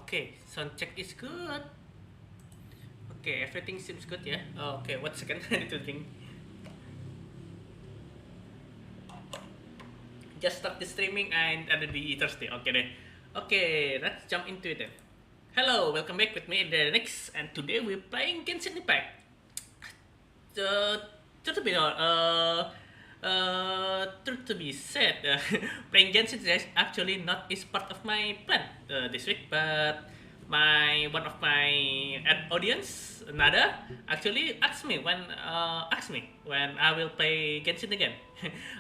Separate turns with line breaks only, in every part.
Okay. Sound check is good. Okay, everything seems good, yeah. Okay, 1 second. I need to drink. Just start the streaming and ada di Thursday. Okay deh. Okay, let's jump into it then. Hello, welcome back with me, Illyria Nix, and today we're playing Genshin Impact. Uh, to be truth to be said, playing Genshin is actually not is part of my plan this week, but one of my audience, Nada, actually asked me when I will play Genshin again.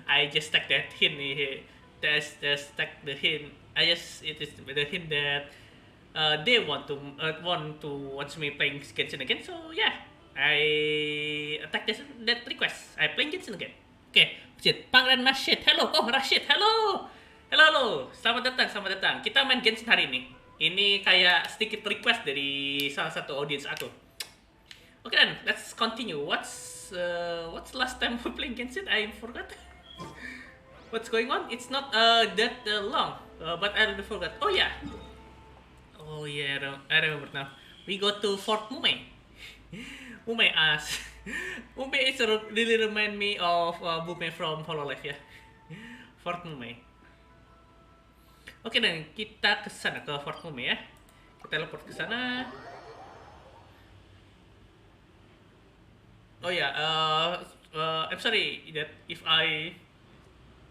I just stuck that hint. Just stuck the hint. It is the hint that they want to watch me playing Genshin again. So yeah, I attack that request. I play Genshin again. Okay, Rashid, Pangeran Rashid, hello. Oh, Rashid, hello. Hello, halo. Selamat datang, selamat datang. Kita main Genshin hari ini. Ini kayak sedikit request dari salah satu audience aku. Okay then, let's continue. What's last time we playing Genshin? I forgot. What's going on? It's not that long, but I already forgot. Oh yeah. Oh yeah, I remember now. We go to Fort Mume. Mume as Mume is really remind me of Mume from Hololive ya. Fort Mume. Oke dan kita ke sana ke Fort Mume ya. Kita teleport ke sana. Oh ya, I'm sorry that if I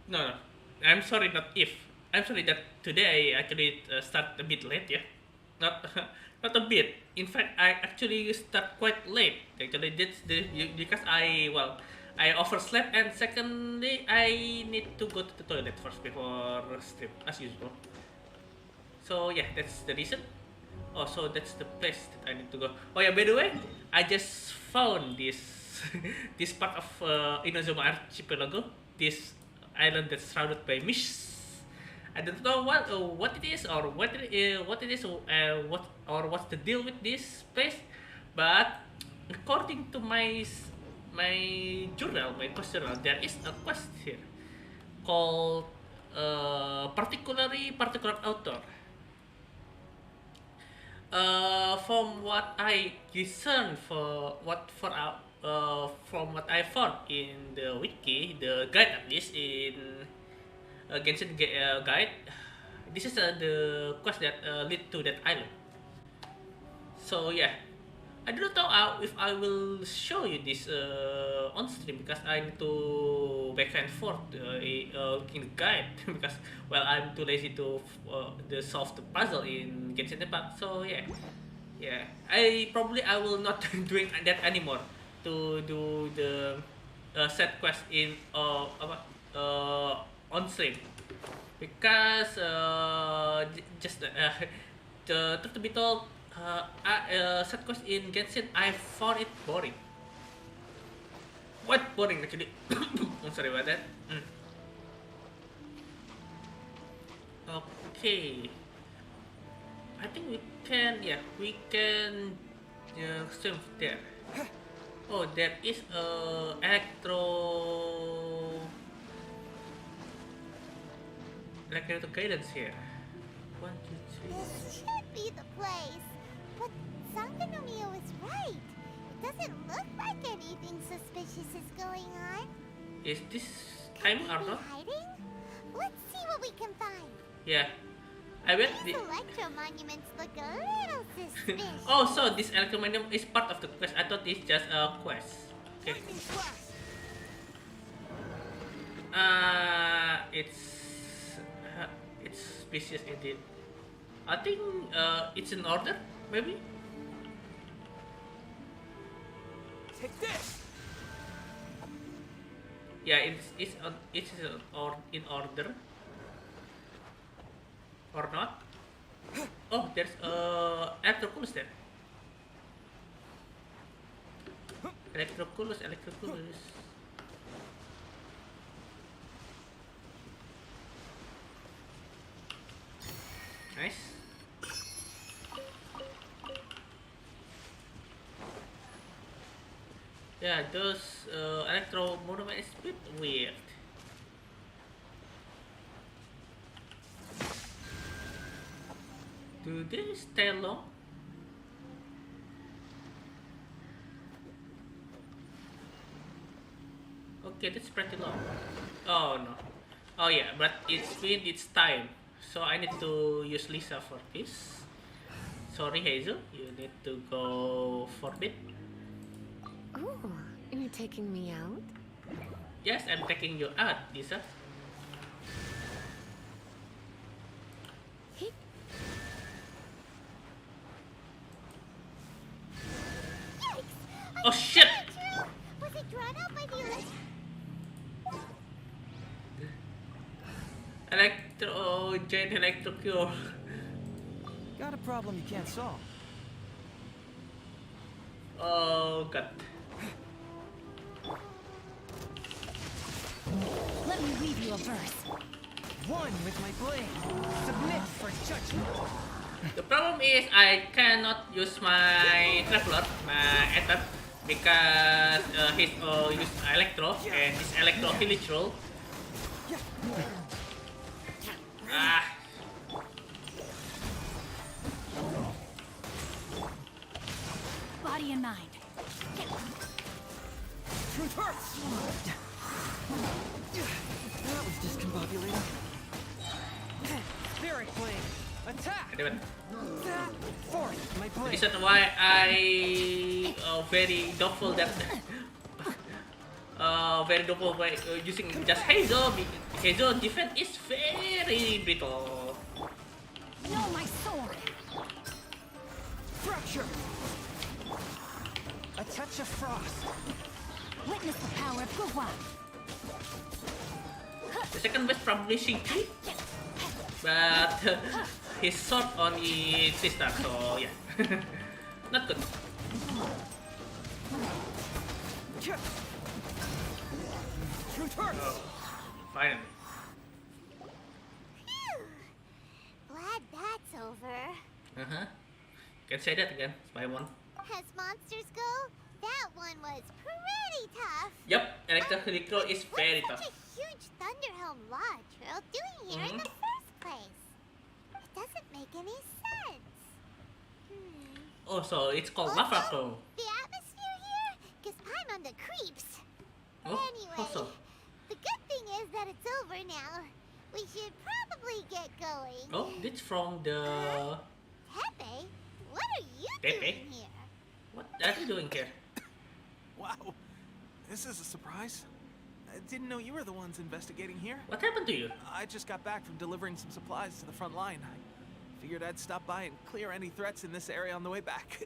no, I'm sorry not if. I'm sorry that today I actually start a bit late ya. Not not a bit. In fact, I actually start quite late. Actually, that's because I overslept, and secondly I need to go to the toilet first before sleep as usual. So yeah, that's the reason. Oh, so that's the place that I need to go. Oh yeah, by the way, I just found this this part of Inazuma Archipelago, this island that's surrounded by mist. I don't know what it is or what it is what's the deal with this place, but according to my journal, my quest journal, there is a quest here called particular author. From what I discern from what I found in the wiki, the guide at least in Genshin guide, this is the quest that lead to that island. So yeah, I do not know if I will show you this on stream because I need to back and forth looking the guide because I'm too lazy to solve the puzzle in Genshin Impact. So yeah, yeah, I will not doing that anymore to do the set quest in on stream because just the truth to be told, set quest in Genshin I found it boring, quite boring actually. I'm sorry about that. Okay, I think we can swim there. Oh, there is a electro guidance here. 1, 2, 3.
This should be the place. But Sanganomio is right. It doesn't look like anything suspicious is going on.
Is this time or not?
Hiding? Let's see what we can find.
Yeah, I bet
These electro monuments look a little suspicious.
Oh, so this electromagnetic is part of the quest. I thought it's just a quest. Okay. It's suspicious indeed. I think it's in order, maybe.
Take this.
Yeah, it's in order or not. Oh, there's electroculus there. Electroculus. Nice. Yeah, those electro movement is a bit weird. Do they stay long? Okay, that's pretty long. Oh no. Oh yeah, but it's been its time. So I need to use Lisa for this. Sorry, Hazel. You need to go for bit.
Ooh, you're taking me out?
Yes, I'm taking you out, Lisa.
He-
Yikes!
Oh shit!
True! Was it drawn out by the
Giant electrocure.
Got a problem you can't solve.
Oh god.
Let me read you a verse.
One with my blade. Submit for judgment.
The problem is I cannot use my traveler, my attack, because he's use electro and this electro hilichurl. Ah,
Body and mind.
Truth hurts. That was discombobulating. Spirit blade. Attack.
anyway,
Force my
the
blade.
reason why I very doubtful that very doubtful by using just Hazel. Hazel defense is very brittle.
No, my sword.
Fracture. A touch of frost.
Witness the power of Guhua.
The second best probably Shinki, but he's short on his sister, so yeah, not good.
Truth hurts.
Finally.
Phew! Glad that's over.
Can say that again, spy one.
As monsters go, that one was pretty tough.
Yep, Electro is very
What's
tough.
such a huge Thunderhelm Lodge Trail doing here in the first place? It doesn't make any sense.
Oh, so it's called Lava Flow.
The atmosphere here gives Paimon on the creeps.
Oh,
Anyway,
also.
the good thing is that it's over now. We should probably get going.
Oh, that's from the...
Pepe, what are you
Pepe?
doing here?
What are you doing here?
Wow. This is a surprise. I didn't know you were the ones investigating here.
What happened to you?
I just got back from delivering some supplies to the front line. I figured I'd stop by and clear any threats in this area on the way back.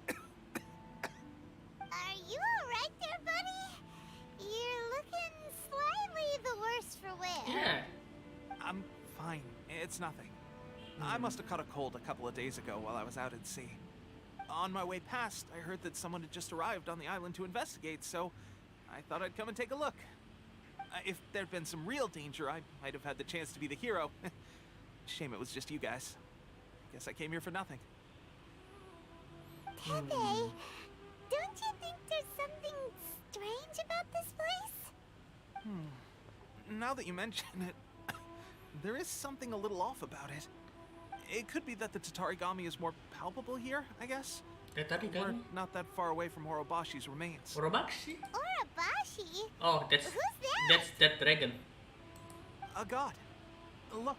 Are you alright there, buddy? You're looking slightly the worse for wear.
Yeah.
I'm fine. It's nothing. I must have caught a cold a couple of days ago while I was out at sea. On my way past, I heard that someone had just arrived on the island to investigate, so I thought I'd come and take a look. If there'd been some real danger, I might have had the chance to be the hero. Shame it was just you guys. Guess I came here for nothing.
Pepe, don't you think there's something strange about this place?
Now that you mention it, there is something a little off about it. It could be that the Tatarigami is more palpable here, I guess. We're
Tatarigami?
not that far away from Horobashi's remains.
Orobashi?
Urabashi?
Oh, that's
Who's that?
that's that dragon.
A god. Look.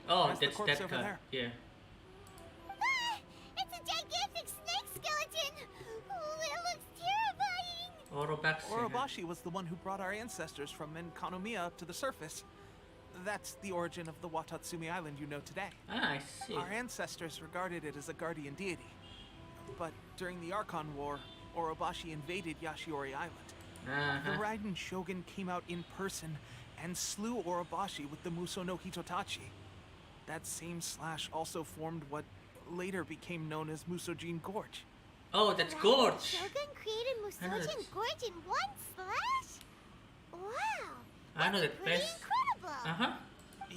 Oh,
There's the
that's
corpse
that
over
guy.
there.
Yeah.
Ah, it's a gigantic snake skeleton! Oh, it looks terrifying!
Orobashi.
Orobashi was the one who brought our ancestors from Enkanomiya up to the surface. That's the origin of the Watatsumi Island you know today.
Ah, I see.
Our ancestors regarded it as a guardian deity. But during the Archon War, Orobashi invaded Yashiori Island. The
Uh-huh.
Raiden Shogun came out in person and slew Orobashi with the Muso no Hitotachi. That same slash also formed what later became known as Musojin Gorge.
Oh, that's
Raiden
Gorge.
Shogun created
I know
Musojin
that's-
Gorge in one slash? Wow!
I know
That's
that
pretty
place.
incredible!
Uh-huh.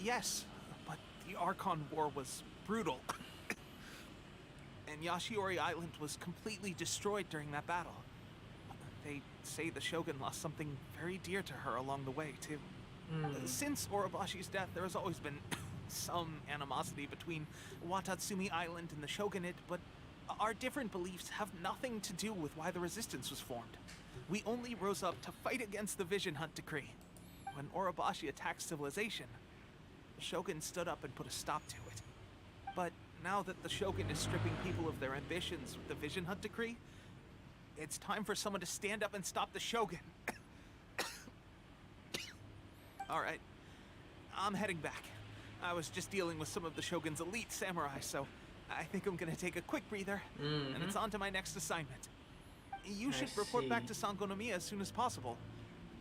Yes, but the Archon War was brutal. And Yashiori Island was completely destroyed during that battle. They say the Shogun lost something very dear to her along the way, too. Since Orobashi's death, there has always been some animosity between Watatsumi Island and the Shogunate, but our different beliefs have nothing to do with why the resistance was formed. We only rose up to fight against the Vision Hunt Decree. When Orobashi attacked civilization, the Shogun stood up and put a stop to it. But now that the Shogun is stripping people of their ambitions with the Vision Hunt Decree, it's time for someone to stand up and stop the Shogun. Alright, I'm heading back. I was just dealing with some of the Shogun's elite samurai, so I think I'm gonna take a quick breather, and it's on to my next assignment. You should report back to Sangonomiya as soon as possible.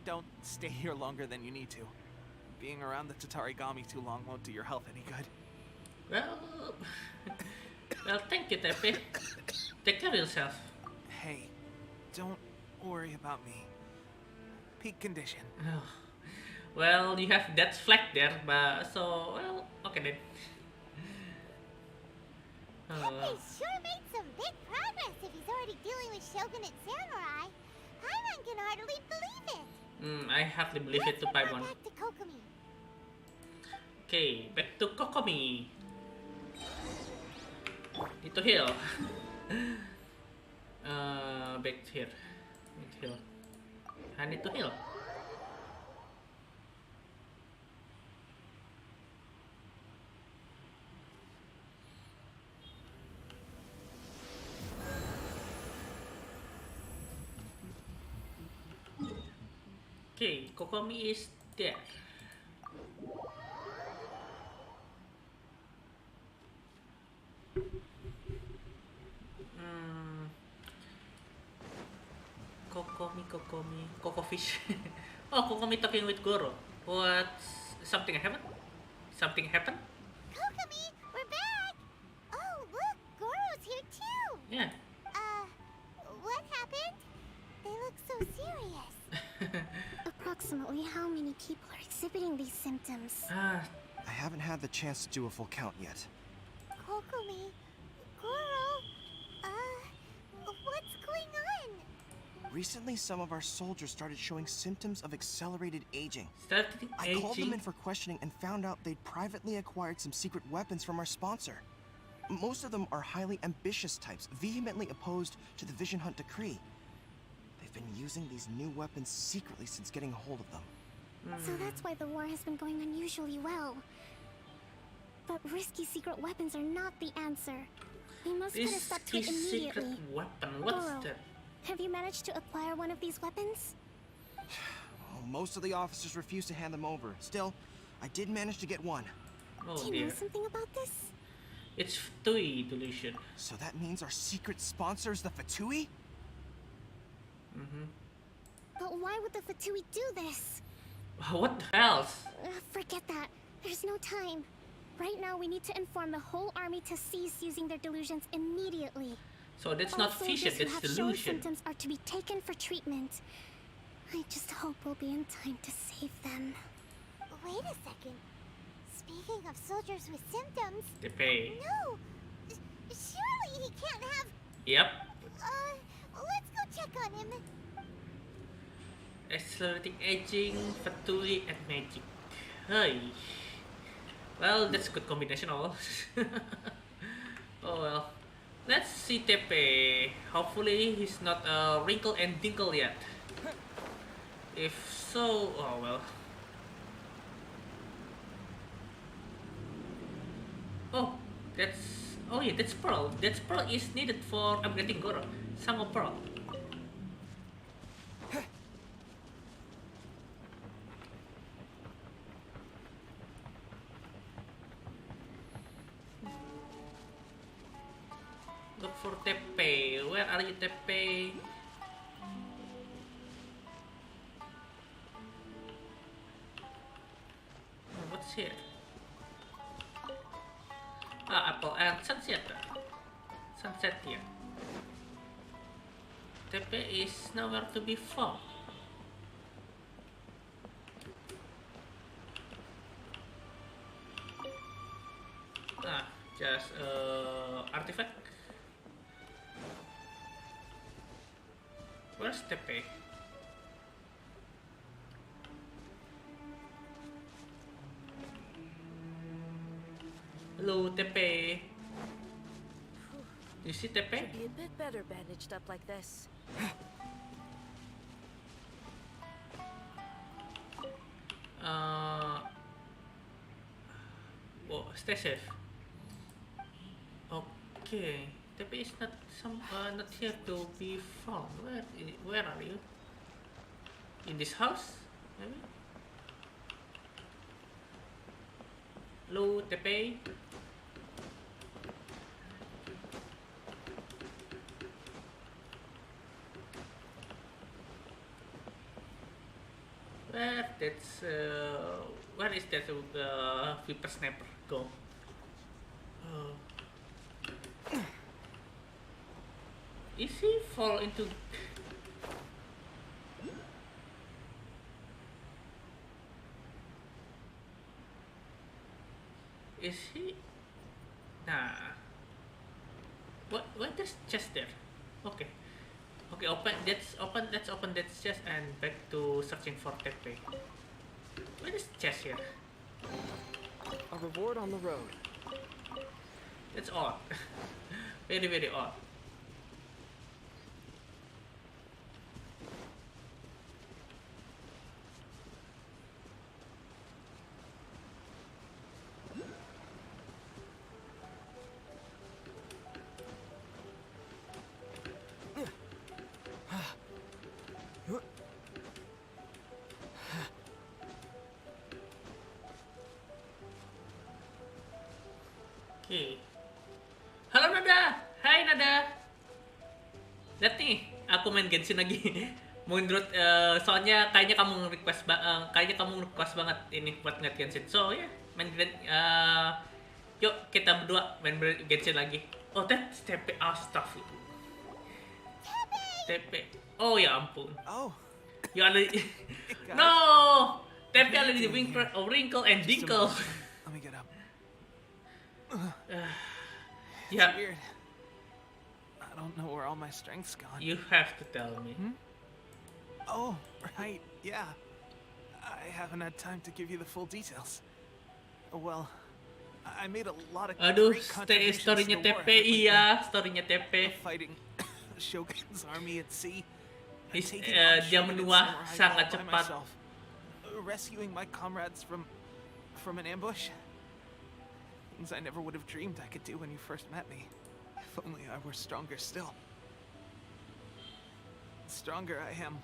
Don't stay here longer than you need to. Being around the Tatarigami too long won't do your health any good.
Well, well, thank you, Tepe. Take care of yourself.
Hey, don't worry about me. Peak condition.
Oh. Well, you have that flag there, but so, well, okay then.
Pepe sure made some big progress if he's already dealing with Shogunate samurai. Paimon can hardly believe it.
I hardly believe it to
Let's
Paimon.
report back to Kokomi.
Okay, back to Kokomi. Need to heal. Back here. Need to heal. I need to heal. Okay, Kokomi is there. Kokomi, Coco Fish. Oh, Kokomi talking with Goro. Something happened? Something happened?
Kokomi, we're back! Oh, look, Goro's here too!
Yeah.
What happened? They look so serious.
Approximately how many people are exhibiting these symptoms?
I haven't had the chance to do a full count yet.
Kokomi, Goro, what's going on?
Recently, some of our soldiers started showing symptoms of accelerated aging.
Starting
I called them in
aging.
for questioning and found out they'd privately acquired some secret weapons from our sponsor. Most of them are highly ambitious types, vehemently opposed to the Vision Hunt Decree. They've been using these new weapons secretly since getting a hold of them.
So that's why the war has been going unusually well. But risky secret weapons are not the answer. We must put a stop to it
Risky secret
immediately.
weapon. What's
Goro,
that?
have you managed to acquire one of these weapons?
Well, most of the officers refused to hand them over. Still, I did manage to get one.
Oh
Do you know
dear.
something about this?
It's Fatui delusion.
So that means our secret sponsor is the Fatui?
But why would the Fatui do this?
What the else?
Forget that. There's no time. Right now, we need to inform the whole army to cease using their delusions immediately.
So that's
All
not vision,
soldiers who
that's
have shown
delusion.
symptoms are to be taken for treatment. I just hope we'll be in time to save them.
Wait a second. Speaking of soldiers with symptoms,
They pay.
no! Surely he can't have...
Yep.
Let's go check on him.
Accelerating aging, Fatui, and magic. Hey. Well, that's a good combination all. Oh well. Let's see Tepe. Hopefully he's not wrinkle and dinkle yet. If so, oh well. Oh, yeah, that's Pearl. That Pearl is needed for upgrading Goro. Some of Pearl. Look for Tepe. Where are you, Tepe? Oh, what's here? Ah, apple and sunset. Sunset here. Tepe is nowhere to be found. Ah, just artifact. Where's Tepe? Hello, Tepe. You see Tepe?
Should be a bit better bandaged up like this.
Oh, stay safe. Okay, Tepe is not here to be found. Where are you? In this house, maybe? Hello, Tepe. Where is that whippersnapper go? Is he fall into? Is he? Nah. What there's chest there? Okay. Okay, let's open that chest and back to searching for Tepe. Where is chest here?
A reward on the road.
That's odd. Very, very odd. Okay. Halo Nada, hai Nada. Lihat nih, aku main Genshin lagi. Menurut soalnya kayaknya kamu request banget ini buat ngeliat Genshin. So ya, main yuk kita berdua main Genshin lagi. Oh, that's TP Astagfirullah. TP. Oh ya ampun.
Oh,
You already no. TP already wrinkle and dinkle.
let me get up.
Yeah.
Weird. I don't know where all my strength's gone.
You have to tell me.
Oh, right, yeah. I haven't had time to give you the full details. Well, I made a lot of
Aduh,
great contributions
storynya
to the war,
TP
like
iya, storynya TP.
fighting Shogun's army at sea.
His,
taking on
dia
Shogun's
menua
samurai
sangat
all by
cepat.
myself, rescuing my comrades from an ambush. Things I never would have dreamed I could do when you first met me. If only I were stronger still. The stronger I am,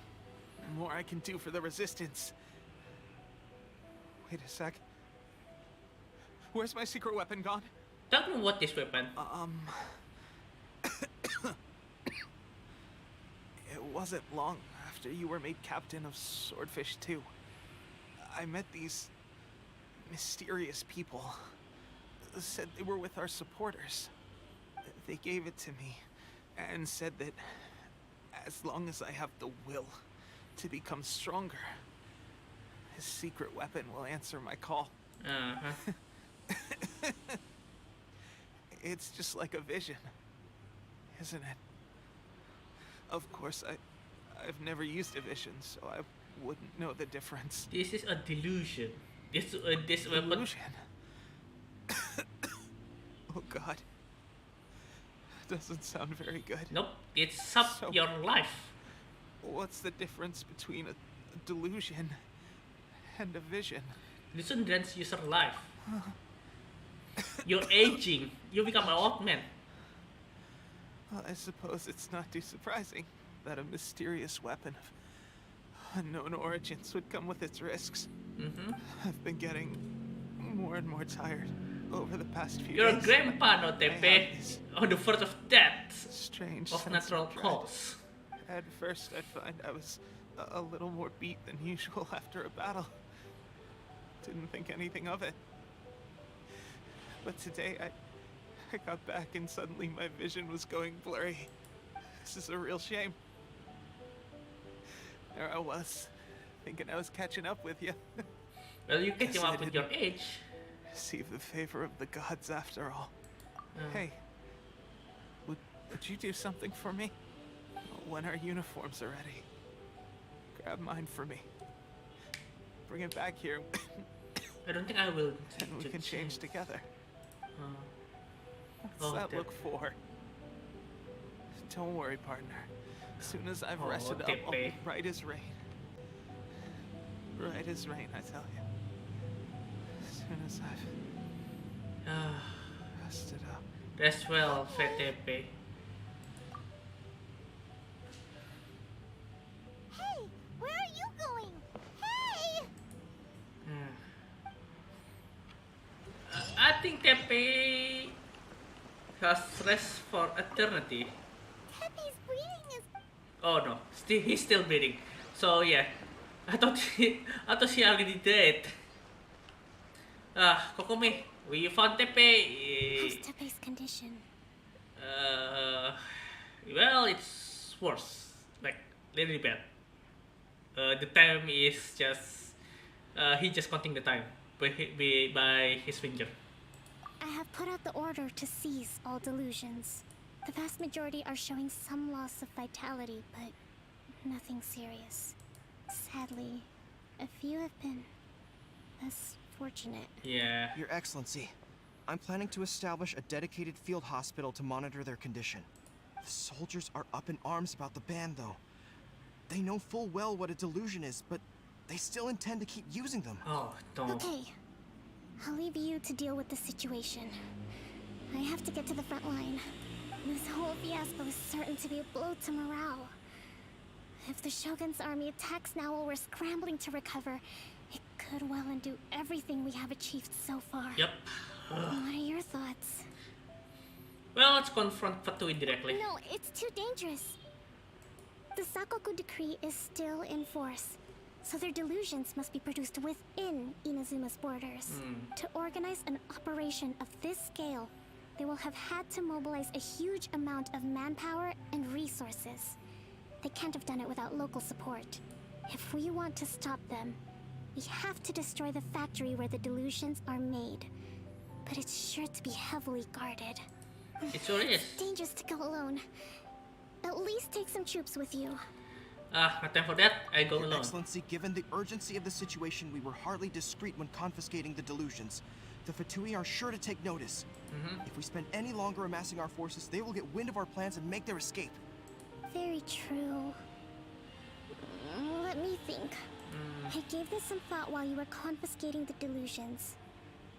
the more I can do for the resistance. Wait a sec. Where's my secret weapon gone?
Don't know what this weapon.
It wasn't long after you were made captain of Swordfish 2. I met these mysterious people. Said they were with our supporters. They gave it to me and said that as long as I have the will to become stronger, his secret weapon will answer my call. It's just like a vision, isn't it? Of course, I've never used a vision, so I wouldn't know the difference.
This is a delusion. This weapon.
Delusion. Oh God. Doesn't sound very good.
Nope, it sucked
So-
your life.
What's the difference between a delusion and a vision?
Delusion drains user life. You're aging. You become an old man.
Well, I suppose it's not too surprising that a mysterious weapon of unknown origins would come with its risks. I've been getting more and more tired over the past few
You're a
days.
grandpa, no
I
TP.
have this
On the verge of death
strange
of
sense
natural
dread.
cause.
At first, I'd find I was a little more beat than usual after a battle. Didn't think anything of it. But today, I got back and suddenly my vision was going blurry. This is a real shame. There I was, thinking I was catching up with you.
Well, you catch
Guess
him
I
up with your
didn't.
age.
Receive the favor of the gods after all. Hey, would you do something for me? When our uniforms are ready, grab mine for me. Bring it back here,
I don't think I will.
and we can change together. What's
Oh,
that
that-
look for? Don't worry, partner. As soon as I've
Oh,
rested up, I'll be
Tepe.
right as rain. Right as rain, I tell you. As soon as I've rested up.
Rest well, VTP.
Hey, where are you going? Hey!
I think TP has rest for eternity.
Pepe's breathing is...
Oh no, he's still bleeding. So yeah, I thought she already dead. Kokumi, we found Tepe.
How's Tepe's condition?
Well, it's worse. Like really bad. The time is just he just counting the time by his finger.
I have put out the order to seize all delusions. The vast majority are showing some loss of vitality, but nothing serious. Sadly, a few have been less fortunate.
Yeah.
Your Excellency, I'm planning to establish a dedicated field hospital to monitor their condition. The soldiers are up in arms about the ban, though. They know full well what a delusion is, but they still intend to keep using them.
Oh no.
Okay, I'll leave you to deal with the situation. I have to get to the front line. This whole fiasco is certain to be a blow to morale. If the Shogun's army attacks now while we're scrambling to recover, it could well undo everything we have achieved so far.
Yep.
What are your thoughts?
Well, let's confront Fatui directly.
No, it's too dangerous. The Sakoku decree is still in force, so their delusions must be produced within Inazuma's borders. To organize an operation of this scale, they will have had to mobilize a huge amount of manpower and resources. They can't have done it without local support. If we want to stop them, we have to destroy the factory where the delusions are made. But it's sure to be heavily guarded.
It sure is.
Dangerous to go alone. At least take some troops with you.
Not time for that. I go
Your
alone.
Excellency, given the urgency of the situation, we were hardly discreet when confiscating the delusions. The Fatui are sure to take notice. If we spend any longer amassing our forces, they will get wind of our plans and make their escape.
Very true. Let me think. I gave this some thought while you were confiscating the delusions.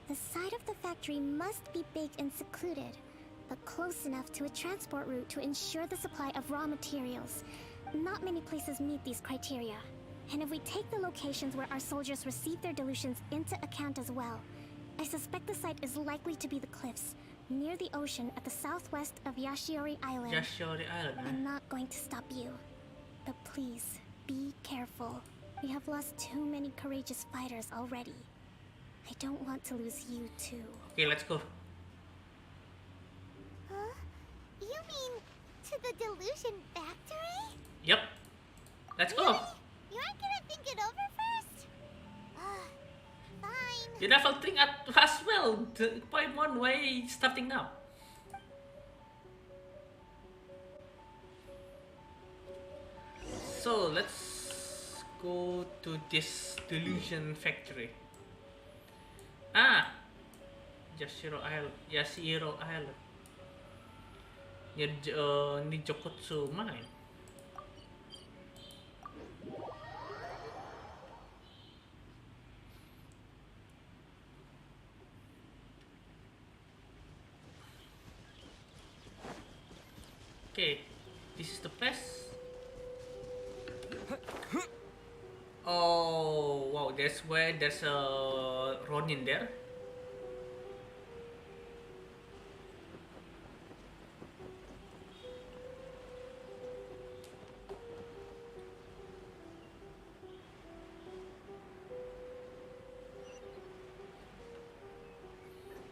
The side of the factory must be big and secluded, but close enough to a transport route to ensure the supply of raw materials. Not many places meet these criteria. And if we take the locations where our soldiers receive their delusions into account as well, I suspect the site is likely to be the cliffs, near the ocean at the southwest of Yashiori Island.
Yashiori Island.
I'm not going to stop you. But please, be careful. We have lost too many courageous fighters already. I don't want to lose you too.
Okay, let's go.
Huh? You mean to the delusion factory?
Yep. Let's go.
Really? You aren't gonna think it over first? Fine.
You never think as well. The Paimon way starting now. So let's go to this delusion factory. Yashiro Island. Near Nijokotsu mine. Okay, this is the place. Oh wow, that's where there's a Ronin there.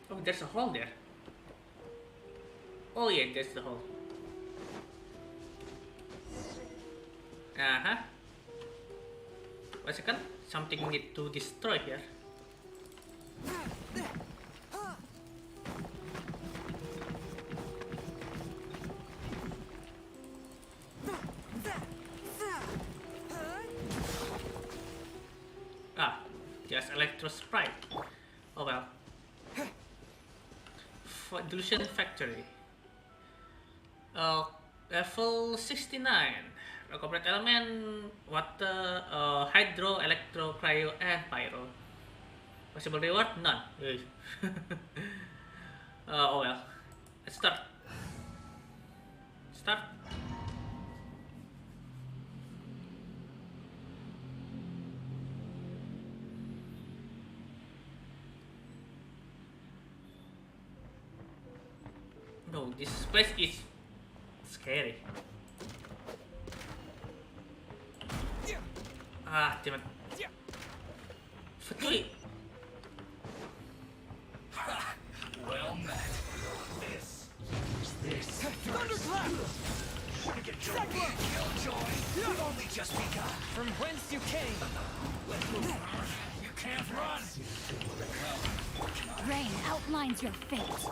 Oh, there's a hole there. Oh yeah, that's the hole. Uh-huh. Wait a second. Something need to destroy here. Just Electro Sprite. Oh well. Delusion Factory. Level 69. Corporate element, water, hydro, electro, cryo, and pyro. Possible reward? None. Oh well. Let's start. Start. No, this place is scary. Ah, damn it. Fatui.
Well met. This.
Thunderclap!
Killjoy. We've only just begun.
From whence you came.
You can't run.
Rain outlines your fate.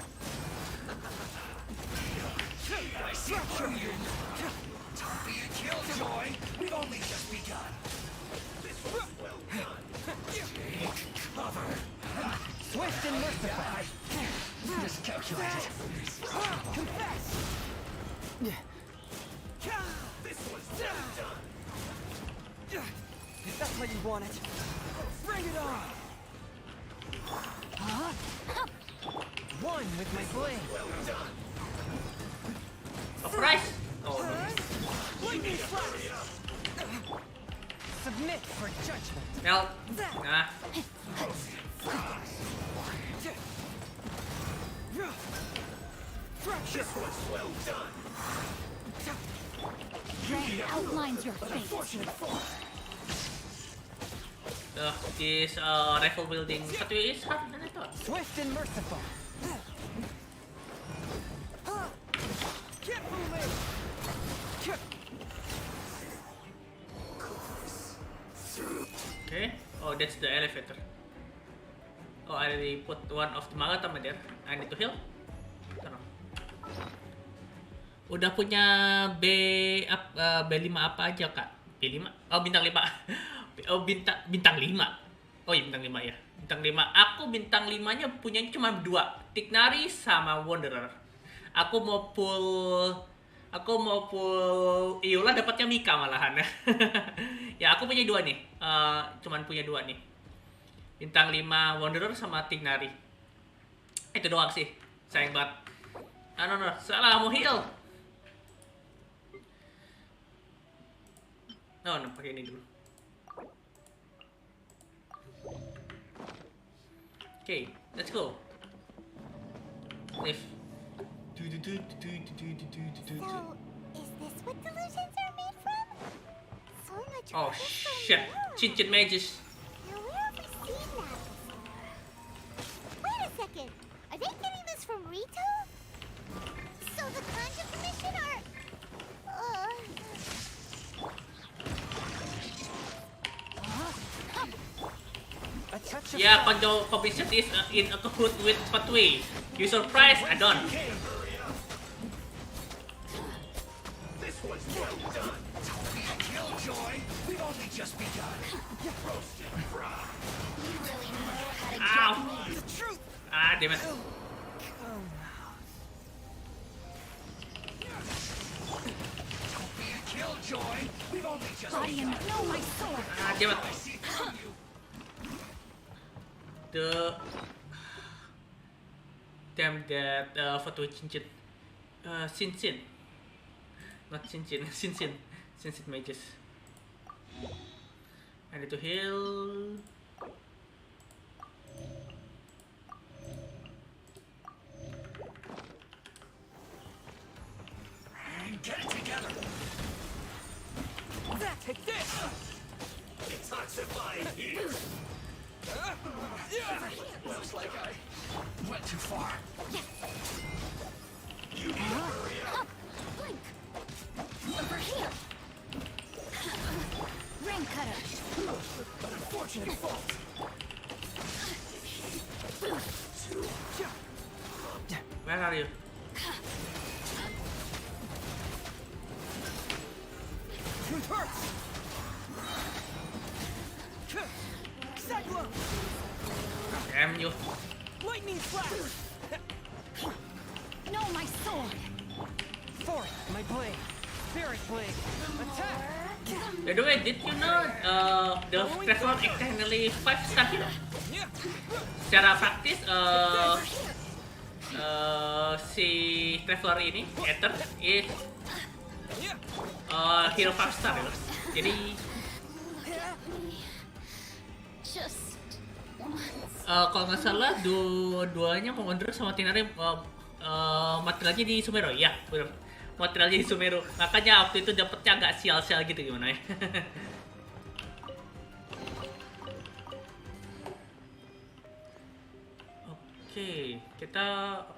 I see through you. Don't be a killjoy. We've only just begun. This was well done. Take cover.
Swift and merciful.
Miscalculated.
Confess!
This was well done.
If that's how you want it, bring it on! One with my blade.
Well done.
Surprise! Oh no.
Lightning flash! Submit for judgment.
Well, nah.
This was well done.
Rain outlines your fate.
This rifle building Fatui is harder than I thought.
Swift and merciful. Can't fool me!
Okay. Oh, that's the elevator. Oh, I already put one of the Magatama there. I need to heal. Turn on. Udah punya B5 apa aja, Kak? B5? Oh, bintang 5. Oh, bintang 5. Oh, iya bintang 5 ya. Bintang 5. Aku bintang 5-nya punya cuma 2. Tignari sama Wanderer. Aku mau full Iula dapatnya Mika malahan. Ya, aku punya 2 nih. Cuman punya 2 nih. Bintang 5 Wanderer sama Tignari. Itu doang sih. Sayang banget. No. Salah, mau heal. No, pakai ini dulu. Okay, let's go. Lift.
So, is this what delusions are made from? So much
Oh
rubbish from
shit!
there.
Chinchin mages.
Now, where have we seen that before? Wait a second. Are they getting this from Rito? So the Conjure Commission are...
A touch of
Yeah, Konjo Commission is in a cahoot with Fatui. You surprised? I don't.
This was well done. Don't be a killjoy. We've only just begun. Roasted fried.
Ow!
the truth!
Ah, damn it.
Don't be a killjoy. We've only just
Body and
begun.
know my soul.
Ah, damn it.
I see through you.
The damn that Fatui Chinchin. Shinshin. Not Shinshin, Shinshin. Shinshin mages. I need to heal.
Get it together.
Take this!
Detoxify here. Looks like I went too far. You need to hurry up.
Blink. Over here. Rain cutter.
Unfortunate fault.
Where are you?
Truth hurts! Cyclone!
Damn you.
Lightning flash!
No, my sword!
Forth, my blade. Spirit blade. Attack!
By the way, did you know the Traveler is technically 5-star hero? Secara praktis, si Traveler ini, Ether, is hero 5-star ya. Jadi kalau nggak salah dua-duanya mau ngontrol sama Tinari materialnya di Sumeru, ya benar. Materialnya di Sumeru, makanya waktu itu dapetnya agak sial-sial gitu gimana ya. Oke, kita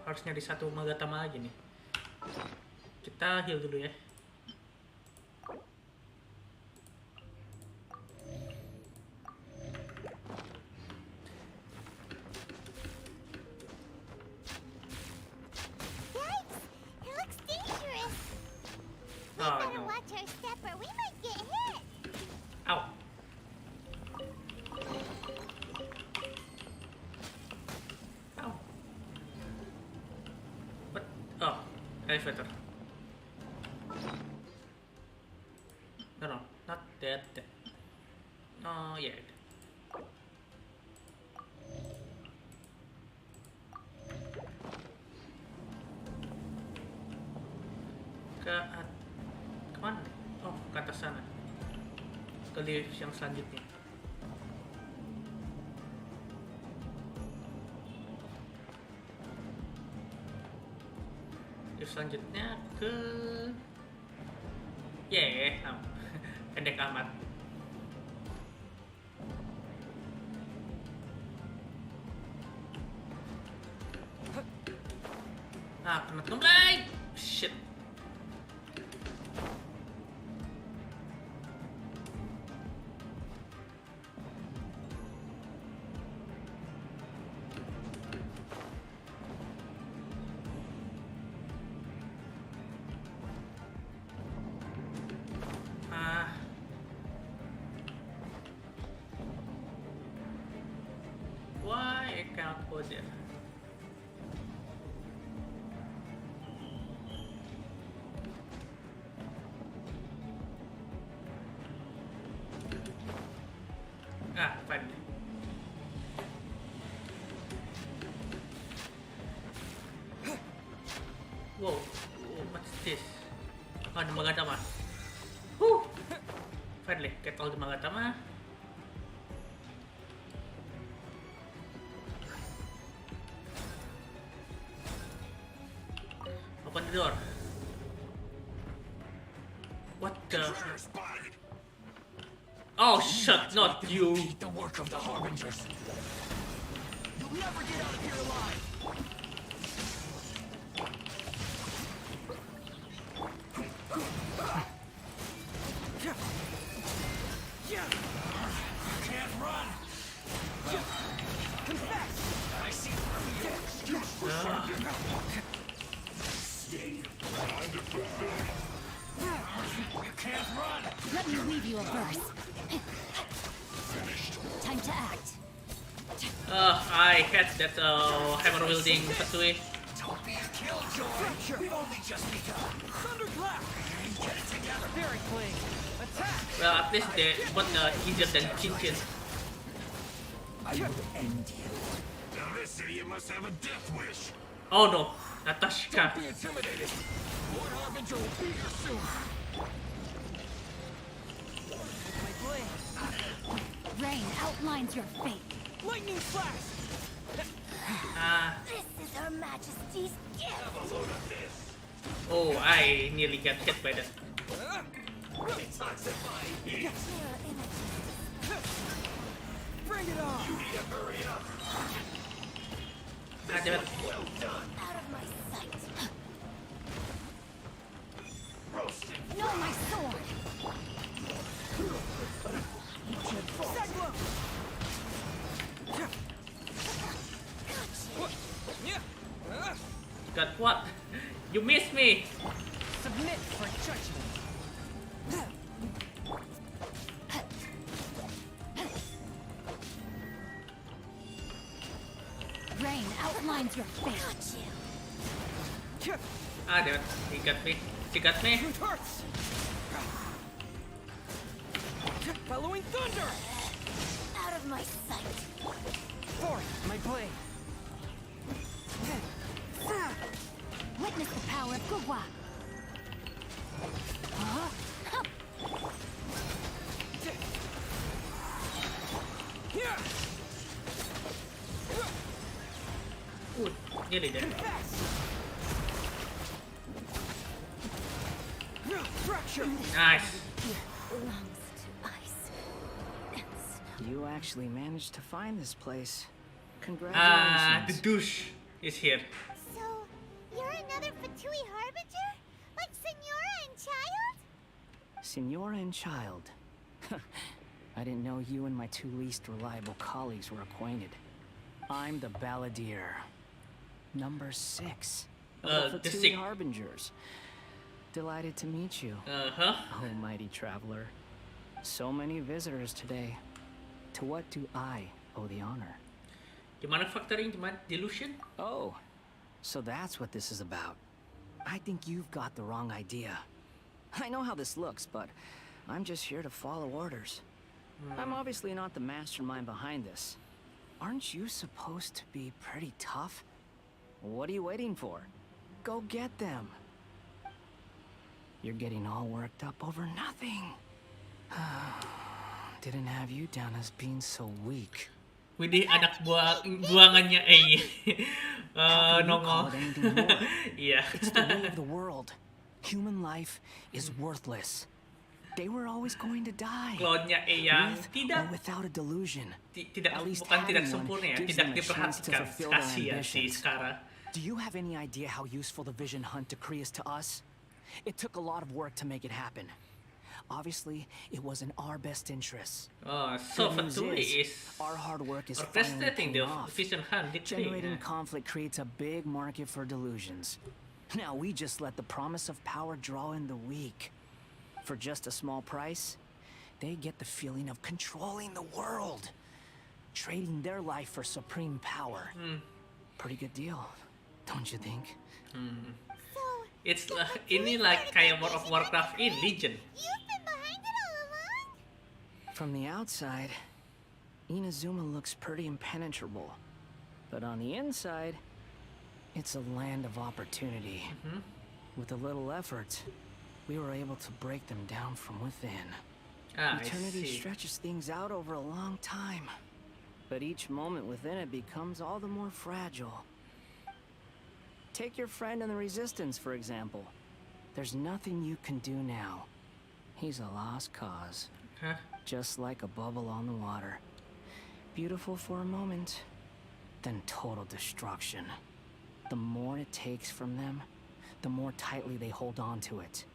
harus nyari satu Magatama lagi nih. Kita heal dulu ya.
Yikes! It looks dangerous. We
Oh,
better
no.
watch our step or we might get hit.
Ow. Ow. What? Oh, elevator. No, not that. Oh, yeah. Kemana? Oh, ke atas sana. Ke lift yang selanjutnya. Lift selanjutnya ke... pendek amat. Ah, kena kembali. Shit. Why I can't go there? Finally. Whoa, what's this? Oh, ada Magatama. Finally, get all the Magatama. Open the door. What the? Oh shit, not you.
The work of the Harbingers. You'll never get out of here alive. Can't run. Confess. I see through your excuse. You can't run.
Let me leave you a verse. Time to act.
I had that hammer wielding Satsui.
Don't be a killjoy. We've only just begun.
Thunderclap!
Get it together.
Spirit blade. Attack!
Well, at least they both easier than Genshin.
I will end you. Now this idiot must have a death wish.
Oh no, Natasha.
Be intimidated. Lord Harbinger will be here soon.
My blade.
Rain outlines your fate.
Lightning flash!
This is Her Majesty's gift.
Oh, I nearly got hit by that.
Mirror images.
Bring it on!
Ah, damn it.
Out of my sight.
No, my sword!
Seglo!
Got what? You missed me.
Submit for judgment.
Rain outlines your fate.
Got you.
Ah, damn it. He got me. She got me.
It hurts! Following thunder!
Out of my sight.
Forth, my blade!
Witness the power of Gugwa.
Ooh, nearly there.
Fracture!
Nice.
Belongs to ice and snow.
You actually managed to find this place.
Ah, the
Congratulations.
douche is here.
So, you're another Fatui Harbinger? Like Senora and Child?
Senora and Child. I didn't know you and my two least reliable colleagues were acquainted. I'm the Balladeer. Number 6. Of the
the
Fatui
sick.
Harbingers. Delighted to meet you.
Uh-huh.
Oh, mighty traveler. So many visitors today. To what do I owe the honor?
Gimana factoring delusion?
Oh, so that's what this is about. I think you've got the wrong idea. I know how this looks, but I'm just here to follow orders. I'm obviously not the mastermind behind this. Aren't you supposed to be pretty tough? What are you waiting for? Go get them. You're getting all worked up over nothing. Didn't have you down as being so weak.
Widih, anak buangannya A.
How can you call
Nongol.
it anything more?
Iya.
It's the way of the world. Human life is worthless. They were always going to die.
Clone-nya A yang
With
tidak
or without a delusion.
tidak
At least
bukan tidak
having one
sempurna ya,
gives
tidak
them a chance to
diperhatikan.
fulfill their
Kasihan si
ambitions.
Skara.
Do you have any idea how useful the Vision Hunt decree is to us? It took a lot of work to make it happen. Obviously, it was in our best interests.
Oh, so
Good news
Fatui is
our hard work is finally
orchestrating
paying
the
off.
Vision Hunt decree.
Generating conflict creates a big market for delusions. Now we just let the promise of power draw in the weak. For just a small price, they get the feeling of controlling the world. Trading their life for supreme power. Pretty good deal, don't you think?
So,
It's ini like kayak World of Warcraft in Legion.
you've been behind it all along?
From the outside, Inazuma looks pretty impenetrable. But on the inside, it's a land of opportunity. With a little effort, we were able to break them down from within.
Ah, I
Eternity
see.
stretches things out over a long time. But each moment within it becomes all the more fragile. Take your friend in the Resistance, for example. There's nothing you can do now. He's a lost cause.
Hah?
Just like a bubble on the water. Beautiful for a moment, then total destruction. The more it takes from them, the more tightly they hold on to it.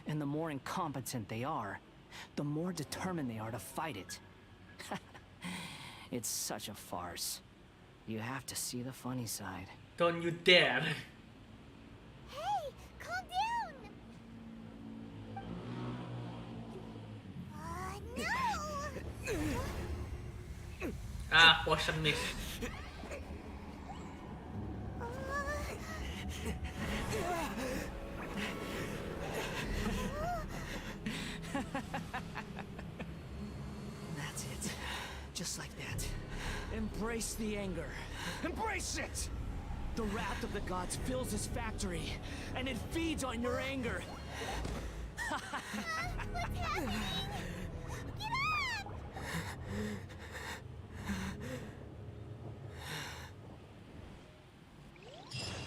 And the more incompetent they are, the more determined they are to fight it. It's such a farce. You have to see the funny side.
Don't you dare.
Hey, calm down! No!
Ah, potion miss.
That's it. Just like that. Embrace the anger. Embrace it! The wrath of the gods fills this factory, and it feeds on your anger.
What's happening? Get up!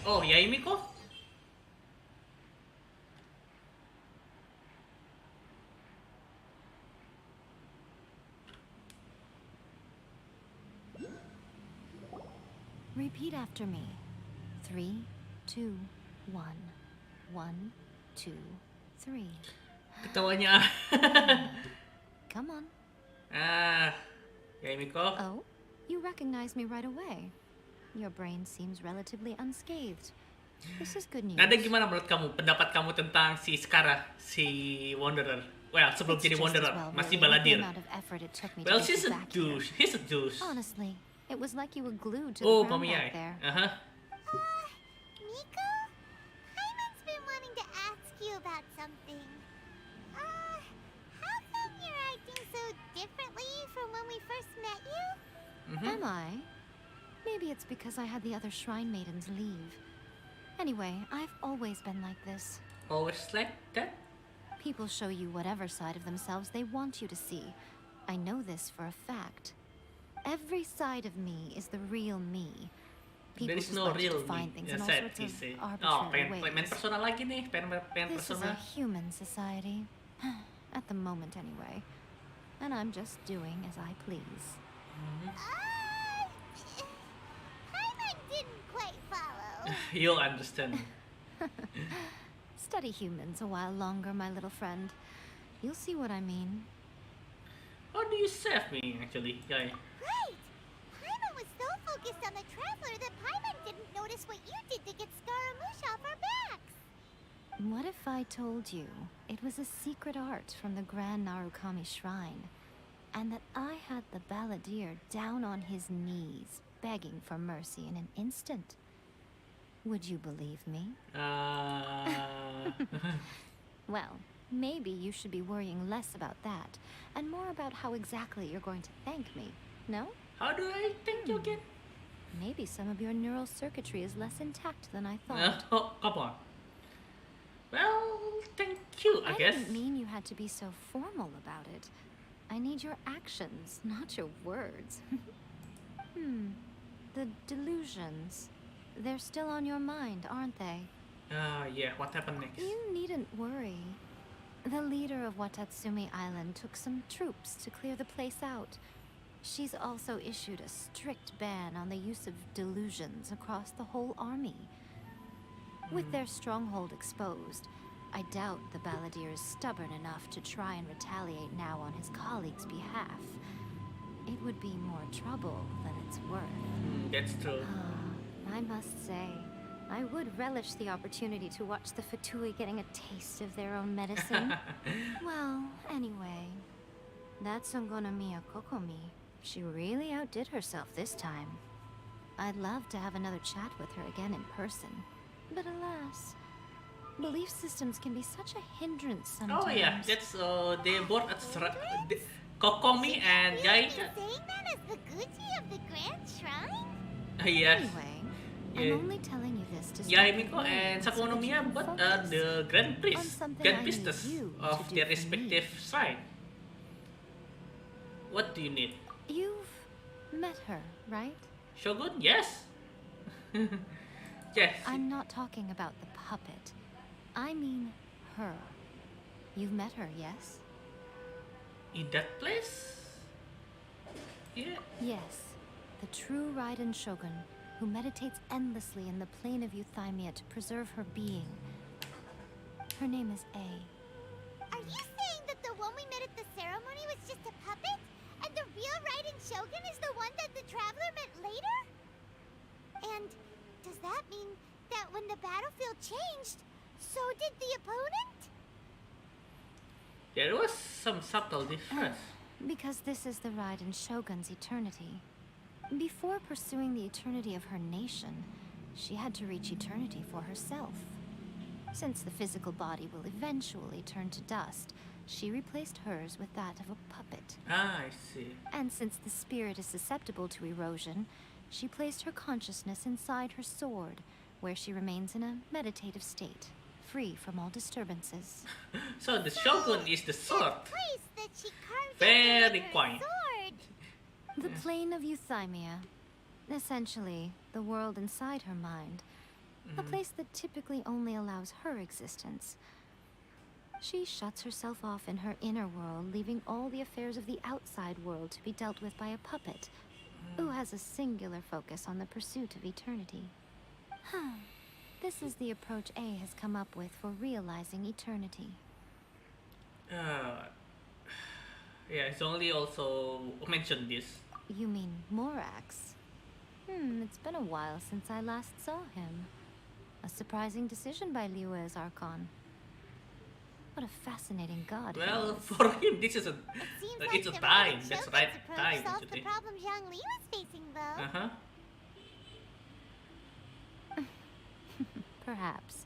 Oh, Yaimi ko?
Repeat after me. 3, 2, 1. 1, 2, 3.
Ketawanya.
Come on.
Ah, Yaimi ko.
Oh, you recognize me right away. Your brain seems relatively unscathed. This is good news.
Nada, gimana menurut kamu? Pendapat kamu tentang si Skara, si Wanderer? Well, sebelum
It's
jadi
just as
Wanderer,
well
masih
really the
Baladir.
amount of effort it took me
Well,
to get
she's
you
a
back here.
douche. He's a douche.
Honestly, it was like you were glued to
Oh,
the ground
Mamiya.
back there.
Uh-huh.
Miko? Hi,
Am I? Maybe it's because I had the other shrine maidens leave. Anyway, I've always been like this.
Always like that?
People show you whatever side of themselves they want you to see. I know this for a fact. Every side of me is the real me. People
There is
just
no
like to
real
define
me.
things in all
Said
sorts
he
of
say.
arbitrary
Pengen main
ways.
persona lagi nih, pengen
This is a
persona.
human society. At the moment, anyway. And I'm just doing as I please.
Paimon didn't quite follow.
You'll understand.
Study humans a while longer, my little friend. You'll see what I mean.
How do you save me, actually, guy?
Right! Paimon was so focused on the Traveler that Paimon didn't notice what you did to get Scaramouche off our backs.
What if I told you it was a secret art from the Grand Narukami Shrine, and that I had the balladeer down on his knees, begging for mercy in an instant? Would you believe me? Well, maybe you should be worrying less about that, and more about how exactly you're going to thank me, no?
How do I thank you again?
Maybe some of your neural circuitry is less intact than I thought.
Oh, come on. Well, thank you, I guess.
didn't mean you had to be so formal about it. I need your actions, not your words. The delusions. They're still on your mind, aren't they?
Yeah, what happened next?
You needn't worry. The leader of Watatsumi Island took some troops to clear the place out. She's also issued a strict ban on the use of delusions across the whole army. With their stronghold exposed, I doubt the balladeer is stubborn enough to try and retaliate now on his colleagues' behalf. It would be more trouble than it's worth.
That's true.
I must say, I would relish the opportunity to watch the Fatui getting a taste of their own medicine. Well, anyway, that Songonomiya Kokomi, she really outdid herself this time. I'd love to have another chat with her again in person. But alas, belief systems can be such a hindrance sometimes.
Oh yeah, that's they both at Kokomi and Yaika.
Saying that as the Gucci of the Grand Shrine?
Yes.
Anyway,
Yeah.
I'm only telling you this to
Yaimiko and Sakunomiya both are the Grand
on
Priest,
something
Grand
I
Priestess
need you
of
to do
their
for me.
respective side. What do you need?
You've met her, right?
Shogun? Yes. Yes.
I'm not talking about the puppet. I mean her. You've met her, yes?
In that place? Yeah.
Yes. The true Raiden Shogun, who meditates endlessly in the plane of Euthymia to preserve her being. Her name is A.
Are you saying that the one we met at the ceremony was just a puppet? And the real Raiden Shogun is the one that the Traveler met later? And does that mean that when the battlefield changed, so did the opponent?
There was some subtle difference.
Because this is the Raiden Shogun's eternity. Before pursuing the eternity of her nation, she had to reach eternity for herself. Since the physical body will eventually turn to dust, she replaced hers with that of a puppet.
Ah, I see.
And since the spirit is susceptible to erosion, she placed her consciousness inside her sword, where she remains in a meditative state, free from all disturbances.
So the Shogun is the sword.
Place that she carved
Very
out with her
quiet.
sword.
The plane of Euthymia, essentially the world inside her mind, a place that typically only allows her existence. She shuts herself off in her inner world, leaving all the affairs of the outside world to be dealt with by a puppet, who has a singular focus on the pursuit of eternity. This is the approach A has come up with for realizing eternity.
Yeah, it's only also mentioned this.
You mean Morax? It's been a while since I last saw him. A surprising decision by Liyue's Archon. What a fascinating god.
Well,
he is.
for him, this is a
It seems
it's a
the
time.
Raiden
That's
Shogun's
right,
approach
time
solved the
actually.
problem Zhang Li was facing, though.
Uh-huh.
Perhaps.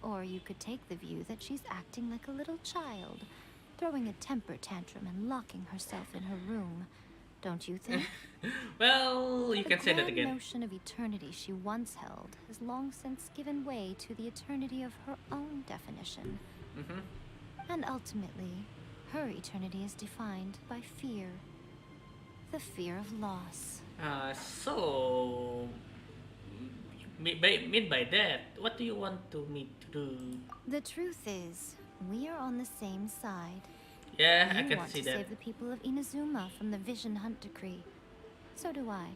Or you could take the view that she's acting like a little child, throwing a temper tantrum and locking herself in her room. don't you think?
Well, you
The
can say that
grand
again.
notion of eternity she once held has long since given way to the eternity of her own definition.
Mm-hmm.
And ultimately, her eternity is defined by fear. The fear of loss.
So, mean by that, what do you want to me to do?
The truth is, we are on the same side.
Yeah, I
You
can
want
see
to
that.
save the people of Inazuma from the Vision Hunt Decree. So do I.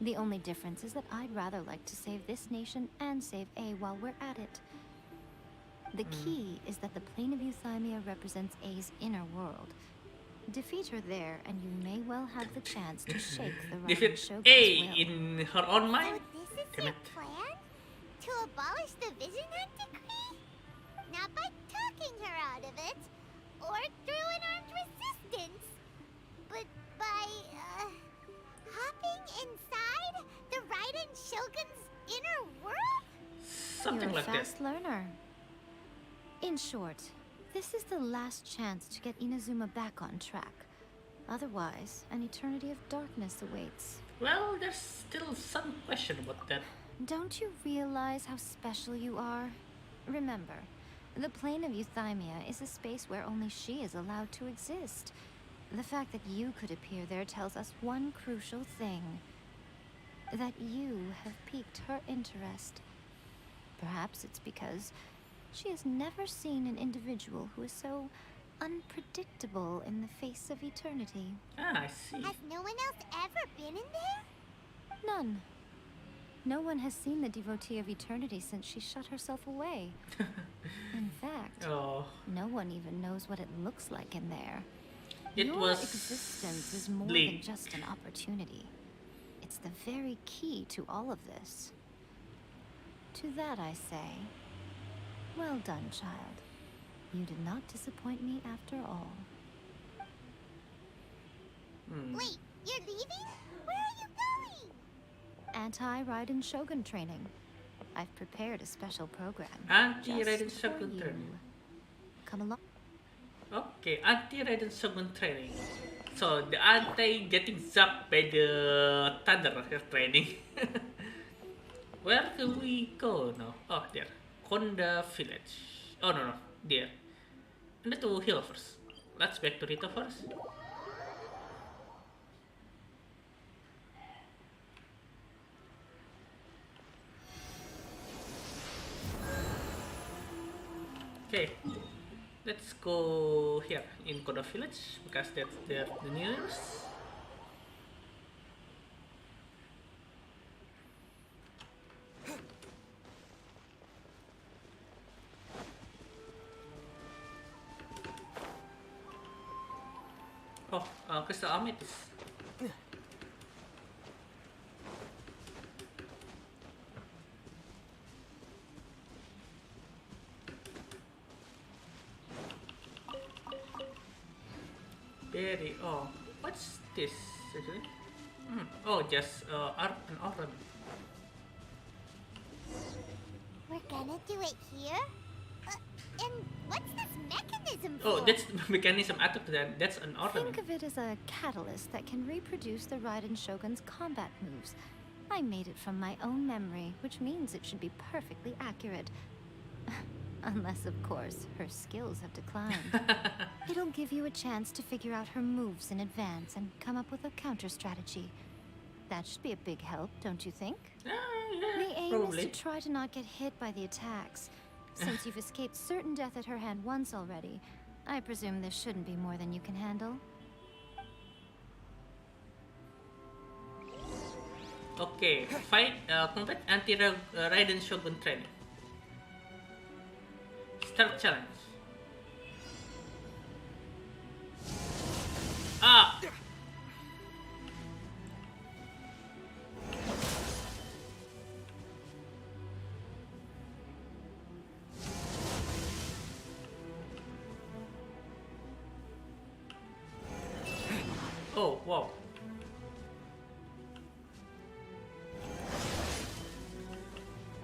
The only difference is that I'd rather like to save this nation and save A while we're at it. The key is that the plane of Euthymia represents A's inner world. Defeat her there, and you may well have the chance to shake the Rising
Defeat
Shogun's
A
will.
in her own mind?
So this is
Damn
your
it.
plan? To abolish the Vision Hunt Decree? Not by talking her out of it, or through an armed resistance, but by, hopping inside the Raiden Shogun's inner world?
Something
You're a
like that.
fast learner. In short, this is the last chance to get Inazuma back on track. Otherwise, an eternity of darkness awaits.
Well, there's still some question about that.
Don't you realize how special you are? Remember, the plane of Euthymia is a space where only she is allowed to exist. The fact that you could appear there tells us one crucial thing. That you have piqued her interest. Perhaps it's because she has never seen an individual who is so unpredictable in the face of eternity.
Ah, I see.
Has no one else ever been in there?
None. No one has seen the devotee of eternity since she shut herself away. In fact,
Oh,
no one even knows what it looks like in there.
it
Your
was
existence is more
bleak.
than just an opportunity. It's the very key to all of this. To that I say, well done, child. You did not disappoint me after all.
Wait, you're leaving? Where are you going?
Anti-Raiden Shogun training. I've prepared a special program.
Anti-Raiden
just for
Shogun
you.
training.
Come along.
Okay, anti-Raiden Shogun training. So the anti getting zapped by the thunder training. Where do we go now? Oh, there. Honda Village. Oh no, there. I need to heal first. Let's back to Rito first. Okay, let's go here in Koda Village because that's the nearest. Oh, Crystal Amethyst. Berry. Oh, what's this actually? Oh, just an ornament.
We're gonna do it here? And what's this mechanism for?
Oh, that's the mechanism. I took that. That's an ornament.
Think of it as a catalyst that can reproduce the Raiden Shogun's combat moves. I made it from my own memory, which means it should be perfectly accurate. Unless, of course, her skills have declined. It'll give you a chance to figure out her moves in advance and come up with a counter strategy. That should be a big help, don't you think?
Yeah,
The aim
probably.
is to try to not get hit by the attacks. Since you've escaped certain death at her hand once already, I presume this shouldn't be more than you can handle.
Okay, fight complete anti-Raiden Shogun training. Start challenge. Ah! Oh, wow.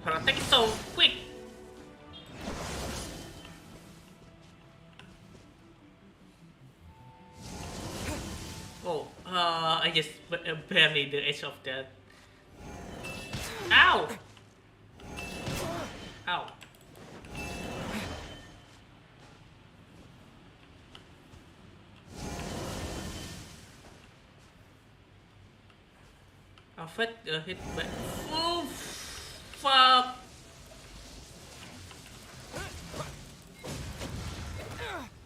Her attack is so quick. Oh, I just barely the edge of that. Ow! Ow. Alfred hit by. Oh, fuck!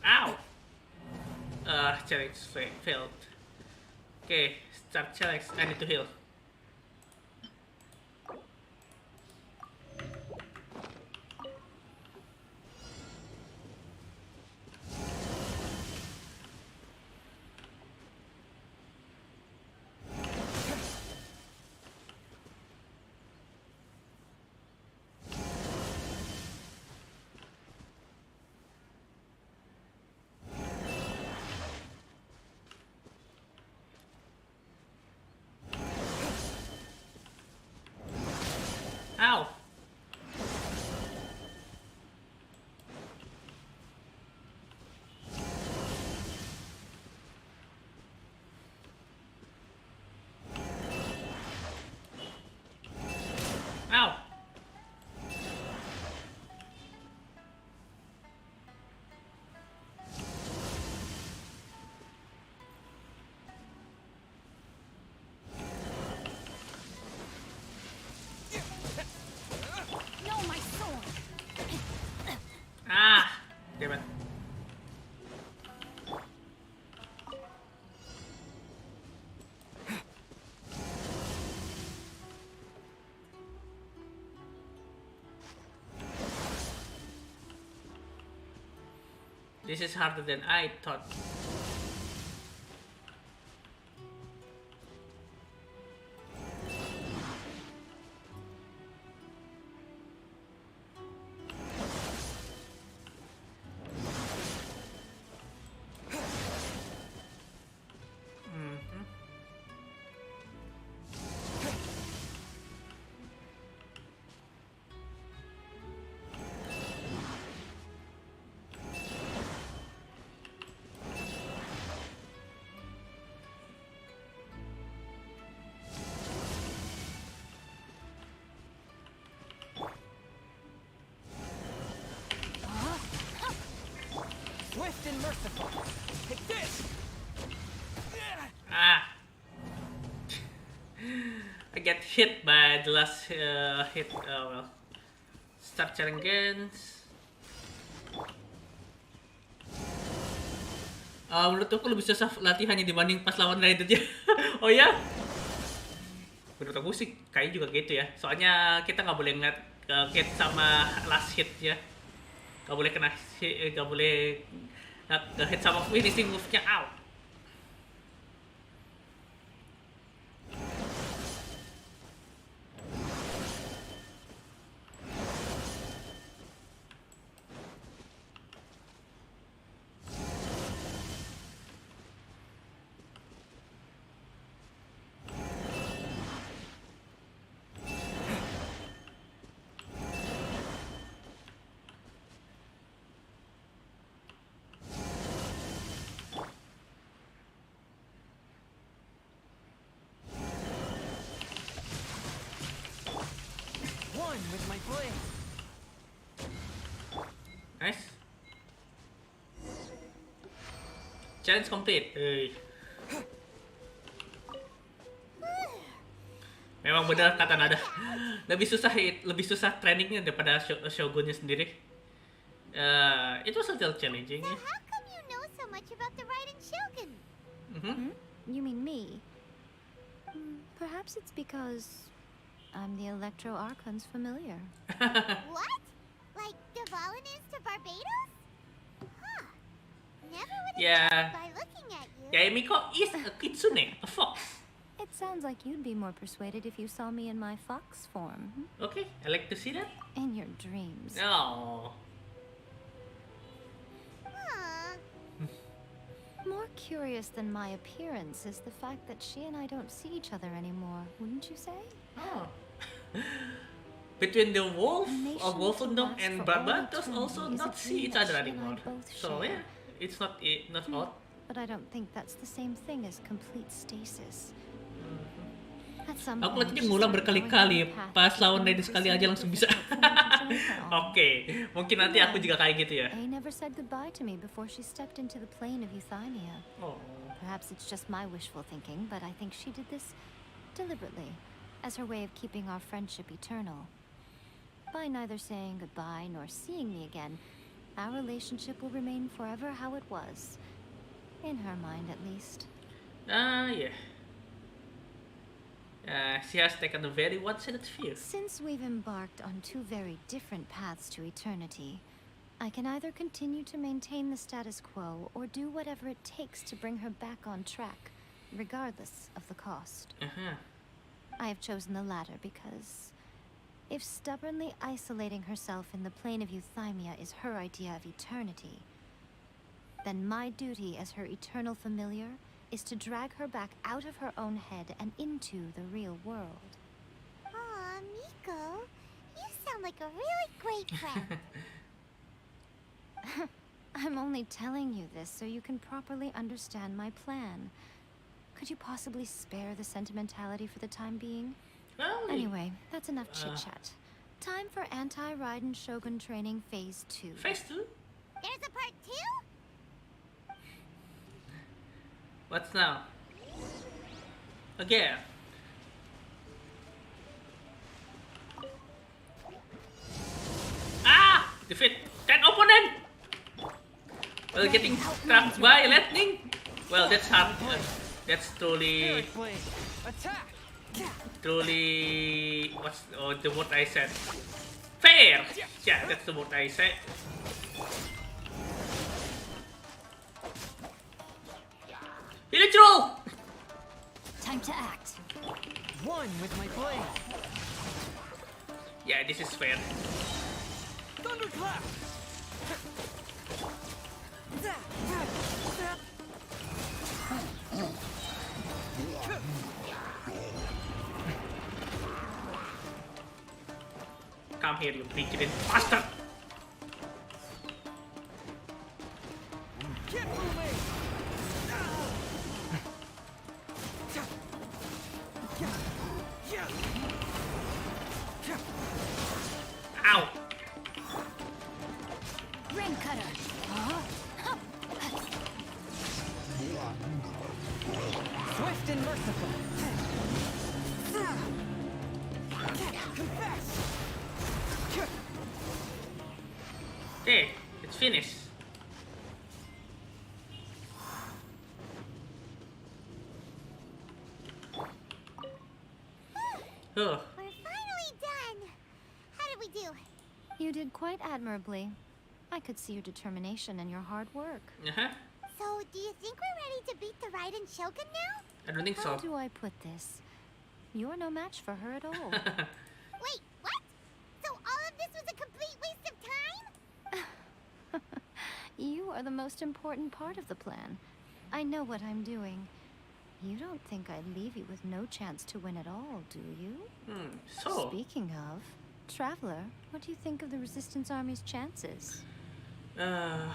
Ow! Challenge failed. Okay, start challenge. I need to heal. Ow! Ow!
No, my sword!
Ah! Damn it. This is harder than I thought.
Swift and merciful. Take this!
Ah! I get hit by the last hit. Oh well. Start challenge again. Menurut aku lebih susah latihannya dibanding pas lawan Raider-nya. Oh ya? Menurut aku sih kayak juga gitu ya. Soalnya kita nggak boleh ngeliat hit sama last hit ya. Nggak boleh kena hit, nggak boleh hit sama finishing move-nya. Out.
One with my blade.
Nice. Challenge complete. Memang benar kata Nada. Lebih susah trainingnya daripada Shogunnya sendiri. It was a little challenging.
So how come you know so much about the Raiden Shogun?
You mean me? Perhaps it's because I'm the Electro Archon's familiar.
What? Like Dvalin is to Barbados? Huh. Never would have
Yeah.
guessed by looking at you.
Yaemiko is a kitsune, a fox.
It sounds like you'd be more persuaded if you saw me in my fox form.
Okay, I like to see that.
In your dreams.
Oh.
Aw.
More curious than my appearance is the fact that she and I don't see each other anymore, wouldn't you say?
Oh. Between the wolf
A nation
of Wolfendom
to
and
last for all
Barbados
eternity
also
is a
not see
dream
each
that
other
she and I
anymore.
both
So
share.
yeah, it's not odd.
but I don't think that's the same thing as complete stasis. At some
Aku lihat
point,
dia
she
ngulang
started going
berkali-kali,
down a path
pas
that
lawan
made
Raiden
it
sekali aja
so
langsung bisa.
difficult for me to control her own.
Oke, mungkin nanti aku juga kayak gitu ya.
A never said goodbye to me before she stepped into the plane of euthymia.
Oh.
Perhaps it's just my wishful thinking, but I think she did this deliberately, as her way of keeping our friendship eternal. By neither saying goodbye nor seeing me again, our relationship will remain forever how it was. In her mind, at least.
Yeah. She has taken a very one-sided view.
Since we've embarked on two very different paths to eternity, I can either continue to maintain the status quo or do whatever it takes to bring her back on track, regardless of the cost. I have chosen the latter because if stubbornly isolating herself in the plane of euthymia is her idea of eternity, then my duty as her eternal familiar is to drag her back out of her own head and into the real world.
Aw, Miko, you sound like a really great friend.
I'm only telling you this so you can properly understand my plan. Could you possibly spare the sentimentality for the time being?
Well,
Anyway, that's enough chit-chat. Time for anti-Raiden Shogun training phase 2.
Phase 2?
There's a part 2?
What's now? Again. Ah! Defeat 10 opponent! Well, getting struck by lightning? Well, that's hard. That's truly... Truly... What's the word I said? Fair! Yeah, that's the word I said. Village roll!
Time to act.
One with my blade.
Yeah, this is fair.
Thunderclap.
Come here, you vigilant bastard!
Get moving.
Ow!
Rain cutter.
Swift and merciful. Confess.
Okay, it's finished. Oh,
We're finally done. How did we do?
You did quite admirably. I could see your determination and your hard work.
So, do you think we're ready to beat the Raiden Shogun now?
I don't think
How
so.
do I put this? You're no match for her at all.
Wait, what? So all of this was a complete waste of time?
You are the most important part of the plan. I know what I'm doing. You don't think I'd leave you with no chance to win at all, do you?
So,
Speaking of, Traveler, what do you think of the Resistance Army's chances?
yeah,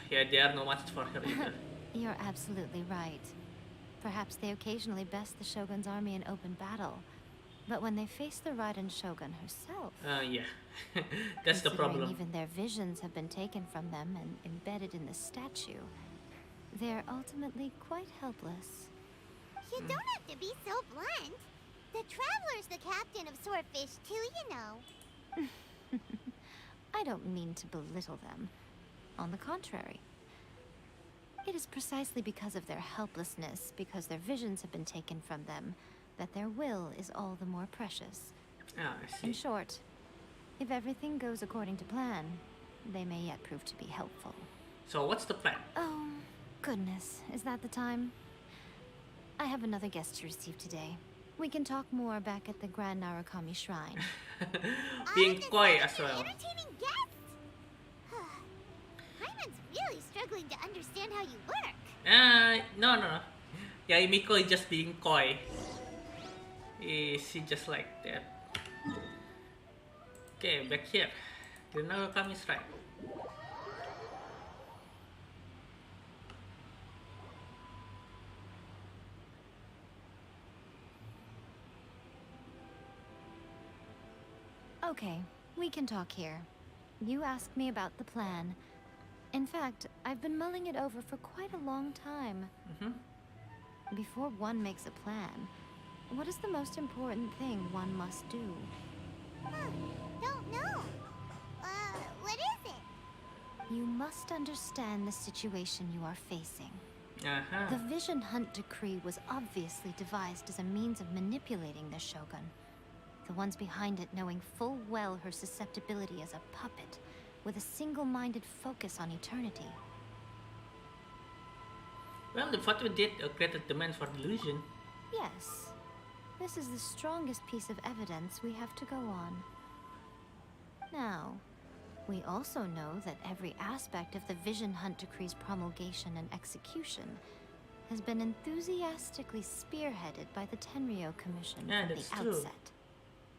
they are no match for her either.
You're absolutely right. Perhaps they occasionally best the Shogun's army in open battle. But when they face the Raiden Shogun herself...
Yeah, that's the
considering
problem.
even their visions have been taken from them and embedded in the statue, they're ultimately quite helpless.
You don't have to be so blunt. The Traveler's the captain of Swordfish too, you know.
I don't mean to belittle them. On the contrary. It is precisely because of their helplessness, because their visions have been taken from them, that their will is all the more precious.
Ah, I
In
see.
short, if everything goes according to plan, they may yet prove to be helpful.
So, what's the plan?
Oh, goodness. Is that the time? I have another guest to receive today. We can talk more back at the Grand Narukami Shrine.
Being coy as
An
well.
entertaining guest. Hyman's really struggling to understand how you work.
No. Yeah, Miko is just being coy. She just like that. Okay, back here. The Narukami Shrine.
Okay, we can talk here. You asked me about the plan. In fact, I've been mulling it over for quite a long time. Before one makes a plan, what is the most important thing one must do?
Don't know. What is it?
You must understand the situation you are facing.
Uh-huh.
The Vision Hunt Decree was obviously devised as a means of manipulating the Shogun. The ones behind it knowing full well her susceptibility as a puppet, with a single-minded focus on eternity.
Well, the Fatwa did create a demand for delusion.
Yes. This is the strongest piece of evidence we have to go on. Now, we also know that every aspect of the Vision Hunt Decree's promulgation and execution has been enthusiastically spearheaded by the Tenryou Commission from the outset.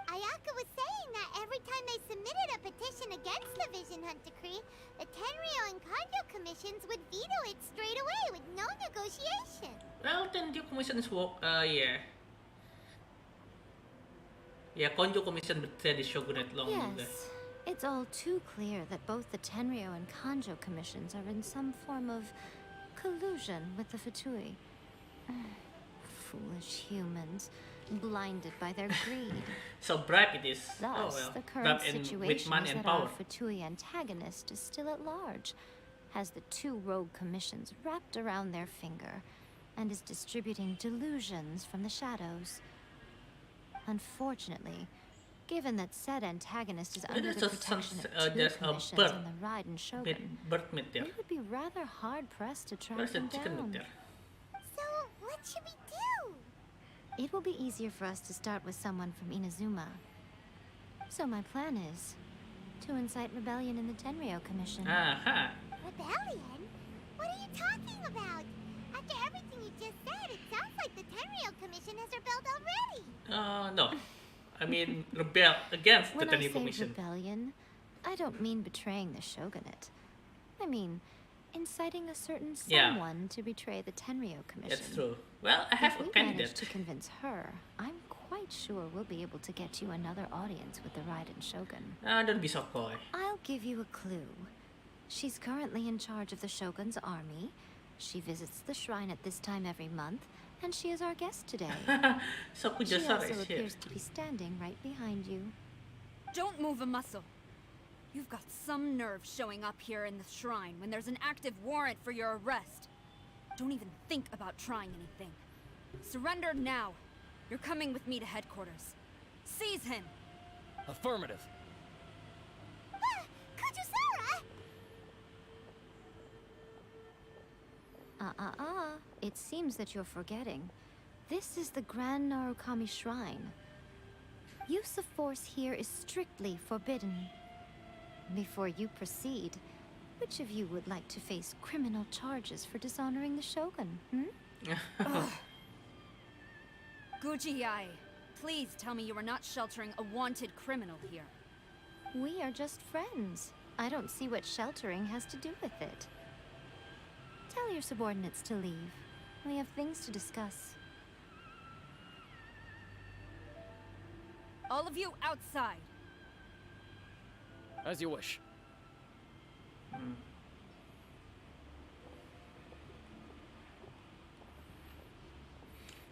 Ayaka was saying that every time they submitted a petition against the Vision Hunt Decree, the Tenryou and Kanjo commissions would veto it straight away with no negotiation.
Well, Tenryou commissions work, yeah. Yeah, Konjo commission betrayed the shogunate long ago.
Yes, it's all too clear that both the Tenryou and Kanjo commissions are in some form of collusion with the Fatui. Foolish humans, blinded by their greed.
So bribe it is.
Thus, the current situation is that our Fatui antagonist is still at large, has the two rogue commissions wrapped around their finger, and is distributing delusions from the shadows. Unfortunately, given that said antagonist is under the protection of two commissions and the Raiden Shogun, we would be rather hard-pressed to track him down.
So, what should we do?
It will be easier for us to start with someone from Inazuma. So my plan is to incite rebellion in the Tenryou Commission.
Rebellion? What are you talking about? After everything you just said, it sounds like the Tenryou Commission has rebelled already.
No. I mean, rebel against the Tenryou Commission.
When I say rebellion, I don't mean betraying the shogunate. I mean inciting a certain someone to betray the Tenryou Commission.
That's true. Well, I have a
candidate. If we manage to convince her, I'm quite sure we'll be able to get you another audience with the Raiden Shogun.
Don't be so coy.
I'll give you a clue. She's currently in charge of the Shogun's army. She visits the shrine at this time every month, and she is our guest today.
So
she also appears to be standing right behind you.
Don't move a muscle. You've got some nerve showing up here in the shrine when there's an active warrant for your arrest. Don't even think about trying anything. Surrender now. You're coming with me to headquarters. Seize him!
Affirmative.
Kujusara!
It seems that you're forgetting. This is the Grand Narukami Shrine. Use of force here is strictly forbidden. Before you proceed, which of you would like to face criminal charges for dishonoring the Shogun,
Guji-ai, please tell me you are not sheltering a wanted criminal here.
We are just friends. I don't see what sheltering has to do with it. Tell your subordinates to leave. We have things to discuss.
All of you outside.
As you wish.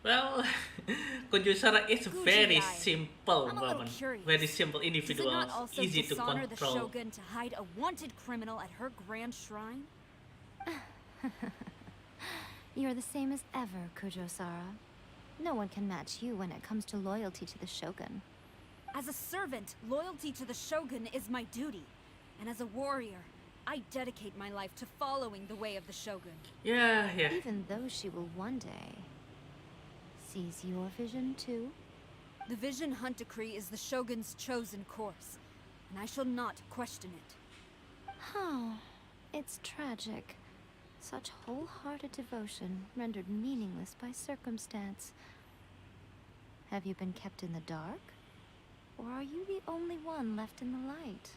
Well, Kujusara is very simple woman. Very simple individual,
Does it not also
easy to
dishonor
control.
the Shogun to hide a wanted criminal at her grand shrine?
You're the same as ever, Kujosara. No one can match you when it comes to loyalty to the Shogun.
As a servant, loyalty to the Shogun is my duty. And as a warrior, I dedicate my life to following the way of the Shogun.
Yeah.
Even though she will one day seize your vision too.
The Vision Hunt Decree is the Shogun's chosen course, and I shall not question it.
Oh, it's tragic. Such wholehearted devotion rendered meaningless by circumstance. Have you been kept in the dark? Or are you the only one left in the light?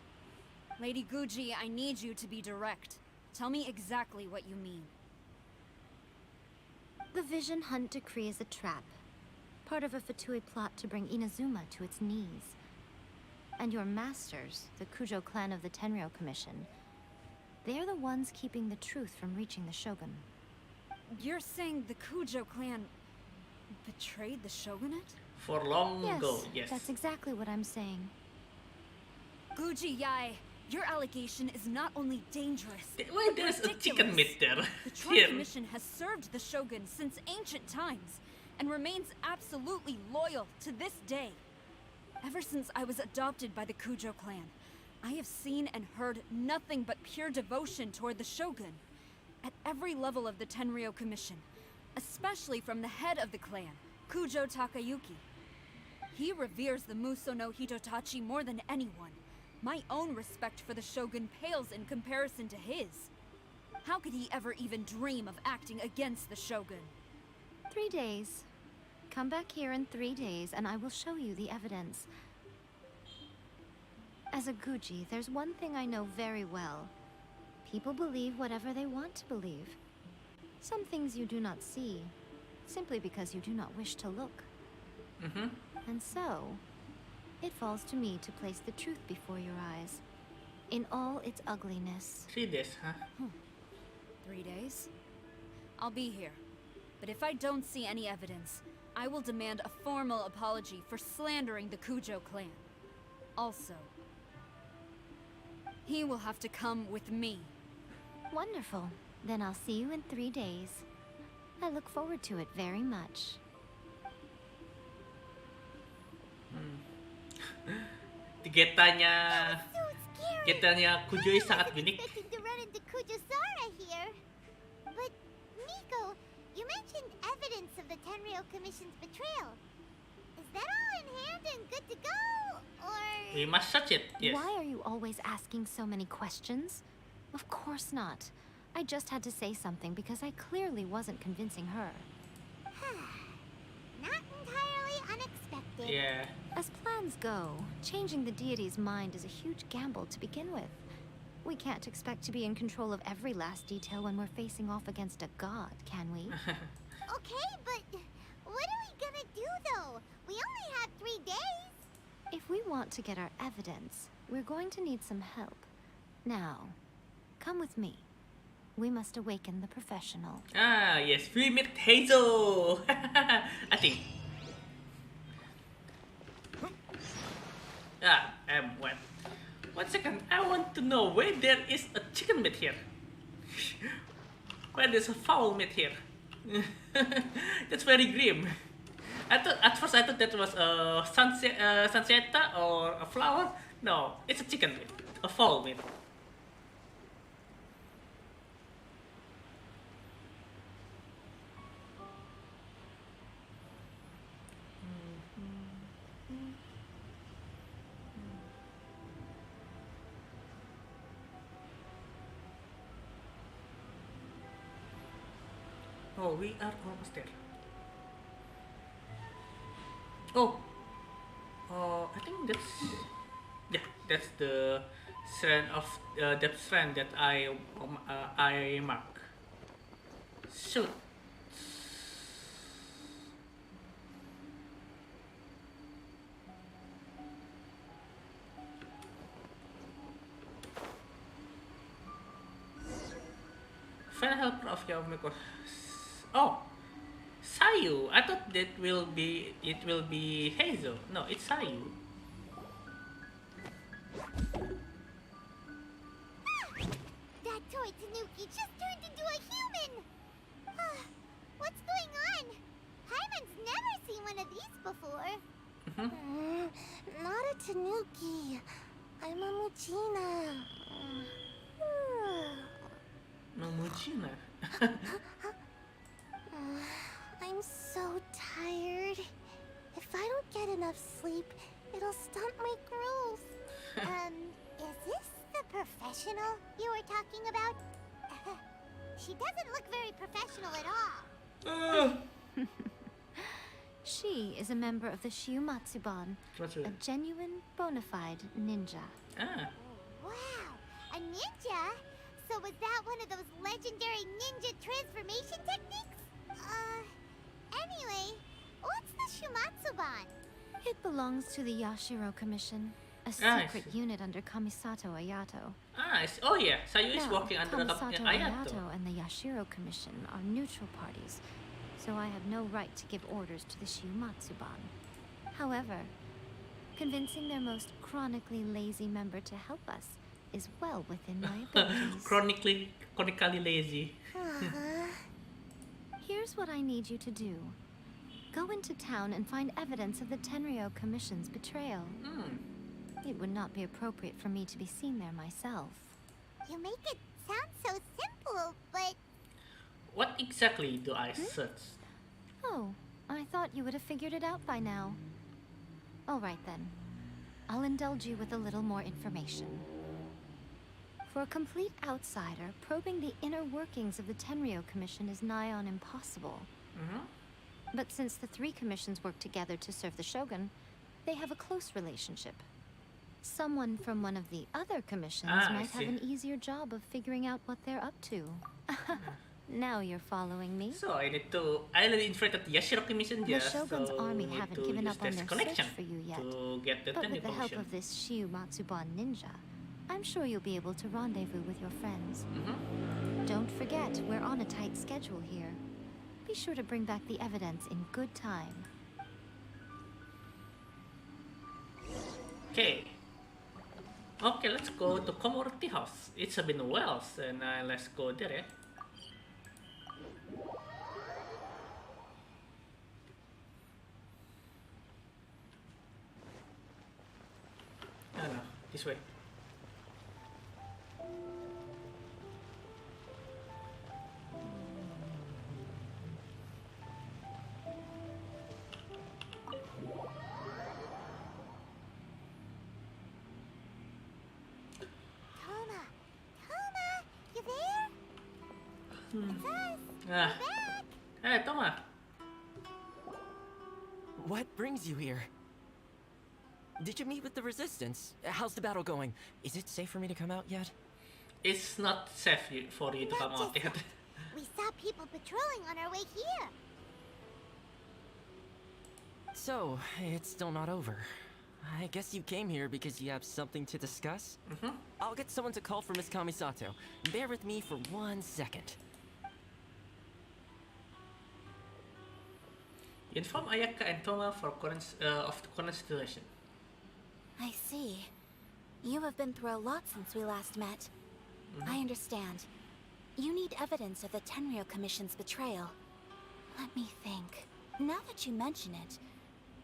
Lady Guji, I need you to be direct. Tell me exactly what you mean.
The Vision Hunt Decree is a trap. Part of a Fatui plot to bring Inazuma to its knees. And your masters, the Kujo clan of the Tenryou Commission, they're the ones keeping the truth from reaching the Shogun.
You're saying the Kujo clan betrayed the shogunate?
For long ago, yes.
That's exactly what I'm saying.
Guji Yae, your allegation is not only dangerous,
Why
but
there's a
ridiculous.
chicken meat there?
The Trump Commission has served the shogun since ancient times and remains absolutely loyal to this day. Ever since I was adopted by the Kujo clan, I have seen and heard nothing but pure devotion toward the shogun. At every level of the Tenryou Commission, especially from the head of the clan, Kujo Takayuki. He reveres the Muso no Hitotachi more than anyone. My own respect for the shogun pales in comparison to his. How could he ever even dream of acting against the shogun?
3 days. Come back here in 3 days and I will show you the evidence. As a Guji, there's one thing I know very well. People believe whatever they want to believe. Some things you do not see, simply because you do not wish to look. And so, it falls to me to place the truth before your eyes, in all its ugliness.
3 days, huh?
3 days? I'll be here. But if I don't see any evidence, I will demand a formal apology for slandering the Kujo clan. Also, he will have to come with me.
Wonderful. Then I'll see you in 3 days. I look forward to it very much.
Getanya Kujo sangat unik.
Expecting to run into Kujosara here. But, Miko, you mentioned evidence of the Tenryou Commission's betrayal. Is that all in hand and good to go? Or...
We must search it, yes.
Why are you always asking so many questions? Of course not. I just had to say something because I clearly wasn't convincing her.
Not entirely unexpected.
Yeah.
As plans go, changing the deity's mind is a huge gamble to begin with. We can't expect to be in control of every last detail when we're facing off against a god, can we?
Okay, but what are we gonna do though? We only have 3 days.
If we want to get our evidence, we're going to need some help. Now, come with me. We must awaken the professional.
Ah, yes, we meet Hazel. I think. What? 1 second, I want to know why there is a chicken meat here. Why there's a fowl meat here? That's very grim. At first I thought that was a sunset or a flower. No, it's a chicken meat, a fowl meat. Oh, we are almost there. Oh, I think that's the strand of that strand that I mark. Shoot. Final helper of Yamiko. Oh, Sayu. I thought it will be Hazel. No, it's Sayu.
That toy Tanuki just turned into a human! What's going on? Paimon's never seen one of these before.
Not a Tanuki. I'm a Muchina.
Mamuchina.
I'm so tired. If I don't get enough sleep, it'll stunt my growth.
Is this the professional you were talking about? She doesn't look very professional at all.
She is a member of the Shiumatsuban, a genuine, bona fide ninja.
Wow, a ninja? So was that one of those legendary ninja transformation techniques? Anyway, what's the Shumatsuban?
It belongs to the Yashiro Commission. A
I
secret
see.
unit under Kamisato Ayato.
Oh yeah, Sayu is
Now,
working under the
Kamisato
Ayato.
Ayato and the Yashiro Commission are neutral parties, so I have no right to give orders to the Shiumatsuban. However, convincing their most chronically lazy member to help us is well within my abilities.
Chronically lazy.
Here's what I need you to do. Go into town and find evidence of the Tenryo Commission's betrayal. It would not be appropriate for me to be seen there myself.
You make it sound so simple, but
What exactly do I search?
Oh, I thought you would have figured it out by now. All right then. I'll indulge you with a little more information. For a complete outsider, probing the inner workings of the Tenryo Commission is nigh on impossible. But since the three commissions work together to serve the Shogun, they have a close relationship. Someone from one of the other commissions
I
might have
see.
an easier job of figuring out what they're up to. Now you're following me.
So I already infiltrated the Yashiro Commission
The
just
Shogun's
so
army
need
haven't
to
given
use
up on
this
their
connection
search for you yet.
to get the
But
Tenryo
with the help
Commission.
of this Shiumatsuban ninja, I'm sure you'll be able to rendezvous with your friends. Don't forget, we're on a tight schedule here. Be sure to bring back the evidence in good time.
Okay. Okay, let's go to Komurti House. It's been a while, and let's go there. Eh? No, this way.
Toma, you there? It's us.
Ah. Hey, Toma.
What brings you here? Did you meet with the Resistance? How's the battle going? Is it safe for me to come out yet?
It's not safe for you to come out yet.
We saw people patrolling on our way here.
So, it's still not over. I guess you came here because you have something to discuss? I'll get someone to call for Miss Kamisato. Bear with me for 1 second.
Inform Ayaka and Toma for of the current situation.
I see. You have been through a lot since we last met. I understand. You need evidence of the Tenryo Commission's betrayal. Let me think. Now that you mention it,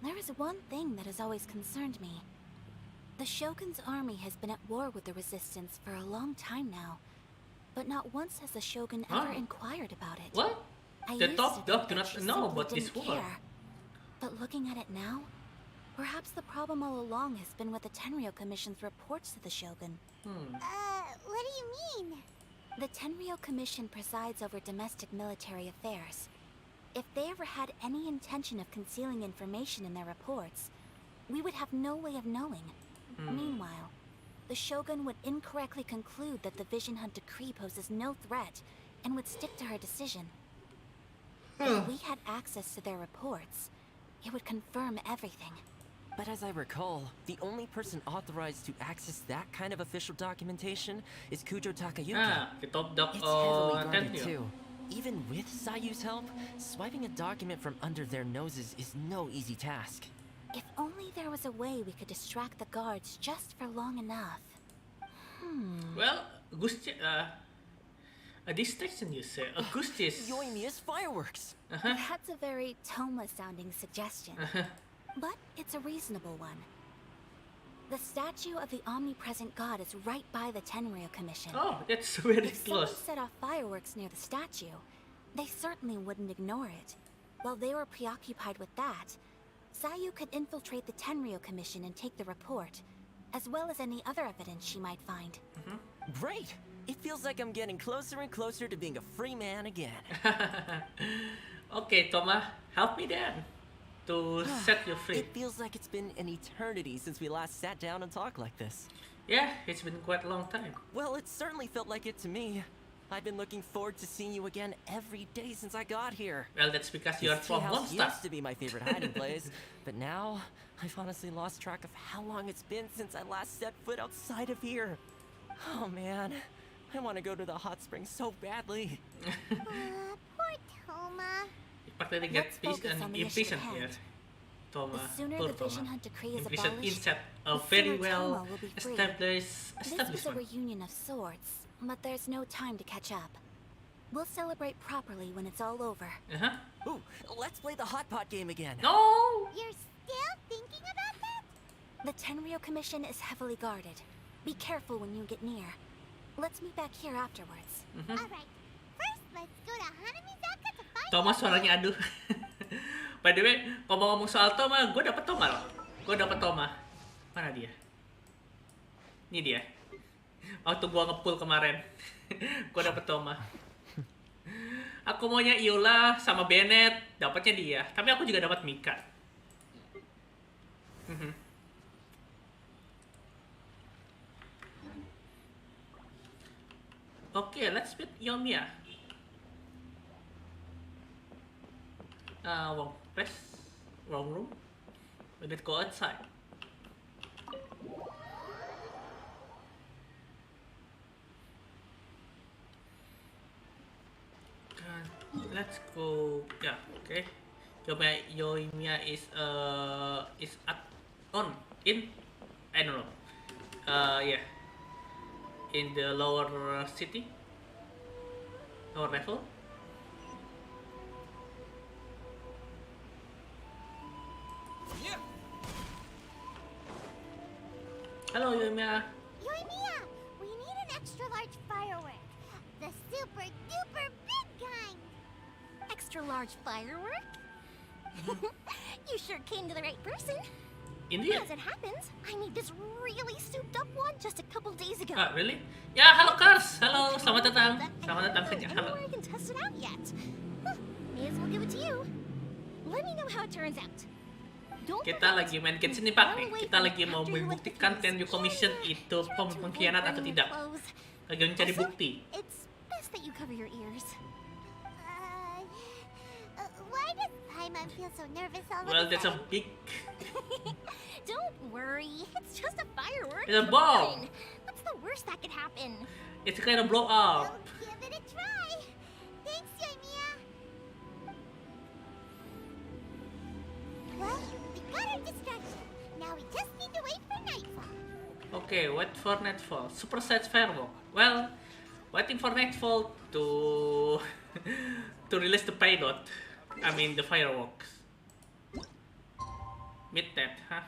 there is one thing that has always concerned me. The Shogun's army has been at war with the Resistance for a long time now, but not once has the Shogun ever inquired about it.
What?
I
The
used
top
to
dog
think
do
that
not
she
know
simply
about this
didn't
war.
care. But looking at it now, perhaps the problem all along has been with the Tenryo Commission's reports to the Shogun.
What do you mean?
The Tenryo Commission presides over domestic military affairs. If they ever had any intention of concealing information in their reports, we would have no way of knowing. Meanwhile, the Shogun would incorrectly conclude that the Vision Hunt decree poses no threat and would stick to her decision. If we had access to their reports, it would confirm everything.
But as I recall, the only person authorized to access that kind of official documentation is Kujo Takayuki.
The top dog
It's heavily
on
guarded
Tenryo.
too. Even with Sayu's help, swiping a document from under their noses is no easy task.
If only there was a way we could distract the guards just for long enough.
Well, a distraction, you say. A Gusti's.
Yoimiya's fireworks!
That's a very Toma-sounding suggestion. But it's a reasonable one. The statue of the omnipresent god is right by the Tenryo Commission.
Oh, that's very
If someone
close.
set off fireworks near the statue, they certainly wouldn't ignore it. While they were preoccupied with that, Sayu could infiltrate the Tenryo Commission and take the report, as well as any other evidence she might find.
Great! It feels like I'm getting closer and closer to being a free man again.
Okay, Toma, help me then to set you free.
It feels like it's been an eternity since we last sat down and talked like this.
Yeah, it's been quite a long time.
Well, it certainly felt like it to me. I've been looking forward to seeing you again every day since I got here.
Well, that's because
This
you're
tea
from
house
Monster.
used to be my favorite hiding place, but now I've honestly lost track of how long it's been since I last set foot outside of here. Oh man, I want to go to the hot springs so badly.
Poor Toma.
Partly get
Let's focus on the issue
impatient
at
here.
hand.
Toma,
The sooner
poor
the Vision
Toma.
Hunt decree is
Imprisoned
abolished,
inside a
the
very
sooner
well
Toma will be free.
established
This was a
establishment.
reunion of sorts, but there's no time to catch up. We'll celebrate properly when it's all over.
Ooh, let's play the hot pot game again.
No!
You're still thinking about that?
The Tenryou Commission is heavily guarded. Be careful when you get near. Let's meet back here afterwards.
Alright. First, let's go to Hanamizaka to find
Toma suaranya aduh. By the way, ngomong-ngomong soal Toma, gue dapet Toma loh. Gue dapet Toma. Mana dia? Ini dia. Waktu gue nge-pull kemarin. Gue dapet Toma. Aku maunya Iola sama Bennett, dapatnya dia. Tapi aku juga dapat Mika. Okay, let's meet Yomiya. Wrong press, wrong room. We need to go outside. Let's go. Yeah, okay. Yoimiya is at on in I don't know. Yeah, in the lower city, lower level. Hello, Yoimiya.
Yoimiya, we need an extra large firework. The super duper big kind.
Extra large firework? You sure came to the right person.
Indeed.
As it happens, I made this really souped up one just a couple days ago.
Really? Ya, halo Kars. Halo, selamat datang. Selamat datang ke
I don't know where I can test it out yet. May as well give it to you. Let me know how it turns out. Don't
Kita lagi main Genshin Impact nih. Kita lagi mau membuktikan Tenryou Commission itu pengkhianat atau tidak. Lagi mencari bukti.
It's best that you cover your ears.
Why does Paimon feel so nervous all of
Well,
a
that's a
sudden?
big...
Don't worry, it's just a firework.
It's a
Come
bomb.
on. What's the worst that could happen?
It's kind of blow up.
Give it a try. Thanks, Yoimiya. Well, we got our distraction. Now we just need to wait for nightfall.
Okay, wait for nightfall. Super size firework. Well, waiting for nightfall to to release the payload. I mean the fireworks. Midnight, huh?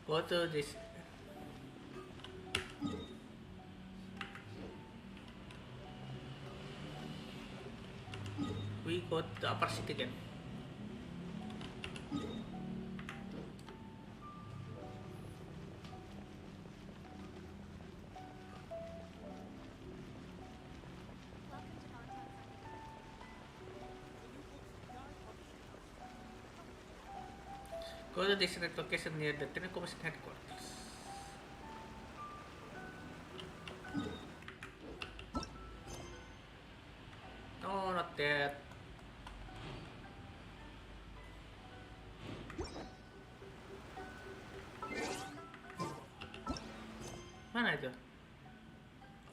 Go to this. We go to upper city again. Go to this location near the Tenryou Commission headquarters. No, not that. Mana itu?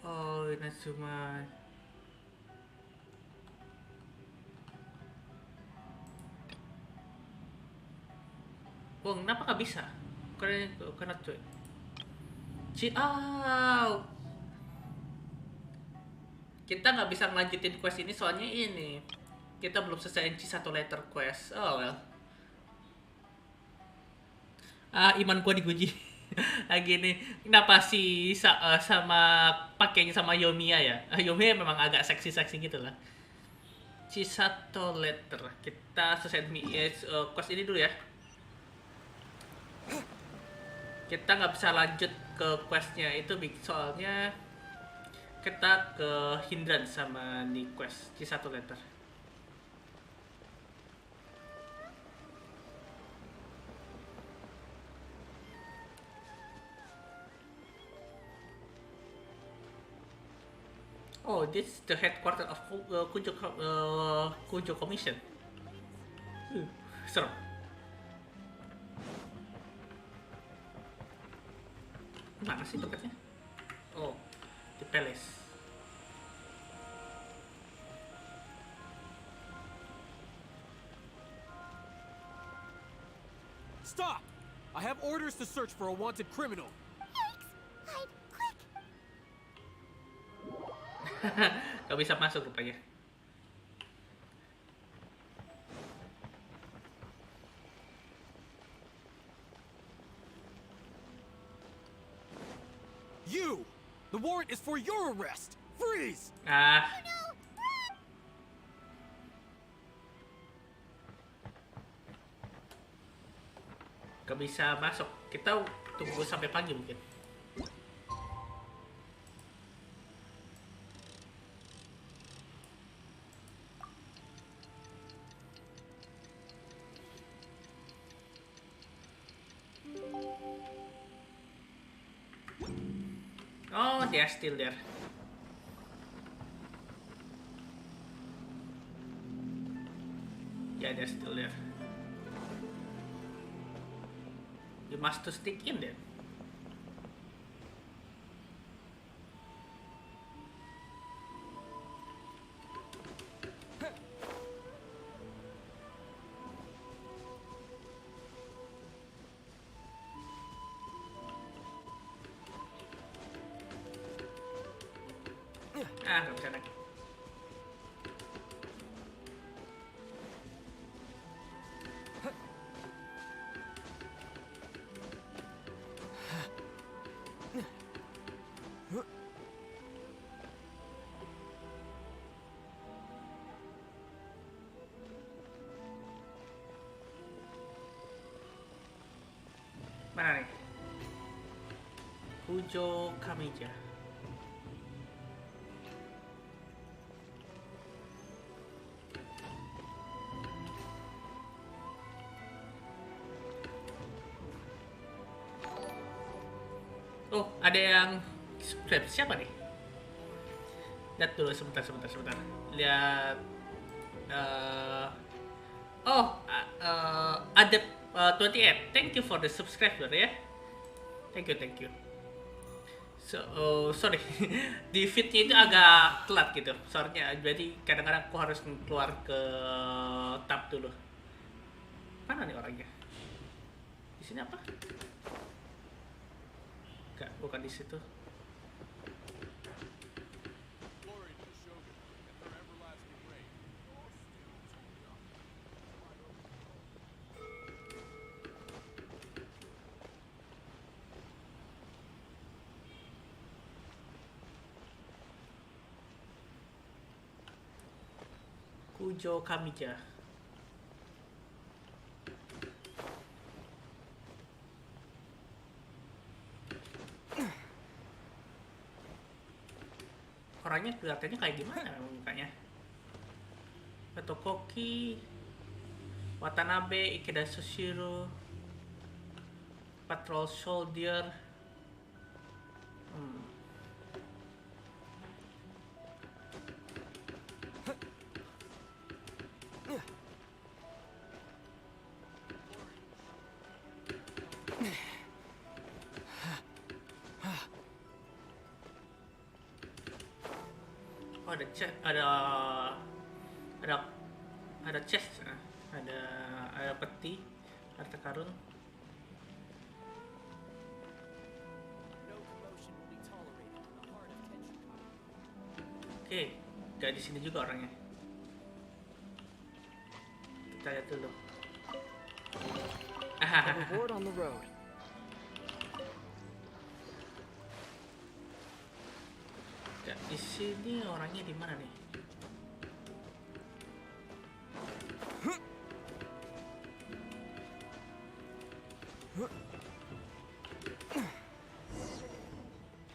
Oh, Inazuma. Oh, kenapa nggak bisa? Karena cuy. Kita nggak bisa ngelanjutin quest ini soalnya ini. Kita belum selesai C1 letter quest. Oh well. Iman gua diguji. Lagi nih, kenapa sih sama pakainya sama Yoimiya ya? Yoimiya memang agak seksi-seksi gitu lah. C1 letter. Kita selesai quest ini dulu ya. Kita nggak bisa lanjut ke questnya itu soalnya kita ke hindrance sama di quest C1 letter. Oh, this is the headquarters of Kujo Commission. Serem. Mana sih tempatnya? Oh, the palace.
Stop! I have orders to search for a wanted criminal.
Hide, quick!
Gak bisa masuk rupanya.
You! The warrant is for your arrest! Freeze!
Ah. Gak bisa masuk. Kita tunggu sampai pagi mungkin. Oh, they are still there. Yeah, they're still there. You must to stick in there. Ah, nggak bisa lagi. Mana nih? Kujo Kamija. Oh, ada yang subscribe. Siapa nih? Lihat dulu sebentar. Lihat. Ada 28. Thank you for the subscriber ya. Thank you. So, sorry. Di feednya itu agak telat gitu. Soalnya jadi kadang-kadang aku harus keluar ke tab dulu. Mana nih orangnya? Di sini apa? Enggak, bukan di situ. Kujo Kamija. Orangnya kelihatannya kayak gimana mukanya? Tokoki, Watanabe, Ikeda Sushiro, Patrol Soldier. Oh, ada chest, ada chest, ada peti, harta karun. Oke, gak di sini juga orangnya. Kita lihat dulu.
Reward on the road.
Di sini orangnya di mana nih?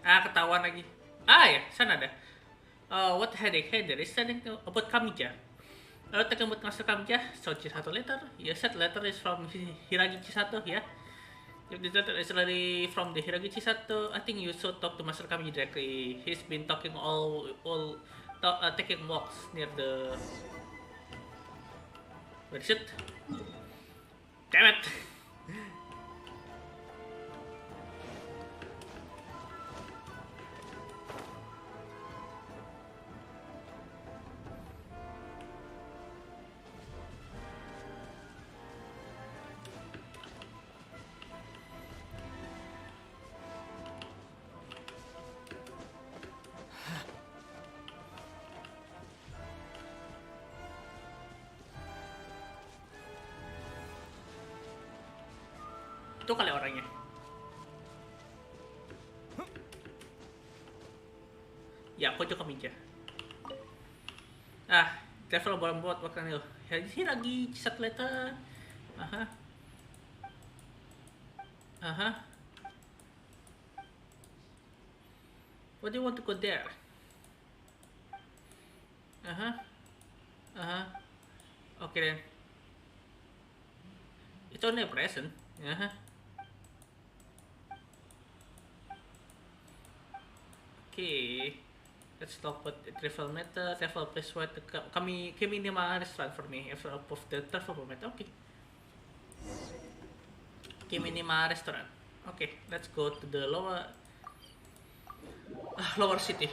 Ah, ketahuan lagi. Ah ya, sana ada. What headache? Hey, there is telling about Kamija. Talking about Master Kamija, so Chisato letter. You said letter is from Hiragi Chisato, yeah? If the letter is really from the Hiragi Chisato, I think you should talk to Master Kamija directly. He's been talking taking walks near the... Where is it? Damn it! Itu kali orangnya. Ya, aku juga Kamija. Travel buat makan yuk. Hiragi satu letter. What do you want to go there? Okay then. It's only a present. Okay, let's talk about the travel method. Travel place where the Kiminima restaurant for me. If I approve the travel method, okay. Kiminima restaurant. Okay, let's go to the lower city.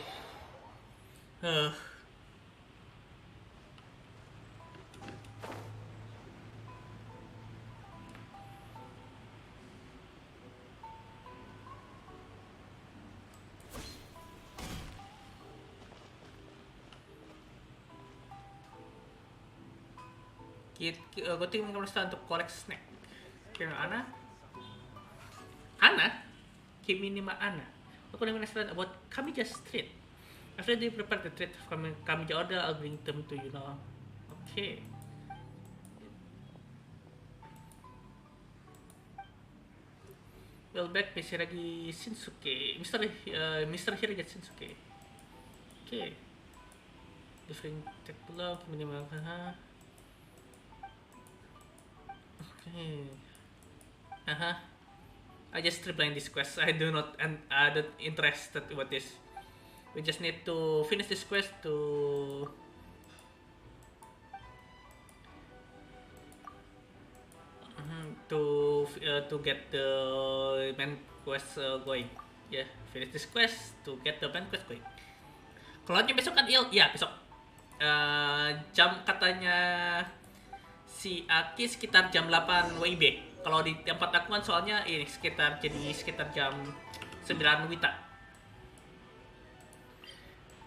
Gue tinggal merasa untuk collect snack. Kira Ana? Kimi ni ma Ana. Aku dengan restaurant about Kamija Street. After they prepare the treat from Kamija order, I'll bring them to you now. Okay. Well back Mr. Hiragi Shinsuke. Mr. Hiragi Shinsuke. Okay. Different tech below, Kimi ni ma Okay. I just replying this quest. I don't interested about this. We just need to finish this quest to get the main quest going. Yeah, finish this quest to get the main quest going. Keluarnya besok kan besok. Jam katanya si Aki sekitar jam 8 WIB. Kalau di tempat aku kan soalnya ini sekitar jam 9 Wita.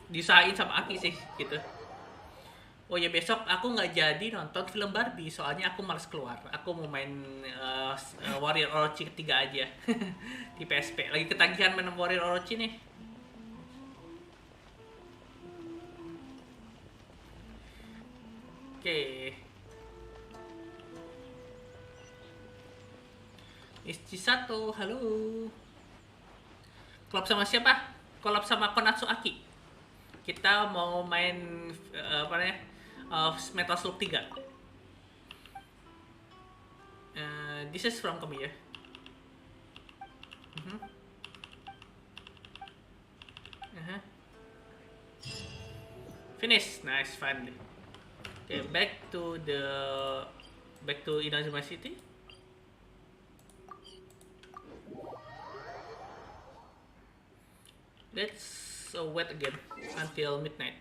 Diusahain sama Aki sih gitu. Oh ya, besok aku nggak jadi nonton film Barbie soalnya aku malas keluar. Aku mau main Warrior Orochi ketiga aja di PSP. Lagi ketagihan main Warrior Orochi nih. Oke. Chisato, halo. Collab sama siapa? Collab sama Konatsu Aki. Kita mau main Metal Slug 3. This is from kami ya. Finish, nice, finally. Okay, back to Inazuma City. Let's wait again until midnight.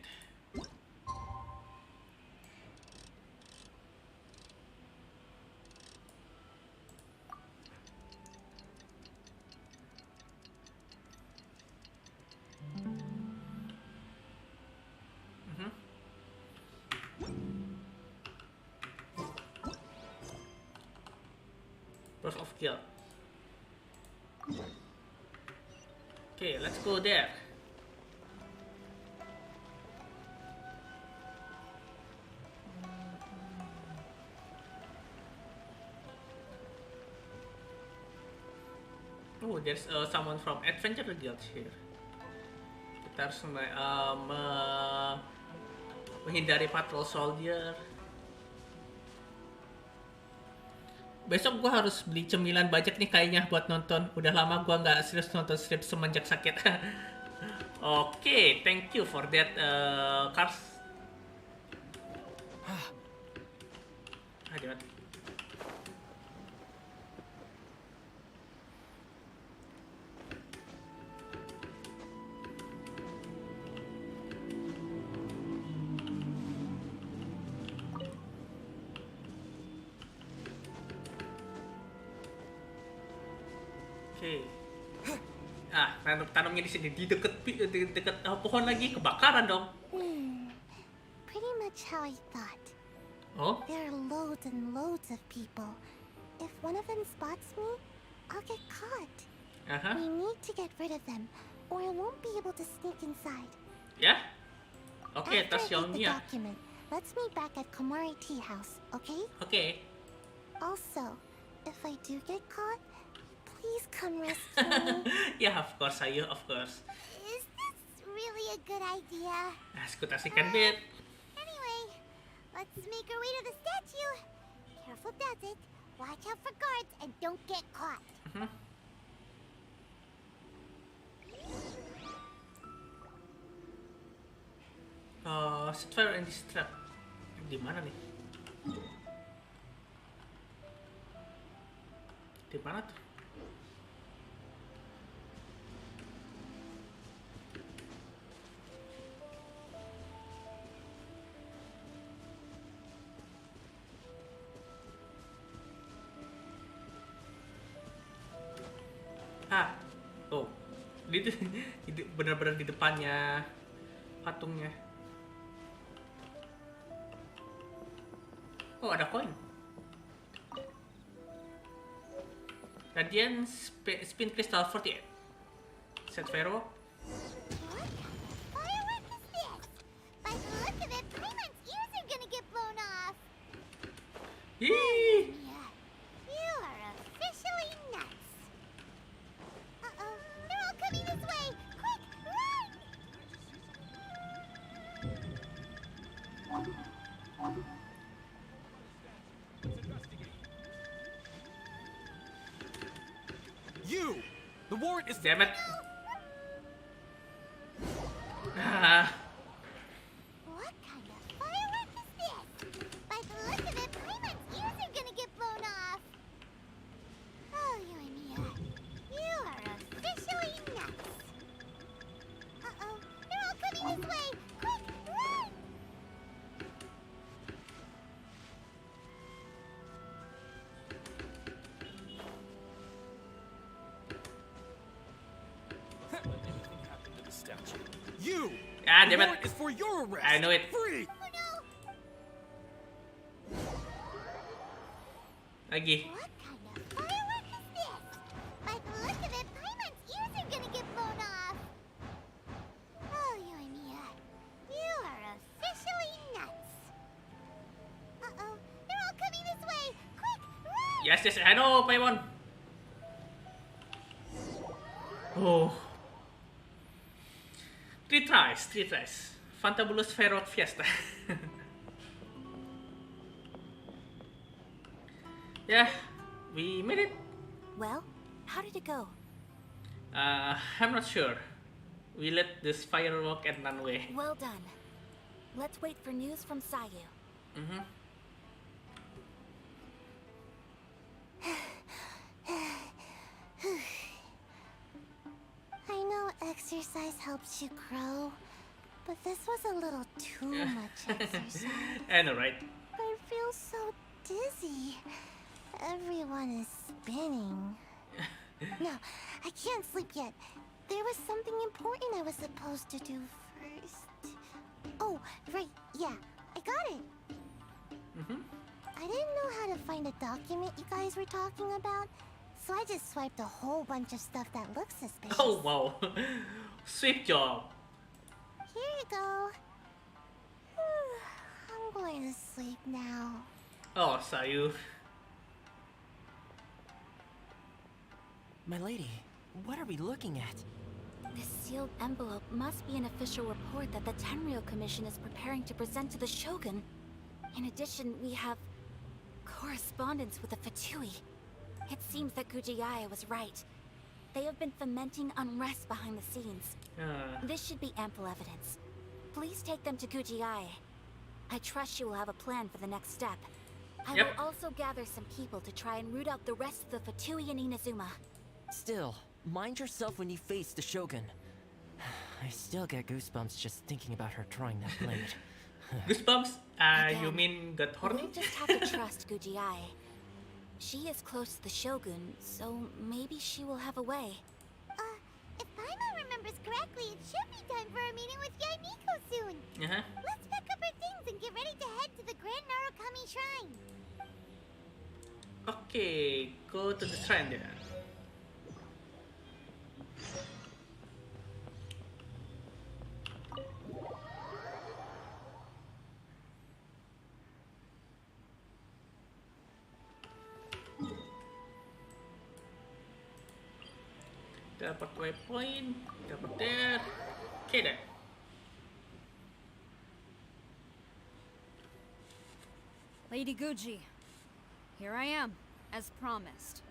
Proof of kill. Okay, let's go there. Oh, there's someone from Adventure Guild here. Kita harus menghindari patrol soldier. Besok gua harus beli cemilan budget nih kayaknya buat nonton. Udah lama gua nggak serius nonton strip semenjak sakit. Oke, thank you for that, Cars. Aduh. Oke. Ah, tanamnya di sini di deket pohon lagi kebakaran dong.
Pretty much how I thought.
Oh?
There are loads and loads of people. If one of them spots me, I'll get caught. We need to get rid of them, or I won't be able to sneak inside.
Ya? Oke,
After
tas
I get the
Xiaomi ya.
document, let's meet back at Komari Tea House, okay?
Oke.
Also, if I do get caught, please come rescue me.
Ya, of course, Ayu, of course.
Is this really a good idea?
Asik-asikan, Bet.
Anyway, let's make our way to the statue. Careful does it. Watch out for guards and don't get caught.
Setfire and Distract. Di mana nih? Di mana tuh? Oh, benar-benar di depannya patungnya. Oh, ada koin. Radiant Spin Crystal 48. Set Pharaoh.
Firework is this? By the look of it, Payment's ears are gonna get blown off.
Yee!
You are officially nuts. Uh-oh, they're all coming this way. Quick, run!
You! The warrant is...
Damn it.
What kind of firework is this? By the look of it, Payment's ears are gonna get blown off. Oh, you and Mia. You are officially nuts. Uh-oh, they're all coming this way. Quick, run!
You!
Ah,
The
damn it.
warrant is for your arrest!
I know it.
Free!
Lagi.
What kind of firework is this? By the look of it, Payment's ears are gonna get blown off. Oh, you and Mia. You are officially nuts. Uh-oh, they're all coming this way. Quick, run!
Yes, I know, Paimon. Oh. Three tries. Fantabulous Firework Fiesta. Yeah, we made it.
Well, how did it go?
I'm not sure. We let this firework and run away.
Well done. Let's wait for news from Sayu.
I know exercise helps you grow, but this was a little too much exercise.
I know, right?
I feel so dizzy. Everyone is spinning. No, I can't sleep yet. There was something important I was supposed to do first. Oh, right, yeah, I got it. I didn't know how to find a document you guys were talking about, so I just swiped a whole bunch of stuff that looks suspicious.
Oh, wow. Sweet job.
Here you go. I'm going to sleep now.
Oh, Sayu.
My lady, what are we looking at?
This sealed envelope must be an official report that the Tenryou Commission is preparing to present to the Shogun. In addition, we have correspondence with the Fatui. It seems that Gujiaya was right. They have been fomenting unrest behind the scenes. This should be ample evidence. Please take them to Gujiaya. I trust you will have a plan for the next step. I will also gather some people to try and root out the rest of the Fatui in Inazuma.
Still, mind yourself when you face the Shogun. I still get goosebumps just thinking about her drawing that blade.
Goosebumps? You mean got horny?
We'll just have to trust Gujiai. She is close to the Shogun, so maybe she will have a way.
If Paimon remembers correctly, it should be time for our meeting with Yaimiko soon. Let's pack up our things and get ready to head to the Grand Narukami Shrine.
Okay, go to the shrine then. Dapat waypoint, dapat there. Okay then.
Lady Guji, here I am, as promised.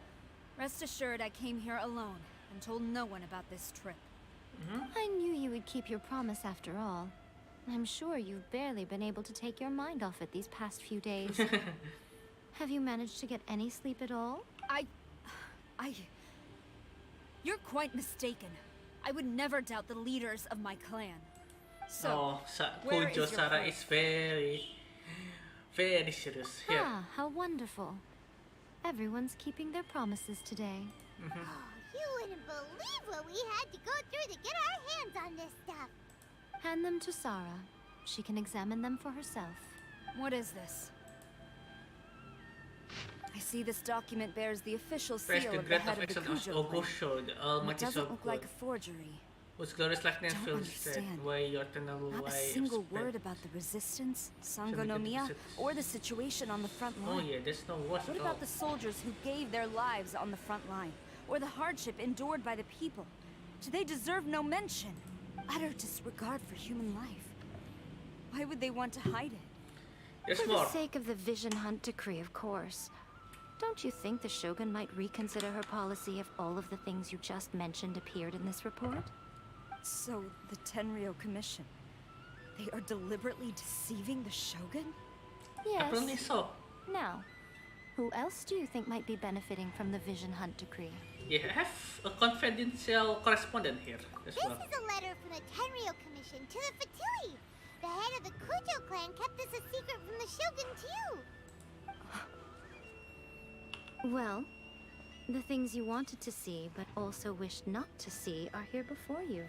Rest assured I came here alone and told no one about this trip.
I knew you would keep your promise after all. I'm sure you've barely been able to take your mind off it these past few days. Have you managed to get any sleep at all?
You're quite mistaken. I would never doubt the leaders of my clan. So, where is your
Sara
proof?
is very serious here.
Ah, how wonderful. Everyone's keeping their promises today.
You wouldn't believe what we had to go through to get our hands on this stuff.
Hand them to Sara. She can examine them for herself.
What is this? I see this document bears the official
Press
seal
the
of the
Grant
head
of
of the
Excellence
Kujo clan.
Ogosho, the
It
Almighty
doesn't look
Soul,
like a forgery.
whose glorious likeness
Don't
fills that
understand.
way your tunnel
Not a
way
single
spread.
word about the resistance,
Shouldn't
Sangonomiya,
get
or the situation on the front
Oh
line.
yeah, there's no words
What
at
about
all.
the soldiers who gave their lives on the front line, or the hardship endured by the people? Do they deserve no mention? Utter disregard for human life. Why would they want to hide it?
There's
For
more.
the sake of the Vision Hunt decree, of course. Don't you think the Shogun might reconsider her policy if all of the things you just mentioned appeared in this report?
So, the Tenryou Commission, they are deliberately deceiving the Shogun?
Apparently
Yes.
so.
Now, who else do you think might be benefiting from the Vision Hunt decree?
Yeah, I have a confidential correspondent here as
This
well.
is a letter from the Tenryou Commission to the Fatui. The head of the Kujo clan kept this a secret from the Shogun too.
Well, the things you wanted to see but also wished not to see are here before you.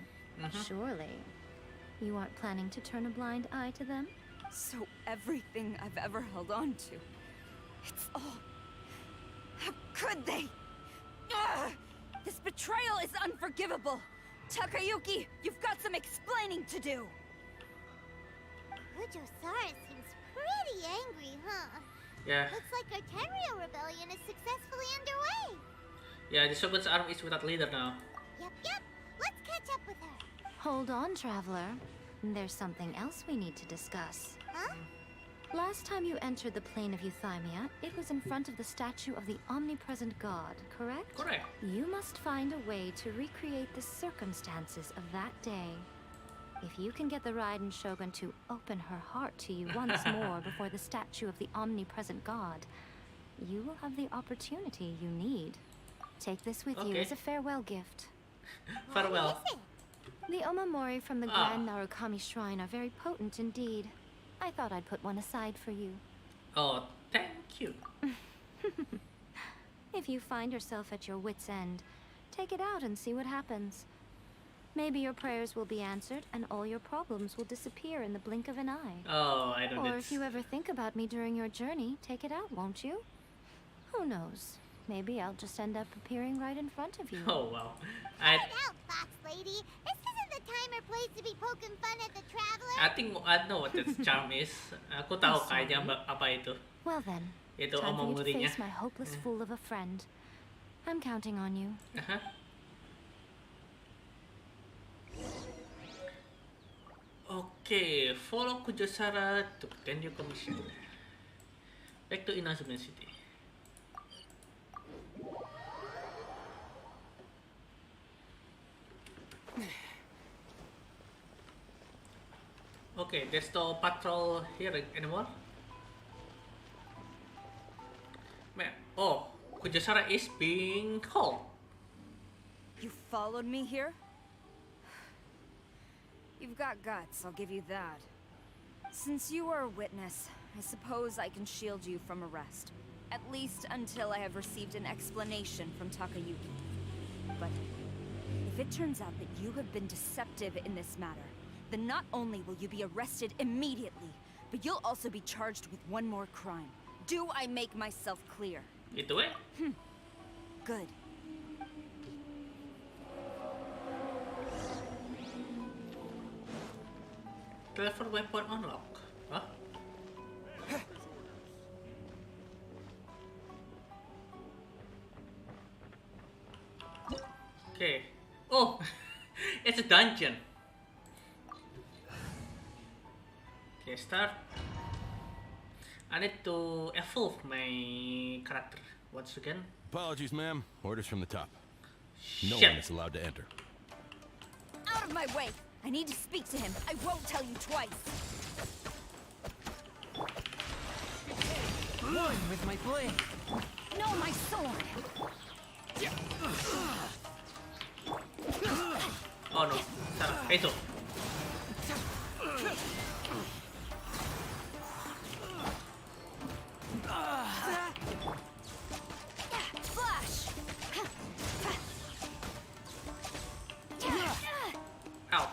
Surely, you aren't planning to turn a blind eye to them?
So everything I've ever held on to, it's all... How could they? Ugh! This betrayal is unforgivable! Takayuki, you've got some explaining to do!
Kujo-Sara seems pretty angry, huh?
Yeah.
Looks like our Tenryou rebellion is successfully underway.
Yeah, the Shogun's army is without leader now.
Yep. Let's catch up with her.
Hold on, Traveler. There's something else we need to discuss.
Huh?
Last time you entered the plane of Euthymia, it was in front of the statue of the omnipresent god, correct?
Correct.
You must find a way to recreate the circumstances of that day. If you can get the Raiden Shogun to open her heart to you once more before the statue of the omnipresent god, you will have the opportunity you need. Take this with you
Okay.
as a farewell gift.
Farewell.
The omamori from the Grand Narukami Shrine are very potent indeed. I thought I'd put one aside for you.
Oh, thank you.
If you find yourself at your wit's end, take it out and see what happens. Maybe your prayers will be answered and all your problems will disappear in the blink of an eye.
Oh, I don't
Or
need
if you ever think about me during your journey, take it out, won't you? Who knows? Maybe I'll just end up appeering right in front of you.
Oh, wow.
Cut it out, Fox Lady. This isn't the time or place to be poking fun at the Traveler.
I think I know what its charm is. Aku tahu kayaknya apa itu.
Well then,
Itu
time for you to
omong-omongnya.
face my hopeless fool of a friend. I'm counting on you.
Okay, follow Kujosara to continue commission. Back to Inazuma City. Okay, there's no patrol here anymore. Oh, Kujosara is being called.
You followed me here? You've got guts, I'll give you that. Since you are a witness, I suppose I can shield you from arrest. At least until I have received an explanation from Takayuki. But if it turns out that you have been deceptive in this matter, then not only will you be arrested immediately, but you'll also be charged with one more crime. Do I make myself clear?
Itu eh?
Good.
Clever weapon unlock. Huh? Okay. Oh, it's a dungeon. Okay, start. I need to evolve my character once again.
Apologies, ma'am. Orders from the top. No
Shit.
one is allowed to enter.
Out of my way! I need to speak to him. I won't tell you twice.
One with my blade.
No, my sword!
Oh no, Sarah, eso.
Flash!
Ow.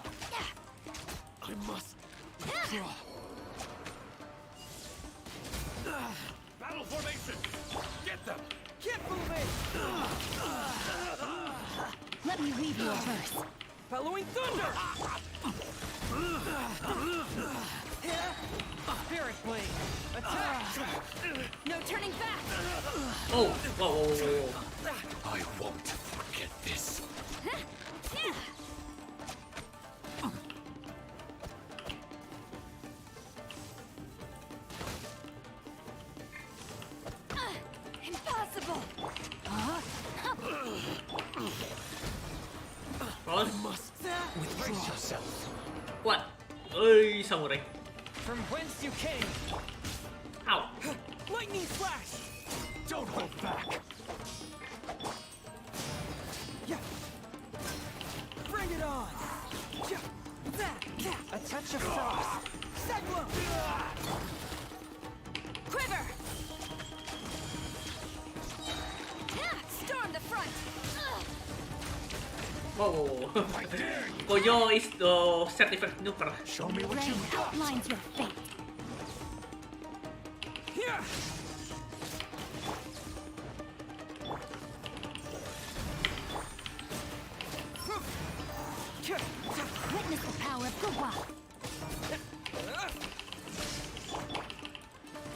I must withdraw. Battle formation! Get them!
Keep moving!
Let me leave you a verse.
Following thunder! Spirit blade! Attack!
No turning back!
Oh, whoa, whoa, whoa, whoa.
I won't forget this.
Impossible!
Cross.
Brace yourself.
What? Oi, samurai.
From whence you came!
Ow.
Lightning flash!
Don't hold back.
Bring it on! A touch of frost! Cyclone!
Quiver! Storm the front!
Whoa, whoa, whoa. Koyo is the certified nuker.
Show me what you
Rain
got.
outlines your fate. Witness the power of Gugwa.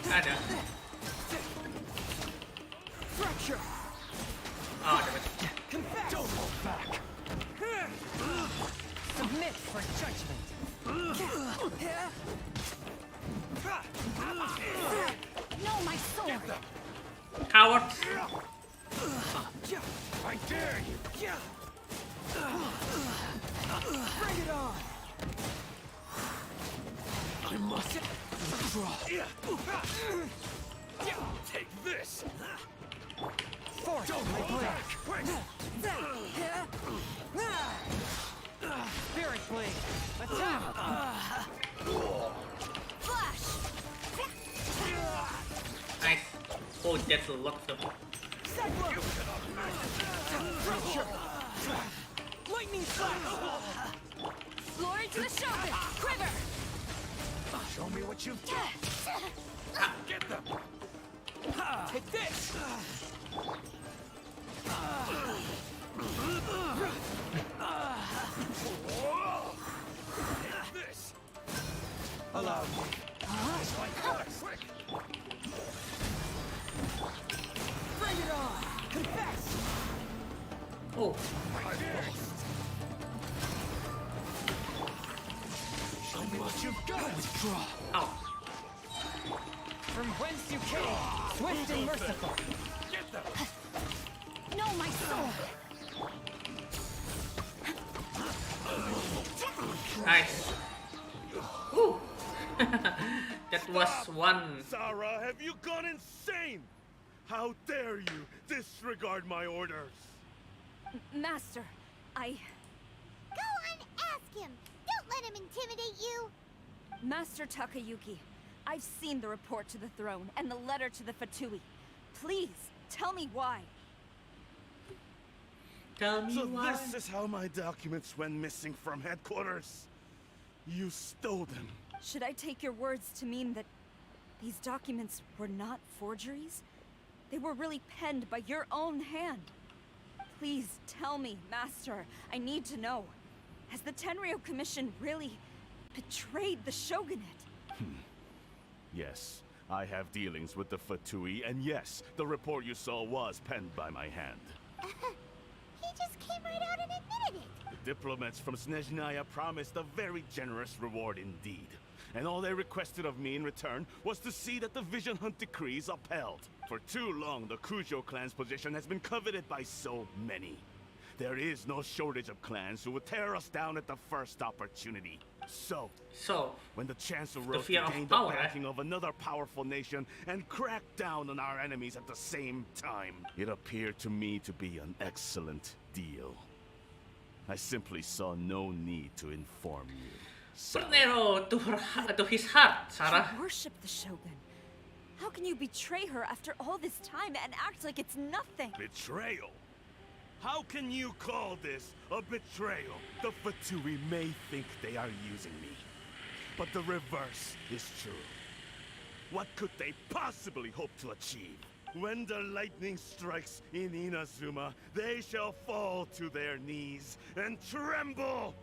Ada.
Fracture!
Oh, damn it.
Don't hold back.
Submit for judgment!
No, my sword!
Coward.
I dare you.
Bring it on!
I must withdraw. Take this.
Force
Don't
my
hold
blade!
back.
Spirit blade! Attack!
Flash!
Nice. Oh, that's a lot of them.
Cyclone! Fracture! Lightning flash!
Glory to the Shogun! Quiver!
Show me what you've got. Get them.
Take this!
Take this.
Allow me.
It's like that. Quick.
Bring it on! Confess!
Oh,
I lost. Show me
But you've got to withdraw.
Ow.
From whence you came, swift and merciful.
Get them!
No, my sword!
Nice. Woo. That was one.
Sarah, have you gone insane? How dare you disregard my orders?
Master, I...
Go on, ask him. Don't let him intimidate you.
Master Takayuki, I've seen the report to the throne and the letter to the Fatui. Please, tell me why.
Tell me
So
why.
this is how my documents went missing from headquarters. You stole them.
Should I take your words to mean that these documents were not forgeries? They were really penned by your own hand. Please tell me, Master. I need to know. Has the Tenryou Commission really betrayed the Shogunate?
Yes, I have dealings with the Fatui, and yes, the report you saw was penned by my hand.
He just came right out and admitted it.
The diplomats from Snezhnaya promised a very generous reward indeed. And all they requested of me in return was to see that the Vision Hunt decree is upheld. For too long, the Kujo clan's position has been coveted by so many. There is no shortage of clans who would tear us down at the first opportunity. So, when the chance arose to gain the backing of another powerful nation and crack down on our enemies at the same time, it appeared to me to be an excellent deal. I simply saw no need to inform you.
Put an arrow to his heart, Sarah.
You worship the Shogun. How can you betray her after all this time and act like it's nothing?
Betrayal? How can you call this a betrayal? The Fatui may think they are using me, but the reverse is true. What could they possibly hope to achieve? When the lightning strikes in Inazuma, they shall fall to their knees and tremble,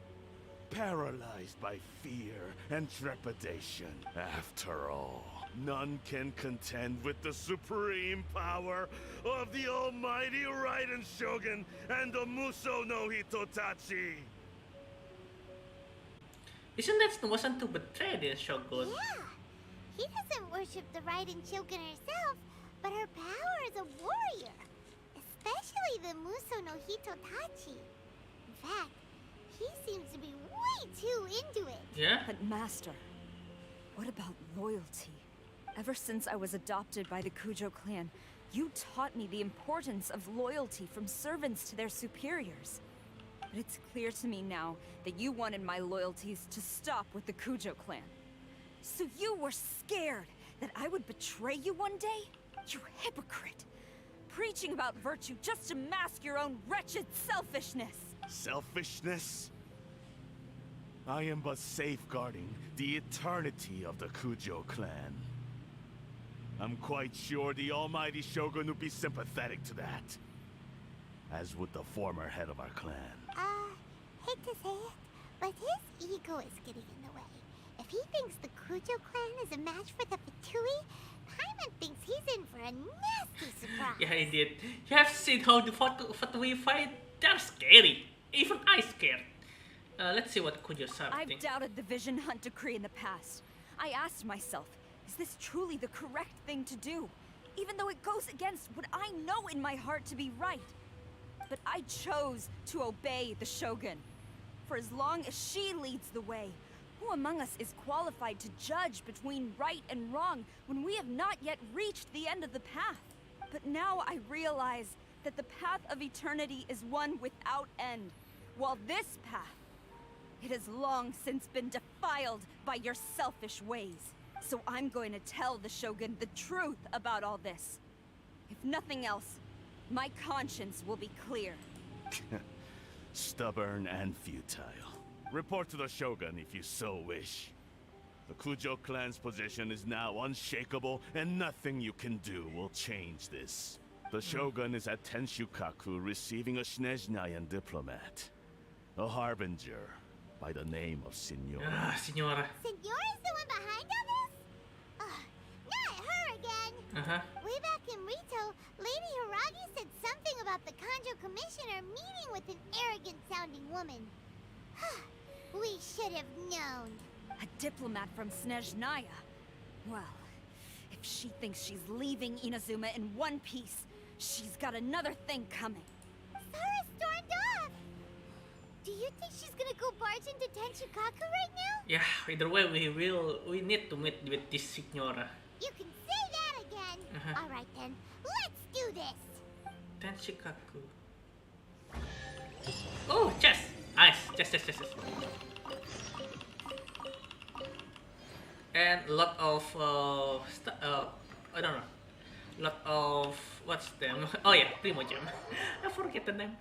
paralyzed by fear and trepidation. After all, none can contend with the supreme power of the almighty Raiden Shogun and the Muso no Hitotachi.
Wasn't to betray the Shogun?
Yeah. He doesn't worship the Raiden Shogun herself, but her power as a warrior. Especially the Muso no Hitotachi. In fact, he seems to be way too into it.
Yeah?
But Master, what about loyalty? Ever since I was adopted by the Kujo clan, you taught me the importance of loyalty from servants to their superiors. But it's clear to me now that you wanted my loyalties to stop with the Kujo clan. So you were scared that I would betray you one day? You hypocrite! Preaching about virtue just to mask your own wretched selfishness!
Selfishness? I am but safeguarding the eternity of the Kujo clan. I'm quite sure the almighty Shogun would be sympathetic to that. As would the former head of our clan.
Hate to say it, but his ego is getting in the way. If he thinks the Kujo clan is a match for the Fatui, Paimon thinks he's in for a nasty surprise.
Yeah, he did. You have seen how the Fatui fight? They're scary. Even I scared. Let's see what Kujo-san
I've
thinks.
doubted the Vision Hunt decree in the past. I asked myself, is this truly the correct thing to do? Even though it goes against what I know in my heart to be right. But I chose to obey the Shogun. For as long as she leads the way, who among us is qualified to judge between right and wrong when we have not yet reached the end of the path? But now I realize that the path of eternity is one without end, while this path, it has long since been defiled by your selfish ways. So I'm going to tell the Shogun the truth about all this. If nothing else, my conscience will be clear.
Stubborn and futile. Report to the Shogun if you so wish. The Kujo clan's position is now unshakable, and nothing you can do will change this. The Shogun is at Tenshukaku receiving a Snezhnayan diplomat. A harbinger by the name of Signora.
Ah, Signora.
Signora's the one behind all this? Not her again. Way back in Rito, Lady Hiragi said something about the Kanjo Commissioner meeting with an arrogant-sounding woman. We should have known.
A diplomat from Snezhnaya. Well, if she thinks she's leaving Inazuma in one piece, she's got another thing coming.
Sara stormed off! Do you think she's gonna go barge into Tenchukaku right now?
Yeah, either way, we need to meet with this Signora.
You can say that again! Alright then, let's do this!
Tenchukaku. Oh, chest! Nice, chest. And a lot of I don't know. Lot of what's them? Oh yeah, Primo Gem. I forget the name.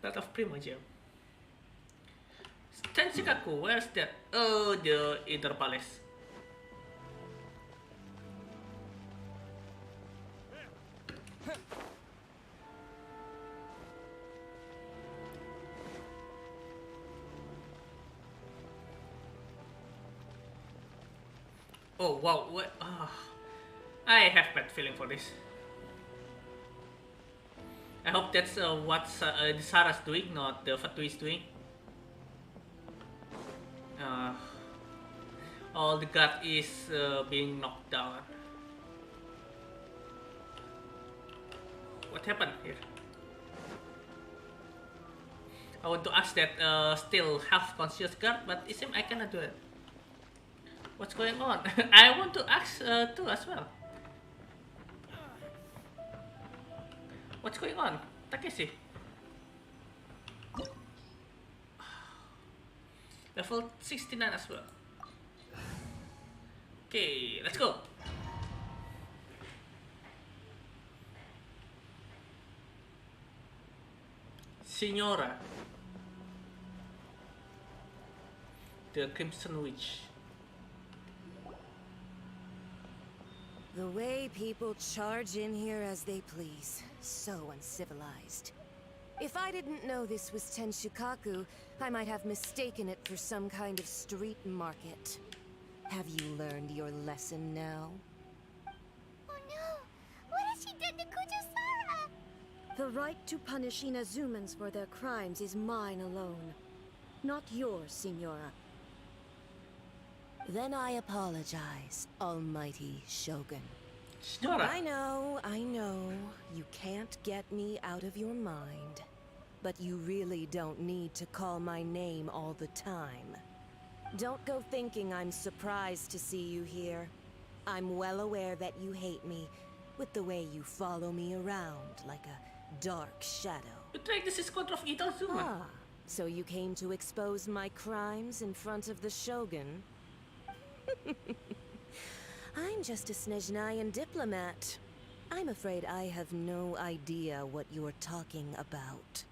Lot of Primo Gem. Tenchukaku, where's that? Oh, the Inner Palace. Oh wow, what? I have bad feeling for this. I hope that's what Sarah's doing, not the Fatu is doing. All the guard is being knocked down. What happened here? I want to ask that still half conscious guard, but it seems I cannot do it. What's going on? I want to ask too as well. What's going on? Takeshi. Level 69 as well. Okay, let's go. Signora. The Crimson Witch.
The way people charge in here as they please. So uncivilized. If I didn't know this was Tenchukaku, I might have mistaken it for some kind of street market. Have you learned your lesson now?
Oh no! What has she done to Kujo-Sara?
The right to punish Inazumans for their crimes is mine alone. Not yours, Signora. Then I apologize, Almighty Shogun.
Signora.
I know. You can't get me out of your mind. But you really don't need to call my name all the time. Don't go thinking I'm surprised to see you here. I'm well aware that you hate me, with the way you follow me around like a dark shadow.
You tried this is control of Inazuma.
Ah, so you came to expose my crimes in front of the Shogun? I'm just a Snezhnayan diplomat. I'm afraid I have no idea what you're talking about.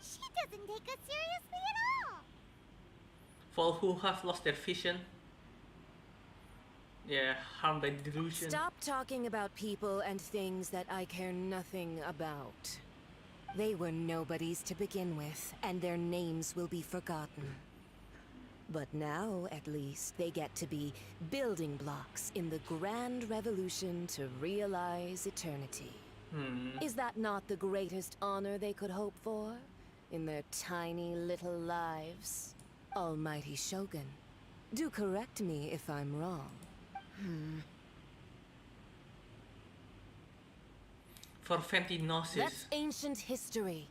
She doesn't take us seriously at all!
For who have lost their vision. Yeah, harmed by delusion.
Stop talking about people and things that I care nothing about. They were nobodies to begin with, and their names will be forgotten. But now, at least, they get to be building blocks in the grand revolution to realize eternity. Is that not the greatest honor they could hope for? In their tiny little lives? Almighty Shogun, do correct me if I'm wrong.
For Fentinosis.
That's ancient history.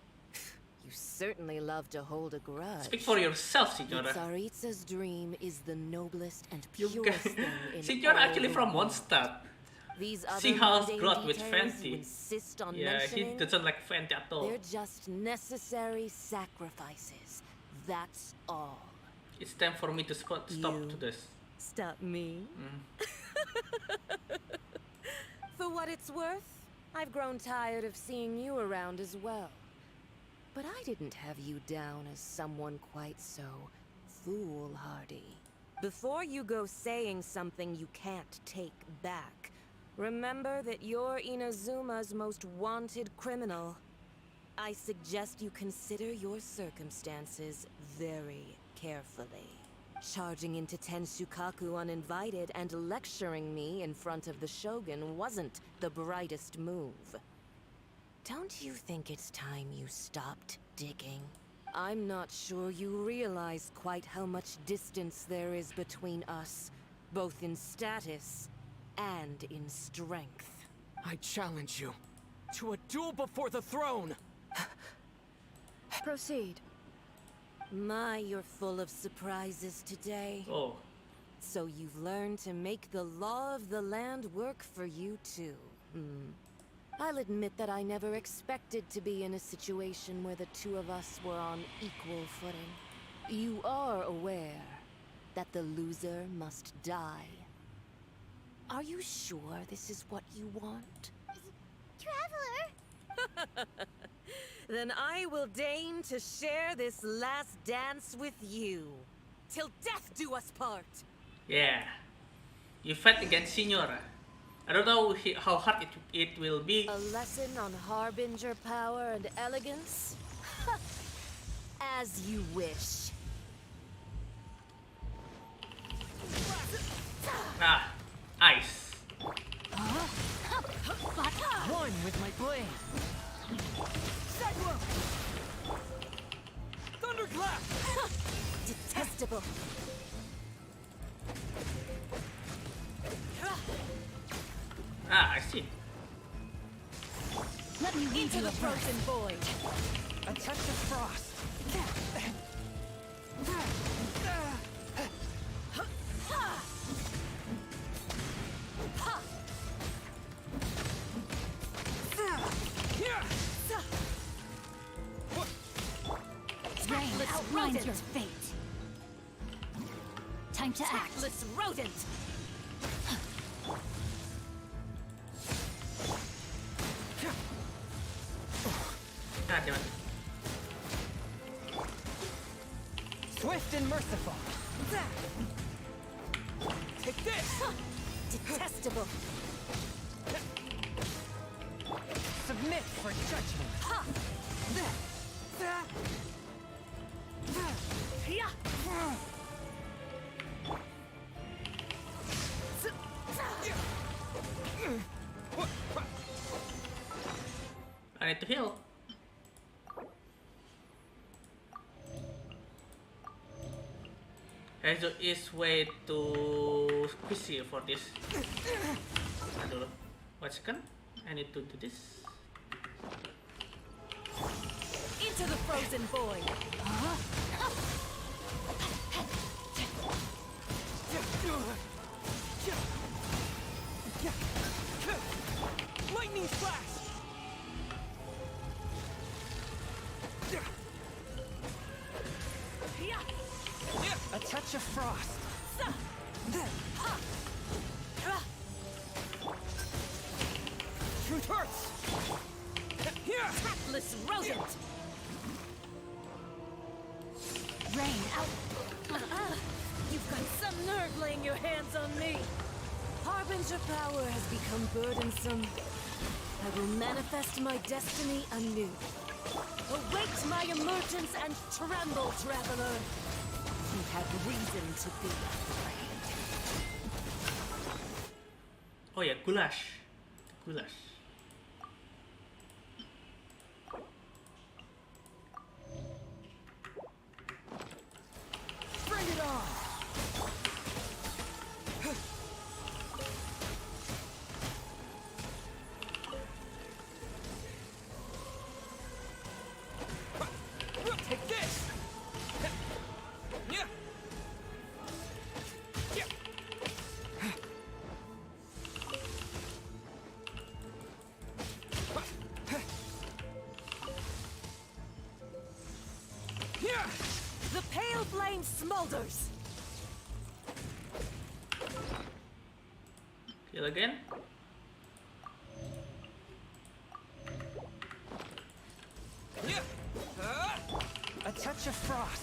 You certainly love to hold a grudge.
Speak for yourself, Signora.
Tsaritsa's dream is the noblest and purest thing in
Signora
all
actually from
the world.
Mondstadt.
These
See
other
how
mundane
growth with
details
Fenty.
you insist on
Yeah, he
mentioning,
doesn't like Fenty at all.
they're just necessary sacrifices. That's all.
It's time for me to stop to this.
Stop me? For what it's worth, I've grown tired of seeing you around as well. But I didn't have you down as someone quite so foolhardy. Before you go saying something you can't take back, remember that you're Inazuma's most wanted criminal. I suggest you consider your circumstances very carefully. Charging into Tenchukaku uninvited and lecturing me in front of the Shogun wasn't the brightest move. Don't you think it's time you stopped digging? I'm not sure you realize quite how much distance there is between us, both in status and in strength.
I challenge you to a duel before the throne!
Proceed. My, you're full of surprises today.
Oh.
So you've learned to make the law of the land work for you too. I'll admit that I never expected to be in a situation where the two of us were on equal footing. You are aware that the loser must die. Are you sure this is what you want?
Traveler!
Then I will deign to share this last dance with you. Till death do us part!
Yeah. You fight against Signora. I don't know how hard it will be.
A lesson on harbinger power and elegance? As you wish.
Ah, ice.
One with my blade.
Thunderclap!
Detestable.
Ah, I see.
Let me into the frozen void.
A touch of frost.
Rain outlines your fate. Time to act.
Tactless rodent.
God damn it.
Swift and merciful.
Take this!
Detestable.
Submit for judgment.
I need to heal. There is way to squishy for this. Aduh, 1 second. I need to do this.
Into the frozen void.
Lightning flash!
A touch of frost.
Truth hurts!
Tactless rodent.
Rain out.
You've got some nerve laying your hands on me. Harbinger power has become burdensome. I will manifest my destiny anew. Await my emergence and tremble, traveler. You have reason to be afraid.
Oh yeah, goulash. Goulash.
Bring it on! Take this! Yeah! Yeah!
The pale flame smolders.
Heal again.
A touch of frost.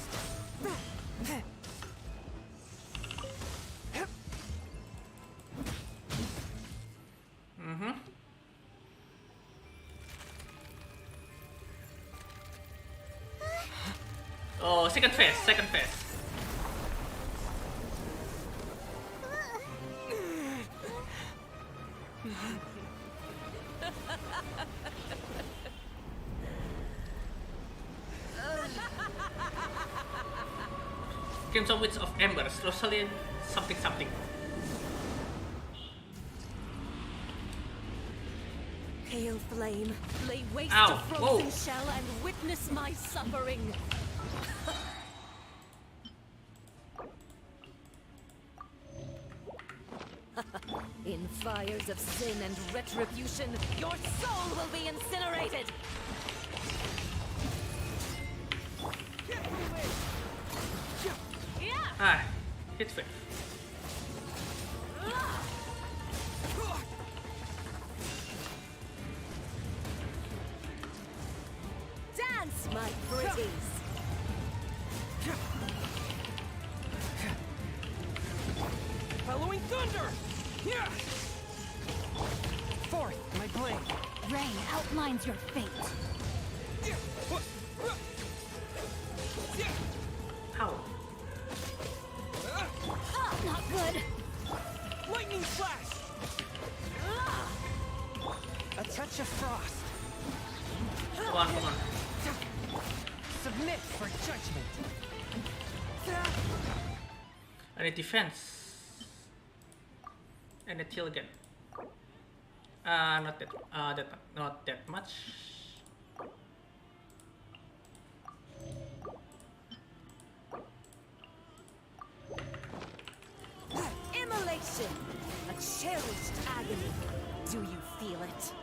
Oh, second phase, second phase. Crimson Witch of Embers, Rosalind something something.
Pale flame, lay waste
Ow.
to frozen
Whoa.
shell and witness my suffering. In fires of sin and retribution, your soul will be incinerated!
Ah, hit fit.
Dance, my pretties!
Following thunder! Forth, my blade.
Rain outlines your fate.
How?
Not good.
Lightning flash! A touch of frost.
Come on, come on.
Submit for judgment.
I need defense. And a heal again. Not that, not that much.
Immolation! A cherished agony. Do you feel it?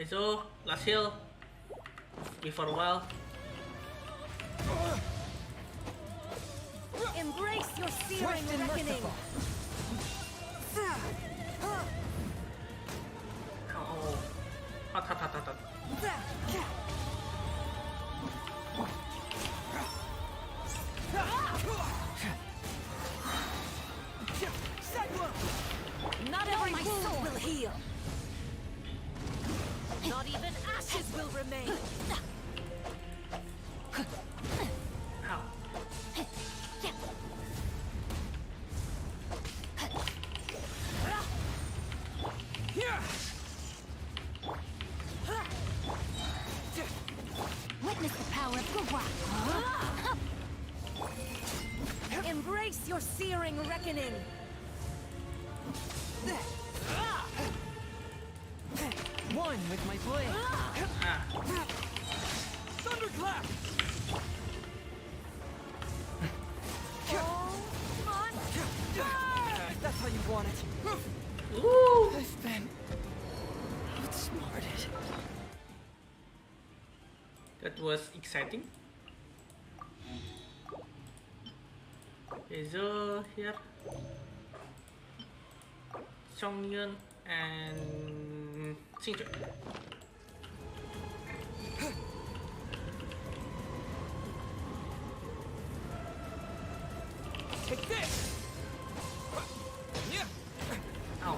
So, last heal. Before a while.
Embrace your searing reckoning!
Oh. Hot, hot, hot, hot, hot.
Not every wound will heal! Not even ashes will remain!
Ow.
Witness the power of Gugwa.
Embrace your searing reckoning!
One with my blade. Thunderclap! That's how you want it.
Ooh.
I've been outsmarted.
That was exciting. Okay, so here Songyun and Xingjuan.
Take this!
Ow.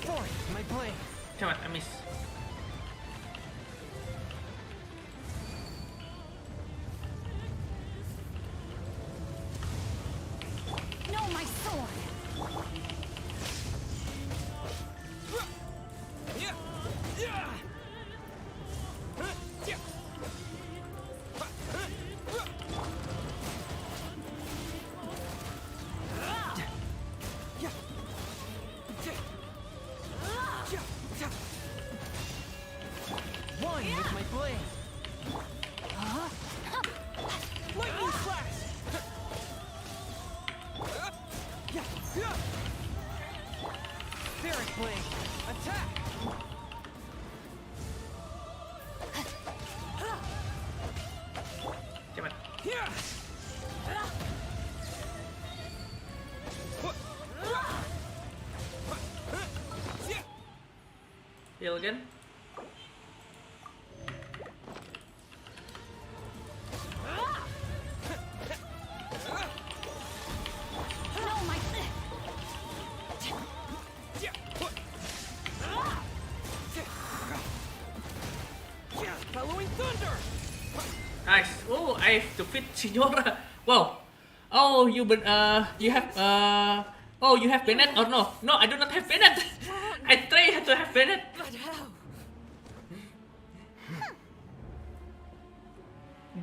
Forth, my blade.
Come on, I miss.
No, my sword.
One with my blade. Lightning flash! Spirit blade, attack!
Come on. Heal again. I have to defeat Signora. Wow. Oh, you have oh, you have Bennett or no? No, I do not have Bennett. I try to have Bennett.
But how?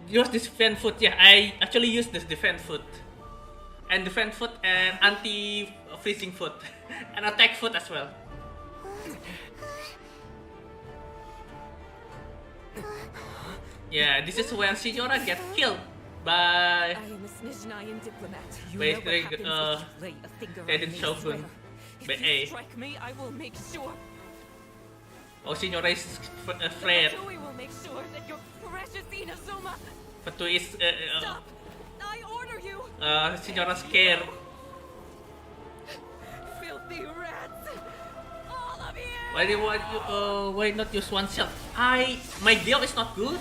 Use this defense foot. Yeah, I actually use this defense foot. And defense foot and anti-freezing foot. And attack foot as well. Yeah, this is when Signora get killed by
I am a Snezhnayan diplomat. You
by
know what happens if you lay a finger
Eden
on me,
Shogun.
If
By
you
A.
strike me, I will make sure.
Oh, Signora is afraid.
Fatui will make sure that your precious Inazuma.
Fatui is
Stop! I order you.
Signora scared.
Filthy rats! All of you!
Why do you want why not use one shot? My deal is not good.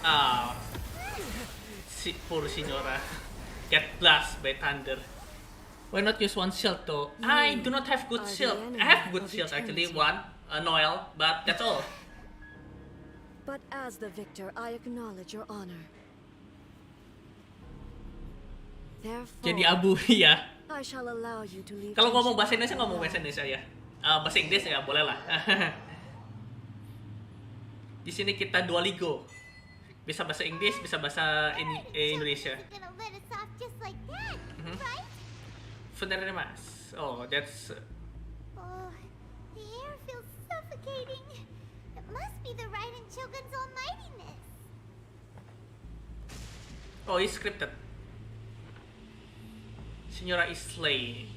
Ah, poor Signora get blasted by thunder. Why not use one shield though? I do not have good shield. I have good shield actually, one, Noel, but that's all.
But as the victor, I acknowledge your honor. Therefore,
Jadi abu ya.
I shall allow you to leave.
Kalau ngomong bahasa Indonesia ngomong bahasa Indonesia ya. Bahasa Inggris ya boleh lah. Di sini kita dua ligo. Bisa bahasa Inggris, bisa bahasa Indonesia. Very much. Oh, that's.
Oh, the air feels suffocating. It must be the Raiden Shogun's almightiness.
Oh, it's scripted. Signora is slain.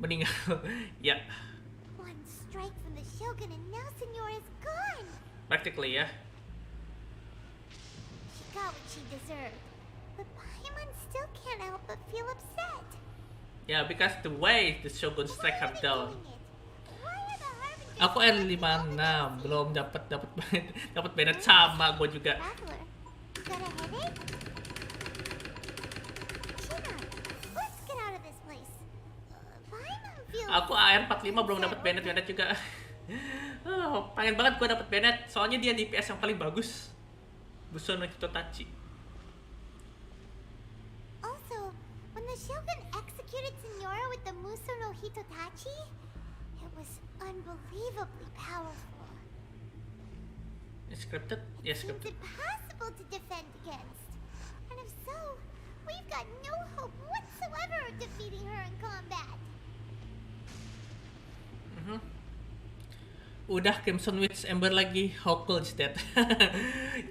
Meninggal. Ya.
One strike from the Shogun and now Signora is gone.
Practically ya.
She got what she deserved. But Paimon still can't help but feel upset.
Yeah, because the way the Shogun strike her down. Aku R56 belum dapat Bennett sama gue juga. Aku AR45 belum dapat Bennett juga. Pengen banget gue dapat Bennett, soalnya dia DPS yang paling bagus. Busono Hitotachi.
Also, when the Shogun executed Signora with the Muso no Hitotachi, it was unbelievably powerful.
It's scripted? Yes,
It's
scripted.
impossible to defend against. And if so, we've got no hope whatsoever of defeating her in combat.
Udah Crimson Witch Ember lagi, how cool is that?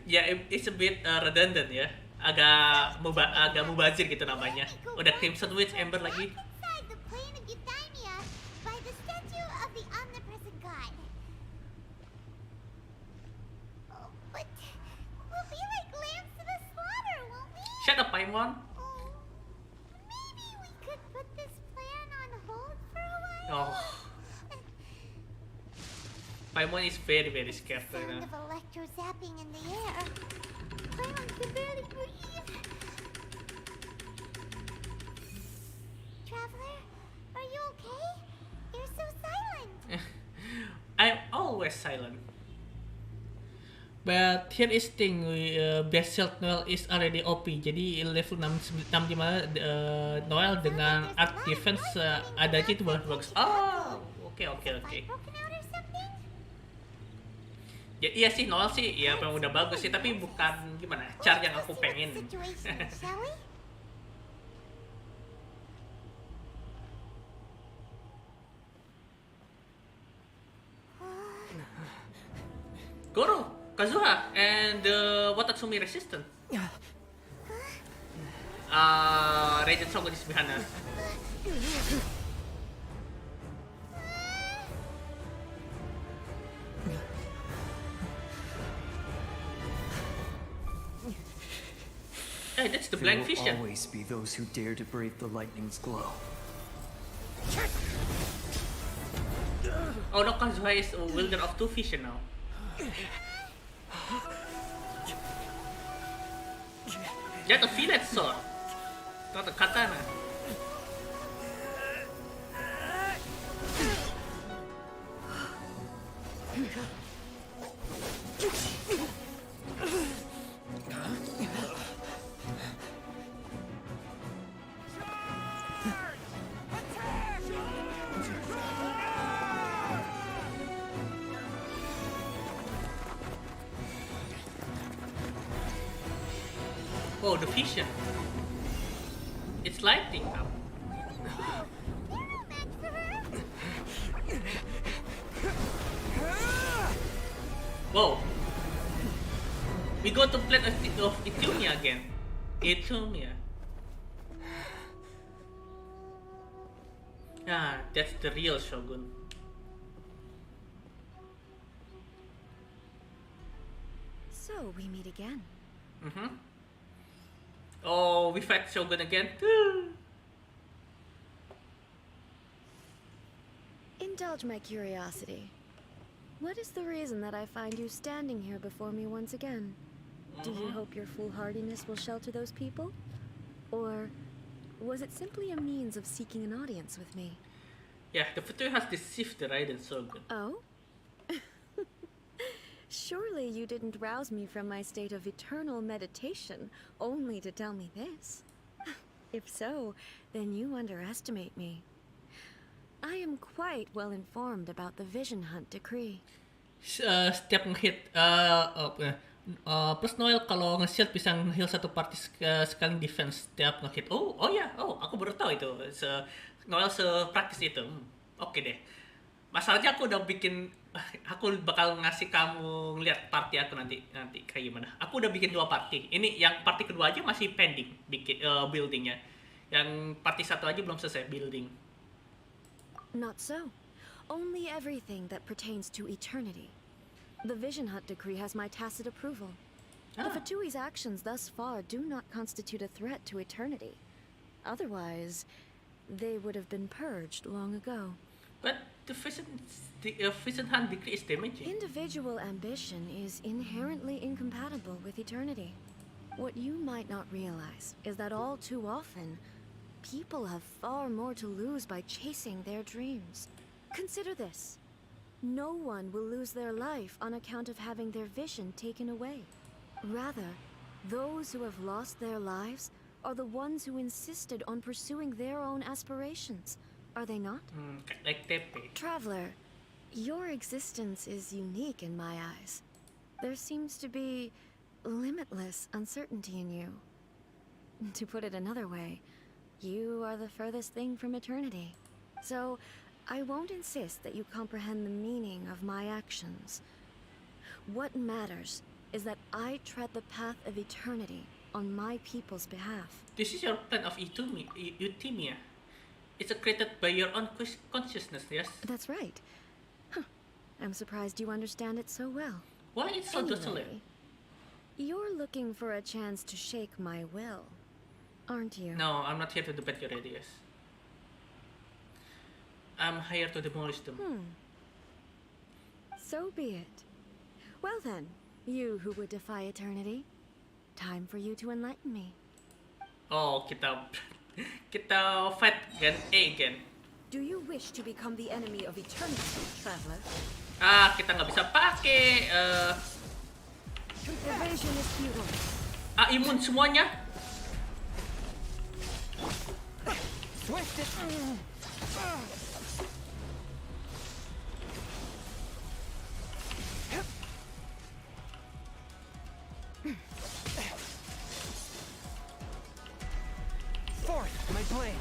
Ya, yeah, it's a bit redundant ya. Agak mubazir gitu namanya. Udah Crimson Witch Ember lagi. Shut up, Paimon.
Maybe we could put this plan on hold for a while.
Oh. Paimon is very scared right
Sound
now.
of electro zapping in the air. Paimon can barely breathe. Traveler, are you okay? You're so silent.
I'm always silent. But here is thing, best shield Noel is already OP. Jadi level 65 Noel dengan art defense ada aja itu bagus. Oh, oke. Ya iya sih Noel sih, ya memang udah bagus sih, tapi bukan gimana char yang aku pengen. Goro, Kazuha, and Watatsumi resistant. Regent Shogun is behind us. Hey, that's the blank
There will
vision.
always be those who dare to brave the lightning's glow.
Oh no, Kazuha is a wielder of two vision now. That's a fillet sword, not a katana. Oh, the vision. It's lighting up. Whoa. We go to planet of Illyria again. Illyria. Ah, that's the real Shogun.
So we meet again.
Oh, we fight Shogun again.
Indulge my curiosity. What is the reason that I find you standing here before me once again? Do you hope your foolhardiness will shelter those people? Or was it simply a means of seeking an audience with me?
Yeah, the Future has deceived the Raiden Shogun.
Oh? Surely you didn't rouse me from my state of eternal meditation only to tell me this. If so, then you underestimate me. I am quite well informed about the Vision Hunt decree.
Setiap ngehit plus Noel kalau nge-shield bisa nge-heal satu party sekali defense setiap ngehit. Oh ya, aku baru tahu itu. Noel sepraktis itu. Oke deh. Masalahnya aku udah bikin, aku bakal ngasih kamu ngeliat party aku nanti kayak gimana. Aku udah bikin 2 party. Ini yang party kedua aja masih pending bikin buildingnya. Yang party 1 aja belum selesai building.
Not so. Only everything that pertains to eternity. The Vision Hunt decree has my tacit approval. The Fatui's actions thus far do not constitute a threat to eternity. Otherwise, they would have been purged long ago.
But the Vision Hunt decree is damaging.
Individual ambition is inherently incompatible with eternity. What you might not realize is that all too often, people have far more to lose by chasing their dreams. Consider this. No one will lose their life on account of having their vision taken away. Rather, those who have lost their lives are the ones who insisted on pursuing their own aspirations. Are they not?
Like Tepe.
Traveler, your existence is unique in my eyes. There seems to be limitless uncertainty in you. To put it another way, you are the furthest thing from eternity. So, I won't insist that you comprehend the meaning of my actions. What matters is that I tread the path of eternity on my people's behalf.
This is your plan of Euthymia. It's created by your own consciousness, yes?
That's right. Huh. I'm surprised you understand it so well.
Why it's so docile?
You're looking for a chance to shake my will, aren't you?
No, I'm not here to debate your ideas. I'm here to demolish them.
So be it. Well then, you who would defy eternity, time for you to enlighten me.
Oh, kita fight again.
Do you wish to become the enemy of eternity, traveler?
Kita nggak bisa pakai
Evasion is futile.
Imun semuanya.
Twist it. Forth my blade.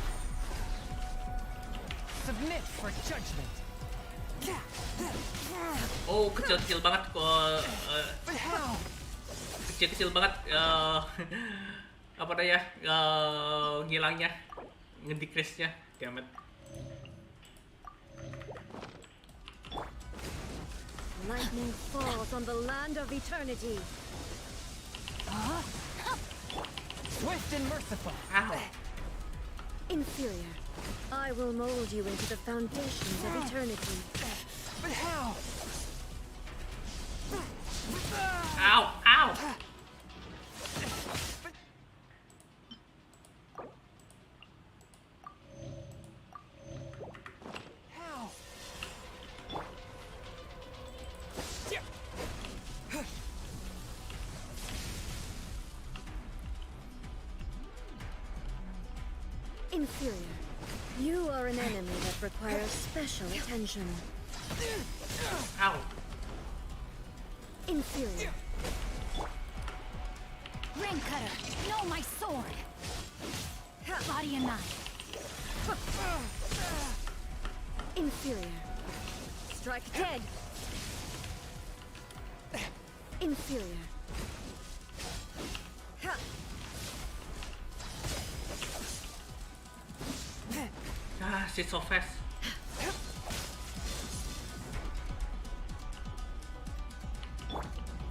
Submit for judgment.
Oh, kecil-kecil banget kok. Kecil-kecil banget apa namanya? Ngilangnya, ngedecrease-nya. Damn it.
Lightning falls on the land of eternity.
Swift and merciful.
Ow.
Inferior. I will mold you into the foundations of eternity.
But how?
Ow, ow.
How?
Inferior. You are an enemy that requires special attention.
Ow.
Inferior.
Ring cutter, no my sword. Body and knife.
Inferior. Strike dead. Inferior.
Ah, she's so fast.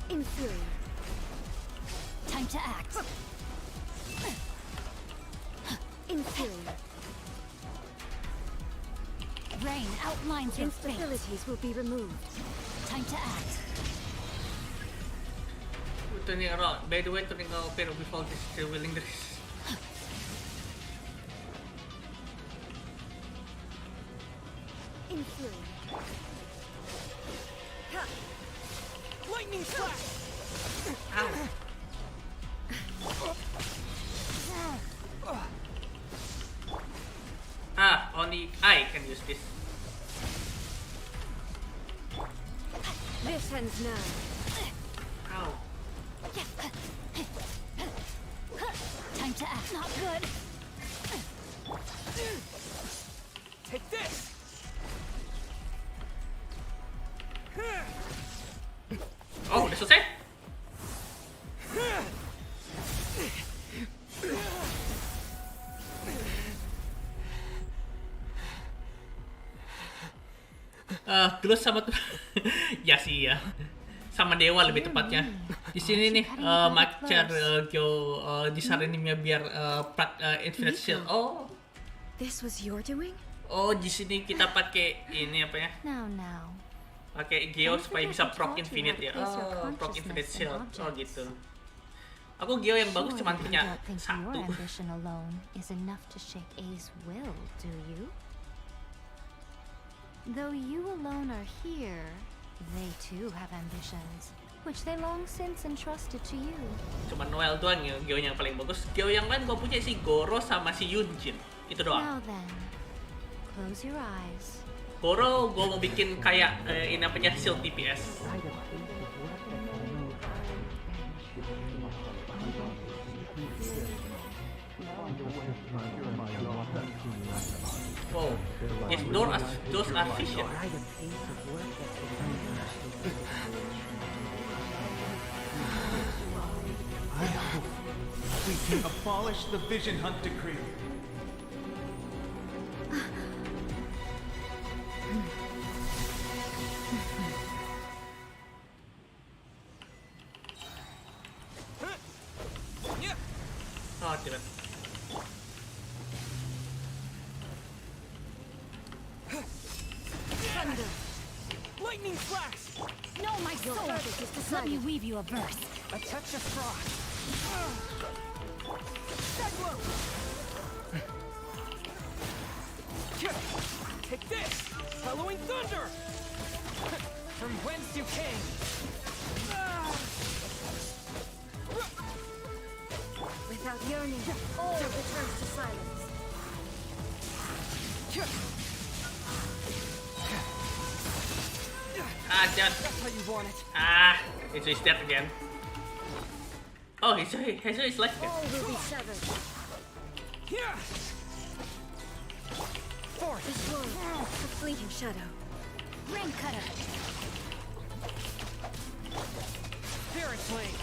Inferior.
Time to act.
Inferior.
Rain outlines your fate.
Instabilities will be removed.
Time to act.
Turning around. By the way, turning around pero before this revealing this.
Inferior.
Lightning flash!
Ow. Ah, only I can use this.
This ends now.
Ow.
Time to act. Not good.
Take this!
Oh, udah selesai? Terus sama tuh ya sih ya, sama dewa lebih tepatnya. Di sini nih macar Gyo disaraninnya biar infinite shield. Oh,
This was your doing?
oh di sini kita pakai ini apa ya? Pakai Geo supaya bisa proc infinite ya. Oh, proc infinite shield. Oh gitu. Aku Geo yang bagus cuma punya satu.
Ambition alone is enough to shake A's will, do you? Though you alone are here, they too have ambitions, which they long since entrusted to you.
Cuma Noel doang ya Geo yang paling bagus. Geo yang lain gua punya si Goro sama si Yunjin. Itu doang.
Now then, close your eyes.
Goro gua mau bikin kayak ini apanya shield DPS. Wow, those are efficient.
I hope we can abolish the Vision Hunt Decree.
Oh, tidak.
Thunder.
Lightning flash!
No, my sword. Let me weave you a verse.
A touch of frost. Take this! Hallowing thunder! From whence you came!
Without yearning, all returns to silence.
Ah, just.
That's how you want it.
Ah, it's dead again. Oh, he's left again.
All will be severed.
Force!
This world, a fleeting shadow.
Ring cutter.
Spirit flame!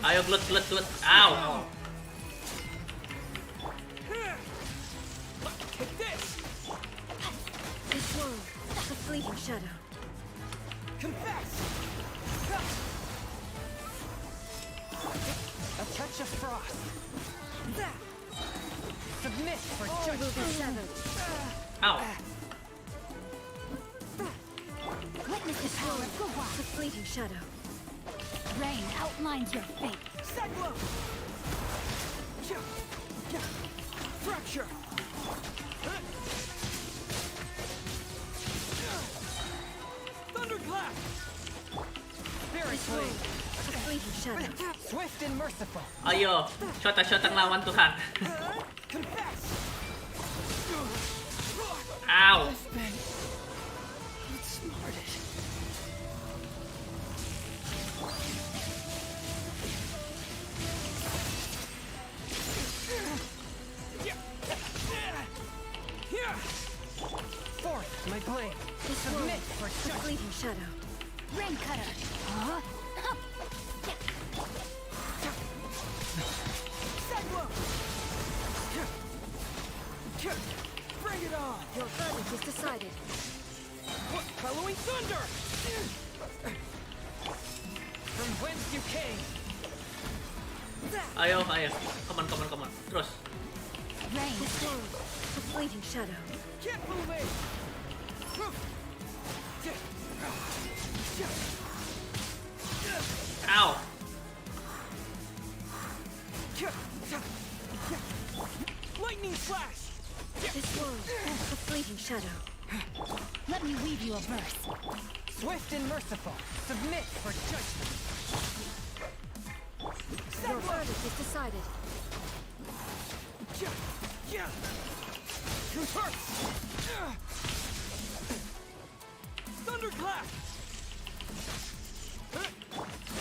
Ayo, glut. Ow.
Take this!
This world, a fleeting shadow.
Confess! A touch of frost. Submit for
All will be severed.
Ow.
Witness the power of Gugwa.
A fleeting shadow.
Rain outlines your fate.
Seglo! Fracture! Thunderclap! Spirit flame!
A fleeting shadow.
Swift and merciful!
Ayo, shot lawan Tuhan.
Confess!
Ow.
Outsmarted.
Submit for the fleeting shadow.
Rain cutter.
Cyclone! Bring it on! Your verdict is decided.
Bellowing thunder! From whence you came?
Ayo. Come on. Terus.
Rain. Disclose the fleeting shadow.
Keep moving!
Ow.
Lightning flash!
Disclose the fleeting shadow.
Let me weave you a verse.
Swift and merciful, submit for judgment.
Your verdict is decided.
Thunderclap!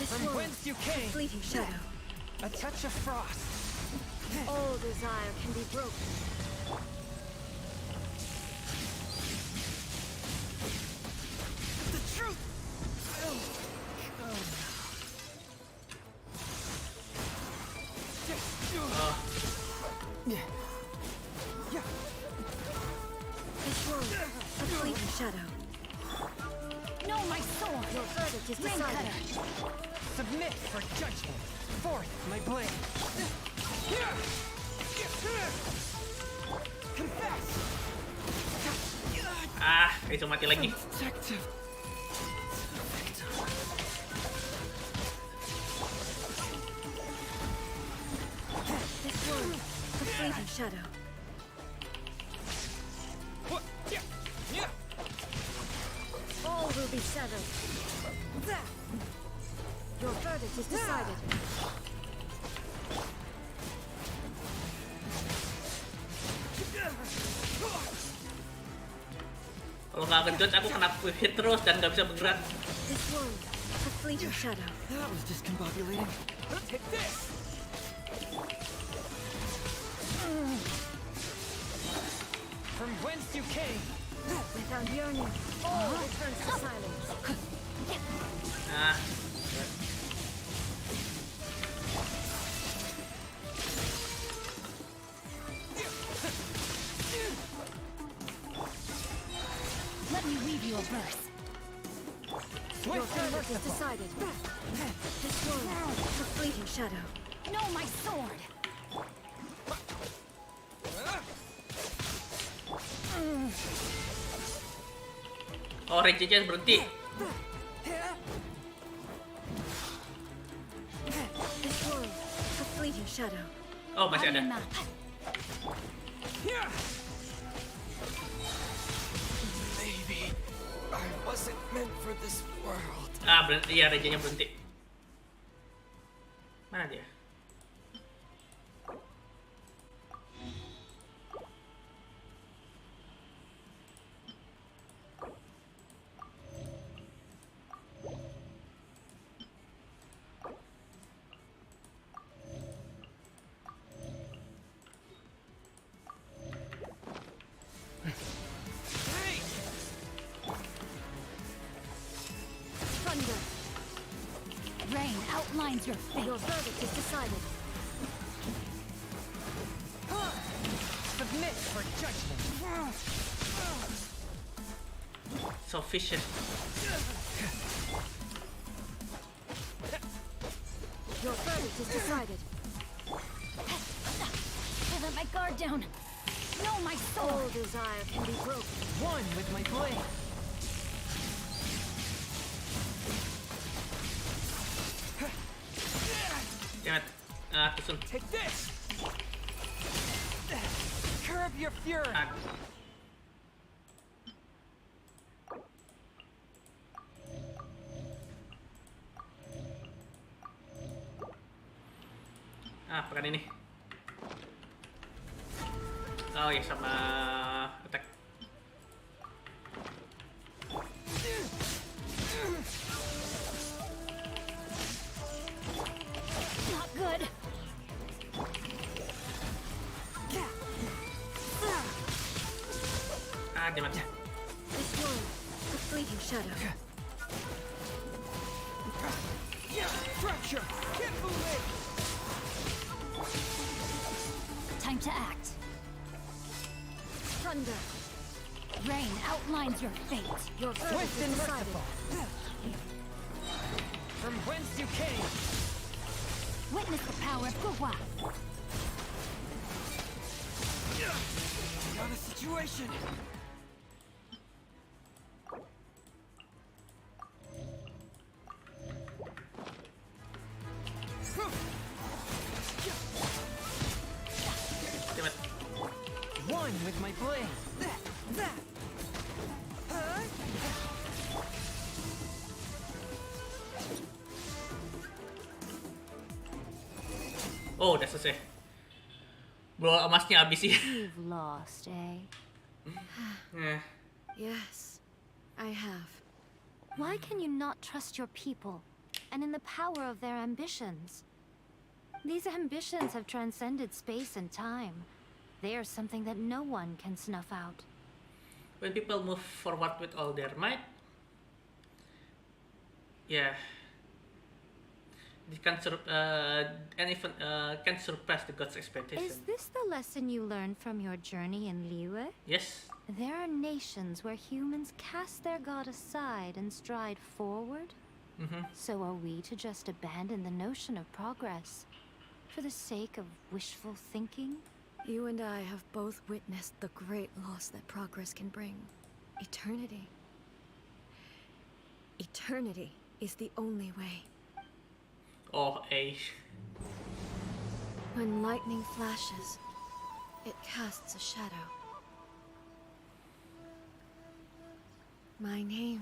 From
whence you came?
Fleeting shadow.
A touch of frost.
All desire can be broken.
The truth!
Disclose the fleeting shadow.
No, my sword.
Your verdict is
Rain
decided.
cutter.
Submit for judgment. Forth my blade. Confess!
Itu mati lagi.
Detective.
Disclose the fleeting shadow. All will be severed. Your verdict is decided.
Kalau nggak gendut aku kena hit terus dan nggak bisa bergerak.
Disclose the fleeting shadow.
That was discombobulating. Take this! From whence you came?
Without yearning, all returns to silence.
Let me weave you a verse.
Your verdict is decided. Disclose the fleeting shadow.
No, my sword.
Oh, rage-nya berhenti.
Disclose the fleeting shadow.
Oh, masih ada.
Maybe I wasn't meant for this world.
Berhenti. Iya, rage-nya berhenti. Mana dia?
Thunder. Rain outlines your fate.
Your verdict is decided.
Submit for judgment.
So vicious.
Your verdict is decided.
I let my guard down. No, my sword.
All desire can be broken.
One with my blade.
Damn it. Too soon.
Take this. Curb your fury.
Pekan ini. Oh ya, sama attack.
Not good.
Damn it.
Disclose the
Awaiting shadow.
Fracture! Can't move it!
Time to act.
Thunder.
Rain outlines your fate.
Your
Swift and merciful. From whence you came.
Witness the power of Gugwa.
Got a situation.
One with my blade.
That.
Oh, udah selesai. Bawa emasnya habis sih.
You've lost, eh?
Yes, I have.
Why can you not trust your people and in the power of their ambitions? These ambitions have transcended space and time. They are something that no one can snuff out.
When people move forward with all their might, yeah, they can can surpass the gods' expectation.
Is this the lesson you learned from your journey in Liyue?
Yes.
There are nations where humans cast their god aside and stride forward. So are we to just abandon the notion of progress for the sake of wishful thinking?
You and I have both witnessed the great loss that progress can bring. Eternity. Eternity is the only way.
Oh, eh.
When lightning flashes, it casts a shadow. My name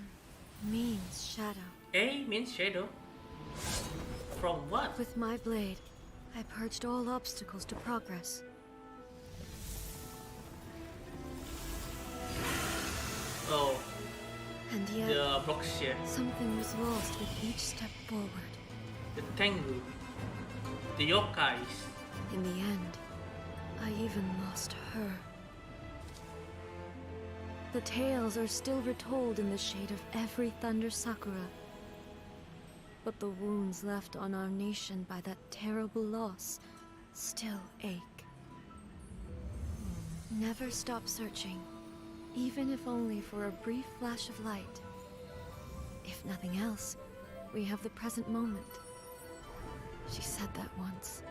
means shadow.
A means shadow. From what?
With my blade, I purged all obstacles to progress.
Oh.
And yet,
The blocks here.
something was lost with each step forward.
The Tengu. The yokais.
In the end, I even lost her. The tales are still retold in the shade of every Thunder Sakura. But the wounds left on our nation by that terrible loss still ache. Never stop searching, even if only for a brief flash of light. If nothing else, we have the present moment. She said that once.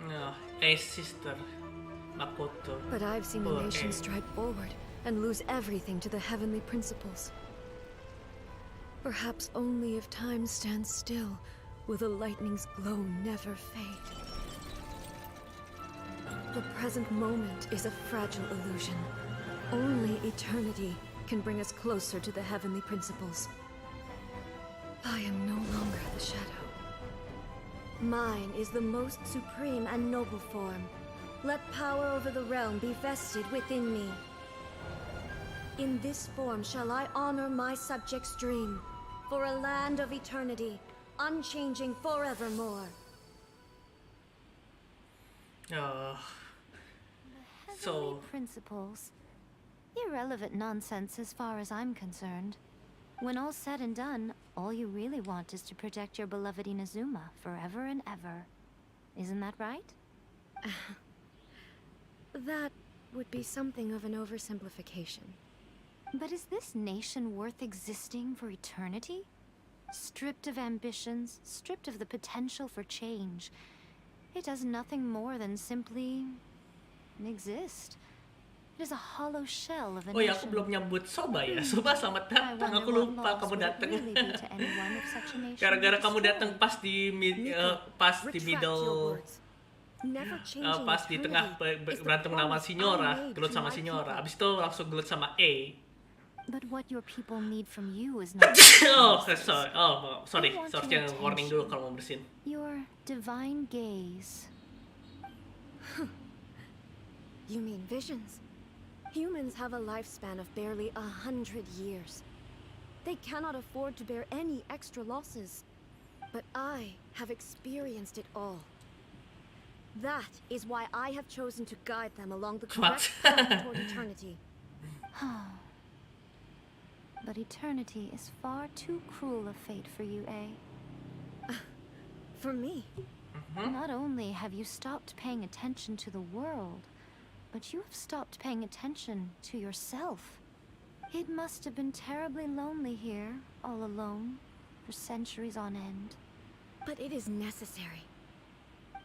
No, A's sister, Makoto.
But I've seen the
Poor
nation
A.
stride forward and lose everything to the heavenly principles. Perhaps only if time stands still will the lightning's glow never fade. The present moment is a fragile illusion. Only eternity can bring us closer to the heavenly principles. I am no longer the shadow. Mine is the most supreme and noble form. Let power over the realm be vested within me. In this form shall I honor my subjects' dream, for a land of eternity, unchanging forevermore.
Heavenly principles. Irrelevant nonsense as far as I'm concerned. When all's said and done, all you really want is to protect your beloved Inazuma forever and ever. Isn't that right?
That would be something of an oversimplification.
But is this nation worth existing for eternity? Stripped of ambitions, stripped of the potential for change. It does nothing more than simply exist. It is a hollow shell of a
Oh ya,
nation.
aku belum nyambut Soba ya. Soba selamat datang. Aku lupa kamu datang. Gara-gara kamu datang pas di middle, pas di tengah berantem sama Signora, gelut sama Signora. Abis itu langsung gelut sama A.
But what your people need from you is not.
Sorry. Seharusnya warning dulu kalau mau bersin.
Your divine gaze.
You mean visions? Humans have a lifespan of barely 100 years. They cannot afford to bear any extra losses. But I have experienced it all. That is why I have chosen to guide them along the correct path toward eternity.
But eternity is far too cruel a fate for you, eh?
For me?
Not only have you stopped paying attention to the world, but you have stopped paying attention to yourself. It must have been terribly lonely here, all alone, for centuries on end.
But it is necessary.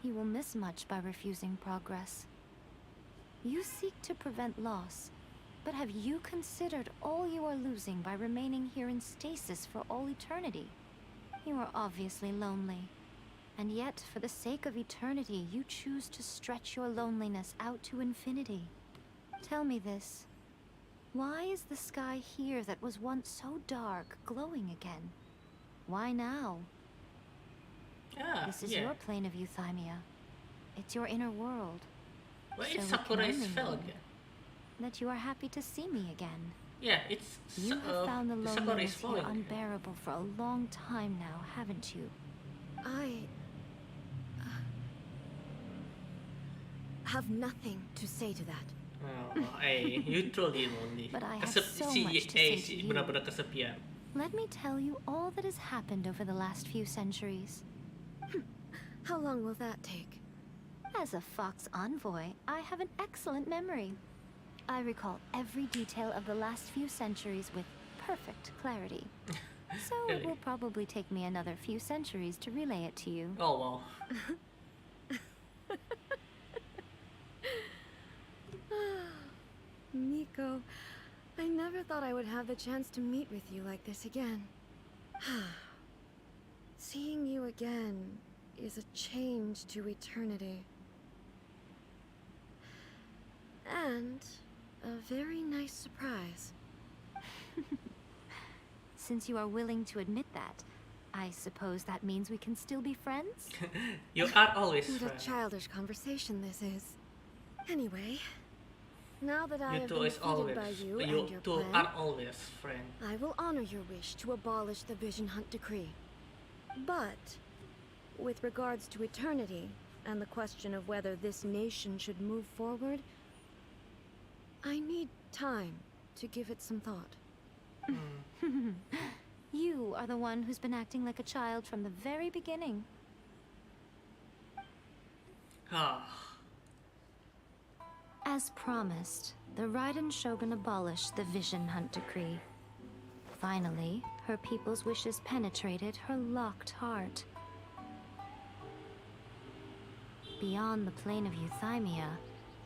You will miss much by refusing progress. You seek to prevent loss, but have you considered all you are losing by remaining here in stasis for all eternity? You are obviously lonely. And yet, for the sake of eternity, you choose to stretch your loneliness out to infinity. Tell me this. Why is the sky here that was once so dark glowing again? Why now? This is your plane of euthymia. It's your inner world.
Why
So
is
it
Sakura
can
is
only
fell
mean
again?
that you are happy to see me again.
Yeah, it's
You have found the
Sakura is
loneliness here
falling.
unbearable for a long time now, haven't you?
I have nothing to say to that.
You truly lonely.
But I have so much to say to you.
Benar-benar kesepian.
Let me tell you all that has happened over the last few centuries.
How long will that take?
As a Fox envoy, I have an excellent memory. I recall every detail of the last few centuries with perfect clarity. So it will probably take me another few centuries to relay it to you.
Oh, wow.
Miko, I never thought I would have the chance to meet with you like this again. Seeing you again is a change to eternity. And a very nice surprise.
Since you are willing to admit that, I suppose that means we can still be friends?
You are always
What
friends.
a childish conversation this is. Anyway, now that I
You
have
two
been
is
defeated
always.
by you
You
and your
two
plan,
are always friends.
I will honor your wish to abolish the Vision Hunt Decree. But, with regards to eternity, and the question of whether this nation should move forward, I need time to give it some thought.
You are the one who's been acting like a child from the very beginning. As promised, the Raiden Shogun abolished the Vision Hunt Decree. Finally, her people's wishes penetrated her locked heart. Beyond the plane of euthymia,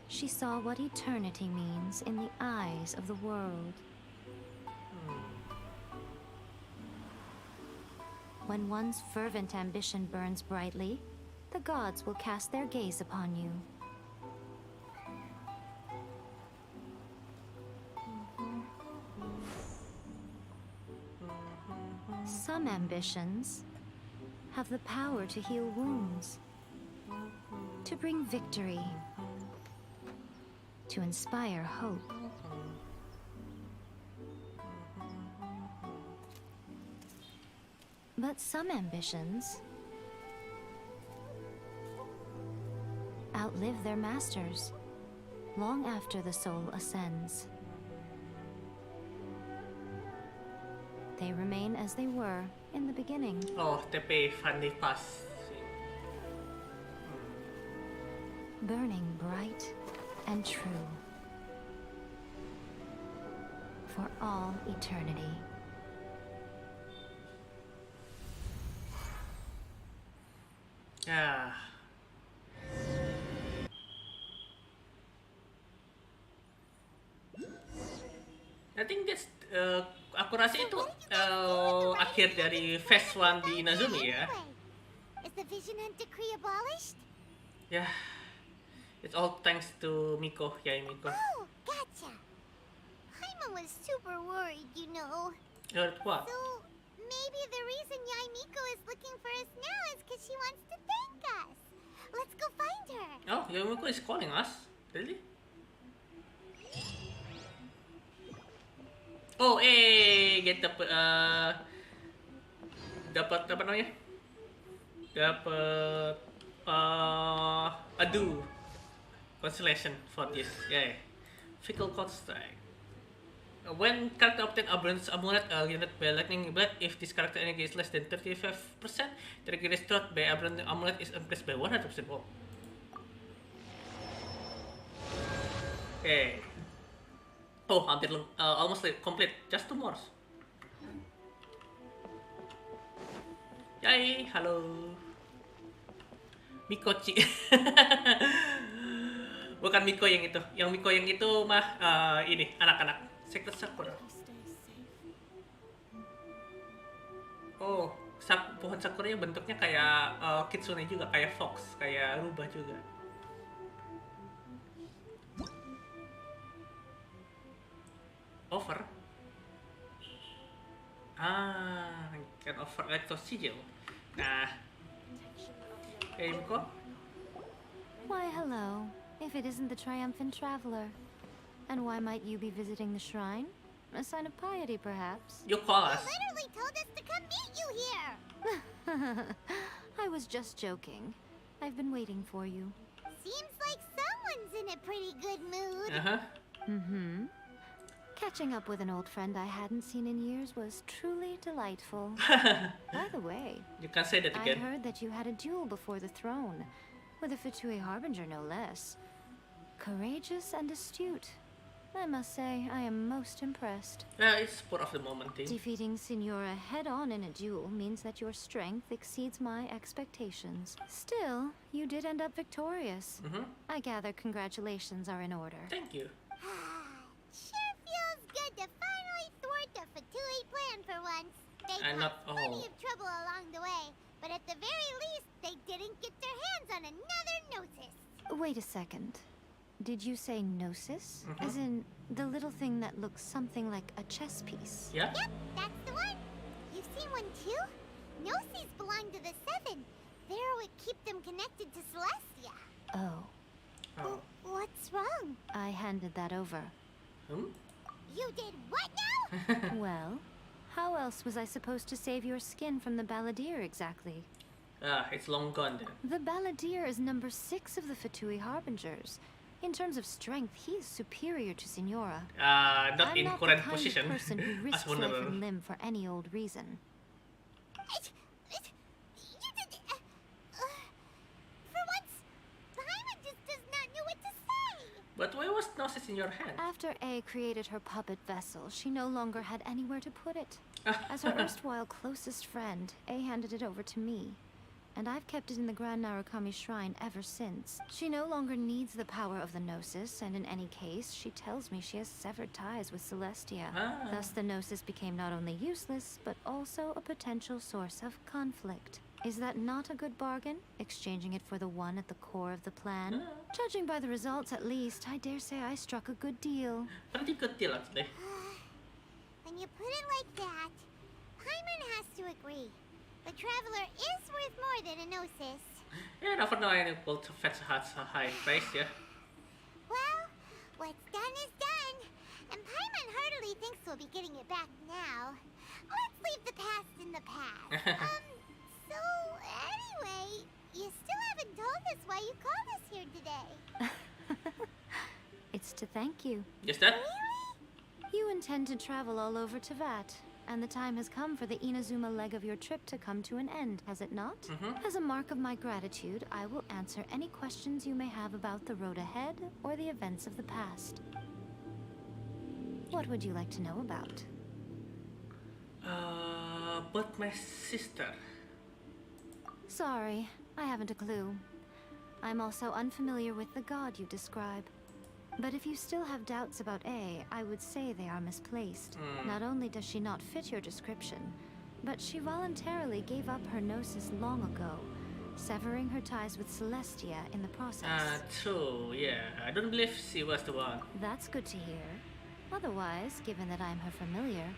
she saw what eternity means in the eyes of the world. When one's fervent ambition burns brightly, the gods will cast their gaze upon you. Some ambitions have the power to heal wounds, to bring victory, to inspire hope. But some ambitions outlive their masters long after the soul ascends. They remain as they were in the beginning.
Oh, TP Funny Pass.
Burning bright and true for all eternity.
Yeah. I think that's aku rasa itu akhir dari phase 1 di Inazumi ya.
Is the Vision Hunt Decree abolished?
Yeah. It's all thanks to Miko, Yai Miko.
Oh, gotcha. Paimon was super worried, you know.
What?
So, maybe the reason Yai Miko is looking for us now is because she wants to thank us. Let's go find her.
Oh, Yai Miko is calling us? Really? Oh, get dapat dapat apa namanya? Dapat ado constellation for this. Yeah. Fickle Construct. When character obtain a bronze amulet unit by lightning blade, if this character energy is less than 35%, the trigger restored by a bronze amulet is increased by 100%. Oh. Okay. Oh, hampir almost complete. Just 2 more. Yay, halo. Mikochi. Bukan Miko yang itu. Yang Miko yang itu mah ini anak-anak. Secret Sakura. Oh, pohon sakuranya bentuknya kayak kitsune juga, kayak fox, kayak rubah juga. Over. Can offer electro sigil. Nah. Hey, Miko.
Why, hello. If it isn't the triumphant traveler. And why might you be visiting the shrine? A sign of piety, perhaps?
You call us.
You literally told us to come meet you here!
I was just joking. I've been waiting for you.
Seems like someone's in a pretty good mood.
Uh-huh.
Mm-hmm. Catching up with an old friend I hadn't seen in years was truly delightful. By the way,
you can say that again.
I heard that you had a duel before the throne, with a Fatui Harbinger no less. Courageous and astute. I must say, I am most impressed.
Yeah, it's spur of the moment thing.
Defeating Signora head-on in a duel means that your strength exceeds my expectations. Still, you did end up victorious. I gather congratulations are in order.
Thank you.
Sure feels good to finally thwart the Fatui plan for once. They
not
caused plenty of trouble along the way, but at the very least, they didn't get their hands on another Gnosis.
Wait a second. Did you say Gnosis? As in, the little thing that looks something like a chess piece?
Yeah?
Yep, that's the one. You've seen one too? Gnosis belong to the Seven. They're what keep them connected to Celestia.
Oh.
What's wrong?
I handed that over.
You did what now?
Well, how else was I supposed to save your skin from the Balladeer exactly?
It's long gone then.
The Balladeer is number 6 of the Fatui Harbingers. In terms of strength, he is superior to Signora.
Not
I'm
in
not
current
the kind
position.
of person who risks life and limb for any old reason.
For once, Paimon just does not know what to say.
But why was Gnosis in your hand?
After A created her puppet vessel, she no longer had anywhere to put it. As her erstwhile closest friend, A handed it over to me. And I've kept it in the Grand Narukami Shrine ever since. She no longer needs the power of the Gnosis, and in any case, she tells me she has severed ties with Celestia. Thus, the Gnosis became not only useless, but also a potential source of conflict. Is that not a good bargain, exchanging it for the one at the core of the plan? Judging by the results, at least, I dare say I struck a good deal.
Pretty good deal, actually.
When you put it like that, Paimon has to agree. The Traveler is worth more than a Gnosis.
Yeah, never know any people to fetch a high price, yeah.
Well, what's done is done. And Paimon heartily thinks we'll be getting it back now. Let's leave the past in the past. So, anyway, you still haven't told us why you called us here today.
It's to thank you.
Just that?
Really?
You intend to travel all over Teyvat, and the time has come for the Inazuma leg of your trip to come to an end, has it not? As a mark of my gratitude, I will answer any questions you may have about the road ahead or the events of the past. What would you like to know about?
About my sister.
Sorry, I haven't a clue. I'm also unfamiliar with the god you describe. But if you still have doubts about A, I would say they are misplaced. Not only does she not fit your description, but she voluntarily gave up her Gnosis long ago, severing her ties with Celestia in the process.
True, yeah. I don't believe she was the one.
That's good to hear. Otherwise, given that I'm her familiar,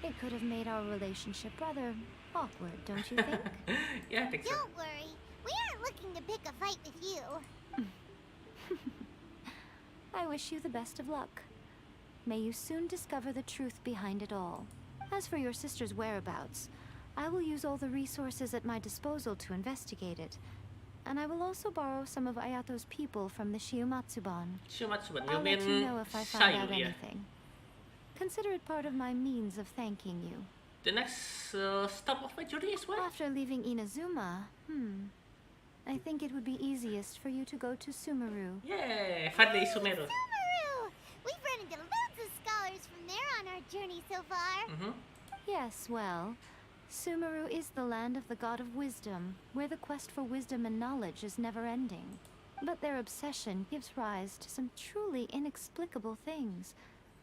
it could have made our relationship rather awkward, don't you think?
Yeah, I think so.
Don't worry. We aren't looking to pick a fight with you.
I wish you the best of luck. May you soon discover the truth behind it all. As for your sister's whereabouts, I will use all the resources at my disposal to investigate it. And I will also borrow some of Ayato's people from the Shiumatsuban.
Shiumatsuban,
I'll let you know if I find out anything. Consider it part of my means of thanking you.
The next stop of my journey is what?
After leaving Inazuma, I think it would be easiest for you to go to Sumeru.
Yeah, finally Sumeru.
Sumeru! We've run into loads of scholars from there on our journey so far.
Yes, well, Sumeru is the land of the god of wisdom, where the quest for wisdom and knowledge is never-ending. But their obsession gives rise to some truly inexplicable things.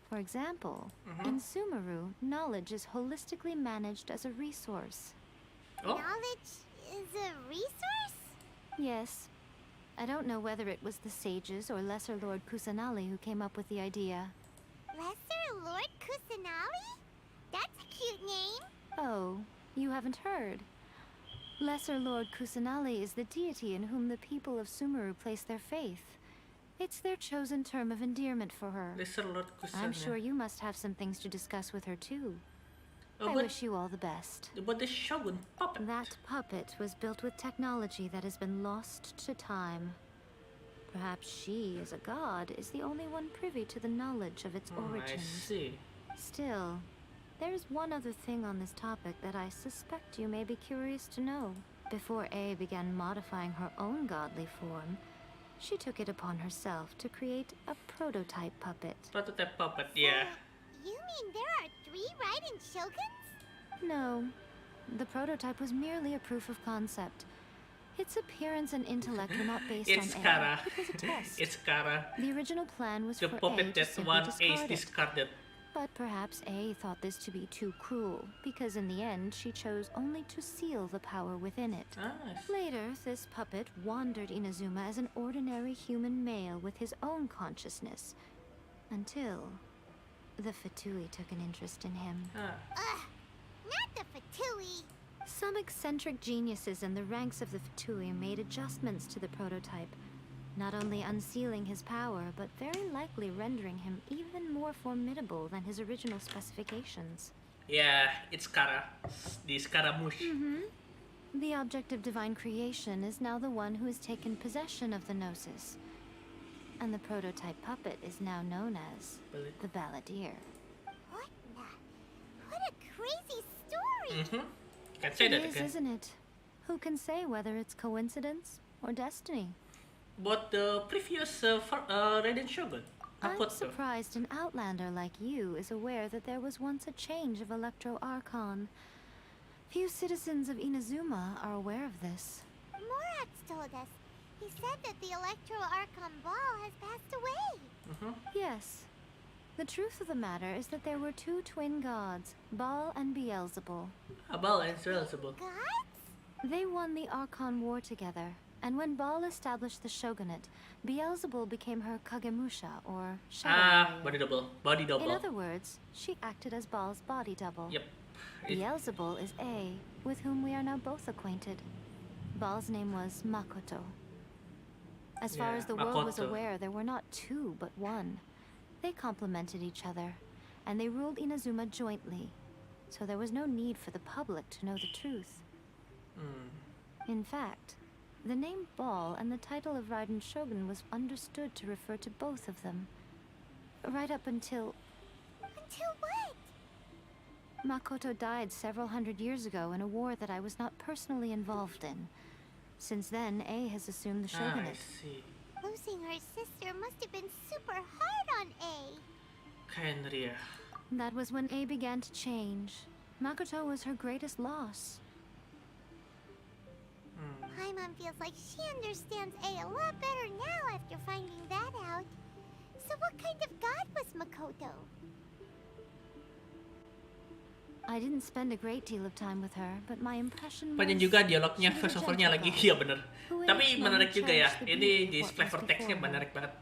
For example, in Sumeru, knowledge is holistically managed as a resource.
Knowledge is a resource?
Yes. I don't know whether it was the sages or Lesser Lord Kusanali who came up with the idea.
Lesser Lord Kusanali? That's a cute name.
Oh, you haven't heard. Lesser Lord Kusanali is the deity in whom the people of Sumeru place their faith. It's their chosen term of endearment for her.
Lesser Lord Kusanali.
I'm sure you must have some things to discuss with her too.
Oh,
I wish you all the best.
But the Shogun puppet.
That puppet was built with technology that has been lost to time. Perhaps she, as a god, is the only one privy to the knowledge of its origins.
I see.
Still, there's one other thing on this topic that I suspect you may be curious to know. Before A began modifying her own godly form, she took it upon herself to create a prototype puppet.
Prototype puppet, yeah.
You mean there are 3 riding shoguns?
No. The prototype was merely a proof of concept. Its appearance and intellect were not based
It's
on
Kara.
A. It was a test.
It's Kara.
The original plan was
The
for A
puppet
to
that
simply
one
discard
is
it.
discarded.
But perhaps A thought this to be too cruel, because in the end she chose only to seal the power within it. Later, this puppet wandered Inazuma as an ordinary human male with his own consciousness, until the Fatui took an interest in him.
Not the Fatui.
Some eccentric geniuses in the ranks of the Fatui made adjustments to the prototype, not only unsealing his power, but very likely rendering him even more formidable than his original specifications.
Yeah, it's Kara. The Scaramouche.
The object of divine creation is now the one who has taken possession of the Gnosis. And the prototype puppet is now known as the Balladeer.
What a crazy story!
Can't say that
It is,
again.
isn't it? Who can say whether it's coincidence or destiny?
But the previous Raiden Shogun,
I'm
Makoto.
surprised an outlander like you is aware that there was once a change of Electro Archon. Few citizens of Inazuma are aware of this.
Morat's told us. He said that the Electro Archon Ball has passed away.
Yes. The truth of the matter is that there were 2 twin gods, Baal and Beelzebul.
Baal and Beelzebul.
Gods?
They won the Archon War together, and when Baal established the shogunate, Beelzebul became her Kagemusha, or shadow warrior.
Body double. Body double.
In other words, she acted as Baal's body double.
Yep.
Beelzebul is A, with whom we are now both acquainted. Baal's name was Makoto. As far as the world was
Makoto.
aware, there were not 2, but 1. They complemented each other, and they ruled Inazuma jointly, so there was no need for the public to know the truth. In fact, the name Baal and the title of Raiden Shogun was understood to refer to both of them. Right up until...
Until what?
Makoto died several hundred years ago in a war that I was not personally involved in. Since then, A has assumed the shogunate.
I see.
Losing her sister must have been super hard on A.
Kenria.
That was when A began to change. Makoto was her greatest loss.
Paimon feels like she understands A lot better now after finding that out. So what kind of god was Makoto?
I didn't spend a great deal of time with her, but my impression
Panjang
was
juga dialognya,
she was a
voice-overnya
gentle
lagi.
god,
Iya bener.
who in
Tapi
each
menarik
moment
juga ya.
cherished the
Ini
beauty
di
of what
flavor
was
text-nya
before her.
menarik banget.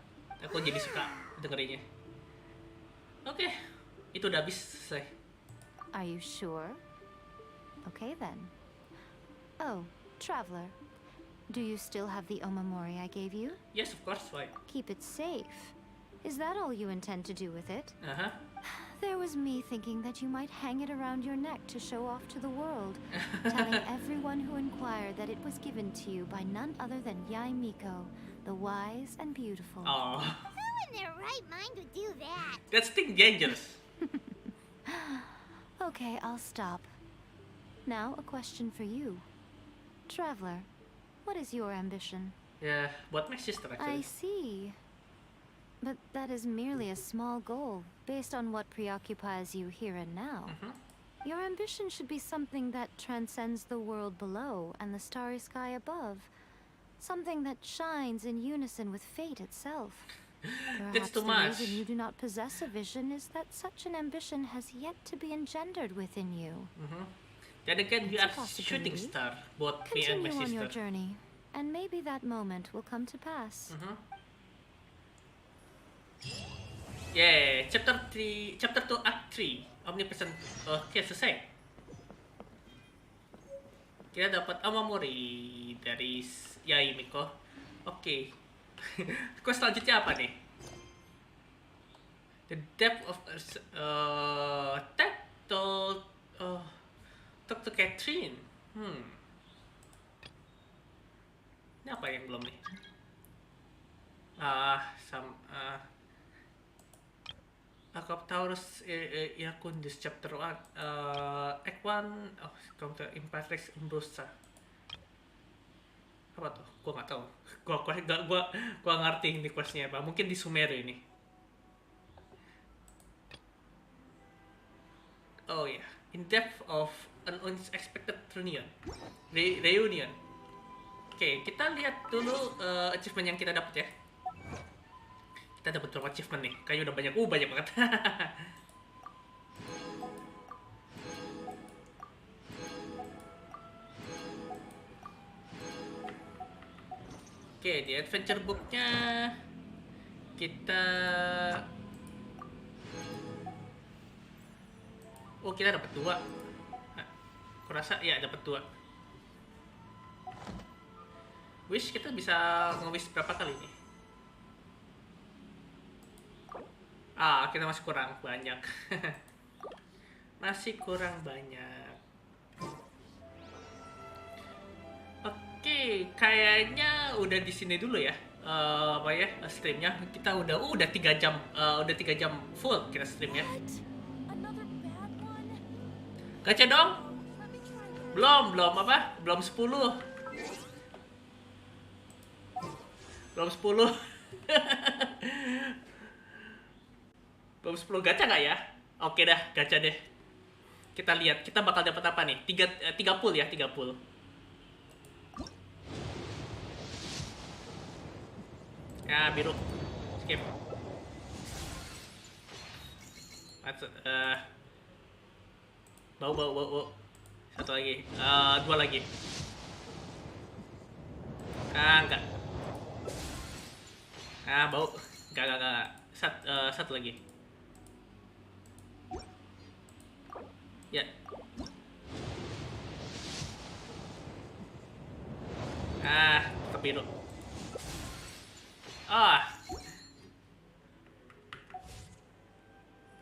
Aku jadi suka dengerinnya. Oke, itu udah habis selesai.
Are you sure? Okay then. Oh, traveler. Do you still have the omamori I gave you?
Yes, of course, why?
Keep it safe. Is that all you intend to do with it?
Uh-huh.
There was me thinking that you might hang it around your neck to show off to the world, telling everyone who inquired that it was given to you by none other than Yae Miko, the wise and beautiful.
Oh,
Who in their right mind would do that?
that's thing dangerous.
Okay, I'll stop. Now, a question for you. Traveler, what is your ambition?
Yeah, buat my sister actually.
I see. But that is merely a small goal, based on what preoccupies you here and now. Your ambition should be something that transcends the world below and the starry sky above. Something that shines in unison with fate itself.
That's
Perhaps
too
the
much.
reason you do not possess a vision is that such an ambition has yet to be engendered within you.
Then again, we
It's a
are shooting
possibility.
star, both me and my
Continue on your
sister.
journey, and maybe that moment will come to pass.
Yeah, chapter 2, act 3, omnipresent. Oke, selesai. Kita dapat Amamori dari Yai Miko. Oke. Quest selanjutnya apa nih? The depth of talk to Catherine. Ini apa yang belum nih? Taurus Iacundus chapter 1 act 1 come to Imperatrix Umbrosa. Apa tuh? Gua nggak tahu. Gua ngerti ini questnya apa. Mungkin di Sumeru ini. Oh ya, in depth of an unexpected reunion. Reunion. Oke, kita lihat dulu achievement yang kita dapat ya. Kita dapat berapa achievement nih? Kayaknya udah banyak. Banyak banget. Oke, di adventure booknya kita kita dapat 2. Aku rasa ya dapat 2. Wish kita bisa nge-wish berapa kali nih? Kita masih kurang banyak. Masih kurang banyak. Oke, kayaknya udah di sini dulu ya. Streamnya kita udah 3 jam. Udah 3 jam full kita streamnya. Gacha dong? Belum 10. Belum 10. Belum 10 gacha nggak ya? Oke dah, gacha deh. Kita lihat, kita bakal dapat apa nih? 3 pull ya, 3 pull. Ya, biru. Skip. Bau. Satu lagi. 2 lagi. Enggak. Bau. Enggak. Satu lagi. Ya. Tetap biru.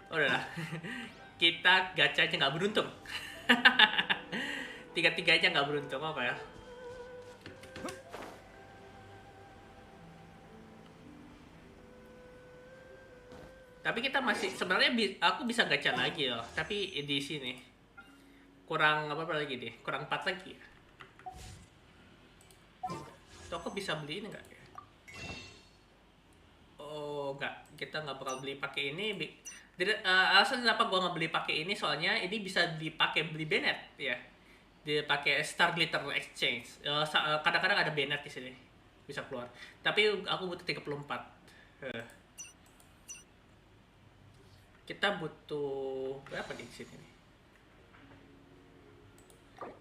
Udah lah. Kita gacanya nggak beruntung. 3-3 nggak beruntung apa ya? Tapi kita masih sebenarnya aku bisa gacha lagi loh. Tapi di sini kurang apa lagi deh? Kurang 4 lagi. Aku bisa beli ini nggak? Nggak. Kita nggak bakal beli pakai ini. Alasan kenapa gua nggak beli pakai ini soalnya ini bisa dipakai beli Bennett ya. Dipakai Star Glitter Exchange. Kadang-kadang ada Bennett di sini bisa keluar. Tapi aku butuh 34. Kita butuh berapa di sini nih?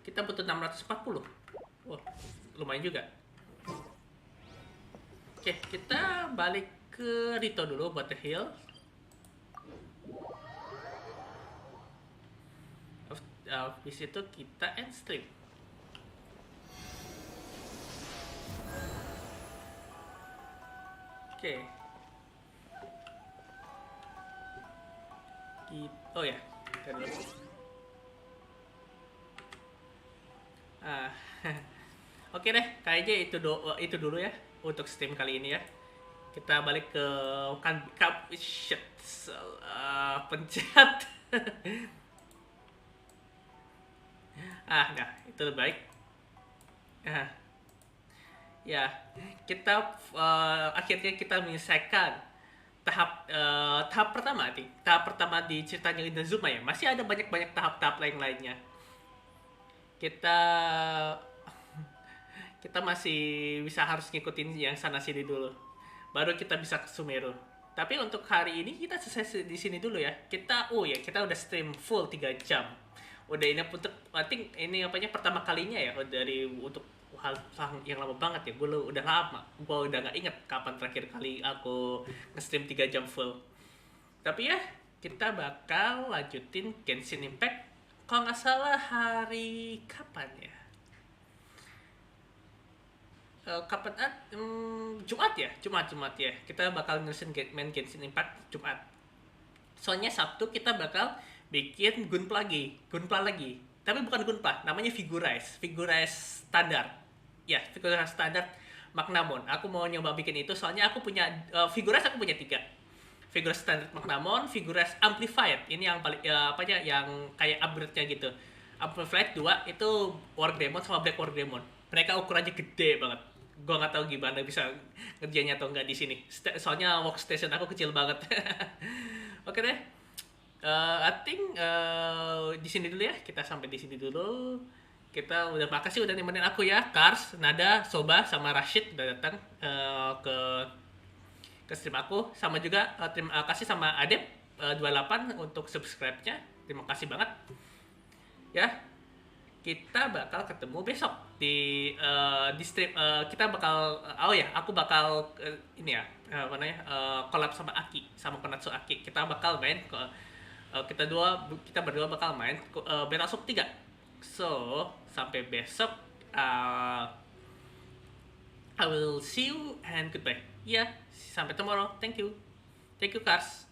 Kita butuh 640. Lumayan juga. Oke, kita balik ke Rito dulu buat the heal. Habis itu kita end stream. Oke. Oh ya, kita dulu. Oke deh, kayaknya itu dulu ya untuk stream kali ini ya. Kita balik ke pencet Nah, itu lebih baik. Ah, ya, kita akhirnya kita menyelesaikan tahap pertama nih. Tahap pertama di ceritanya Inazuma ya. Masih ada banyak tahap-tahap lainnya. Kita kita masih bisa harus ngikutin yang sana sini dulu. Baru kita bisa ke Sumeru. Tapi untuk hari ini kita selesai di sini dulu ya. Kita udah stream full 3 jam. Udah ini untuk I think ini pertama kalinya ya dari untuk hal yang lama banget ya. Gue udah lama. Gue udah nggak inget kapan terakhir kali aku nge-stream 3 jam full. Tapi ya kita bakal lanjutin Genshin Impact. Kalau nggak salah hari kapan ya? Jumat ya. Kita bakal ngerusin main Genshin Impact Jumat. Soalnya Sabtu kita bakal bikin Gunpla lagi. Tapi bukan Gunpla, namanya Figurize standar. Ya, Figurize standar Magnamon. Aku mau nyoba bikin itu soalnya aku punya Figurize, aku punya 3. Figurize standar Magnamon, Figurize Amplified. Ini yang paling yang kayak upgrade-nya gitu. Amplified 2 itu Wargreymon sama Black Wargreymon. Mereka ukurannya gede banget. Gue nggak tahu gimana bisa ngerjainnya atau nggak di sini. Soalnya workstation aku kecil banget. Oke deh. I think di sini dulu ya. Kita sampai di sini dulu. Kita udah makasih udah nemenin aku ya. Kars, Nada, Soba, sama Rashid udah datang ke stream aku. Sama juga terima kasih sama Adep 28 untuk subscribe-nya. Terima kasih banget. Ya. Kita bakal ketemu besok di stream. Kita bakal aku bakal collab sama Aki, sama Konatsu Aki. Kita bakal main kita berdua bakal main Battle Shop 3. So, sampai besok. I will see you and goodbye. Yeah, sampai tomorrow. Thank you Kars.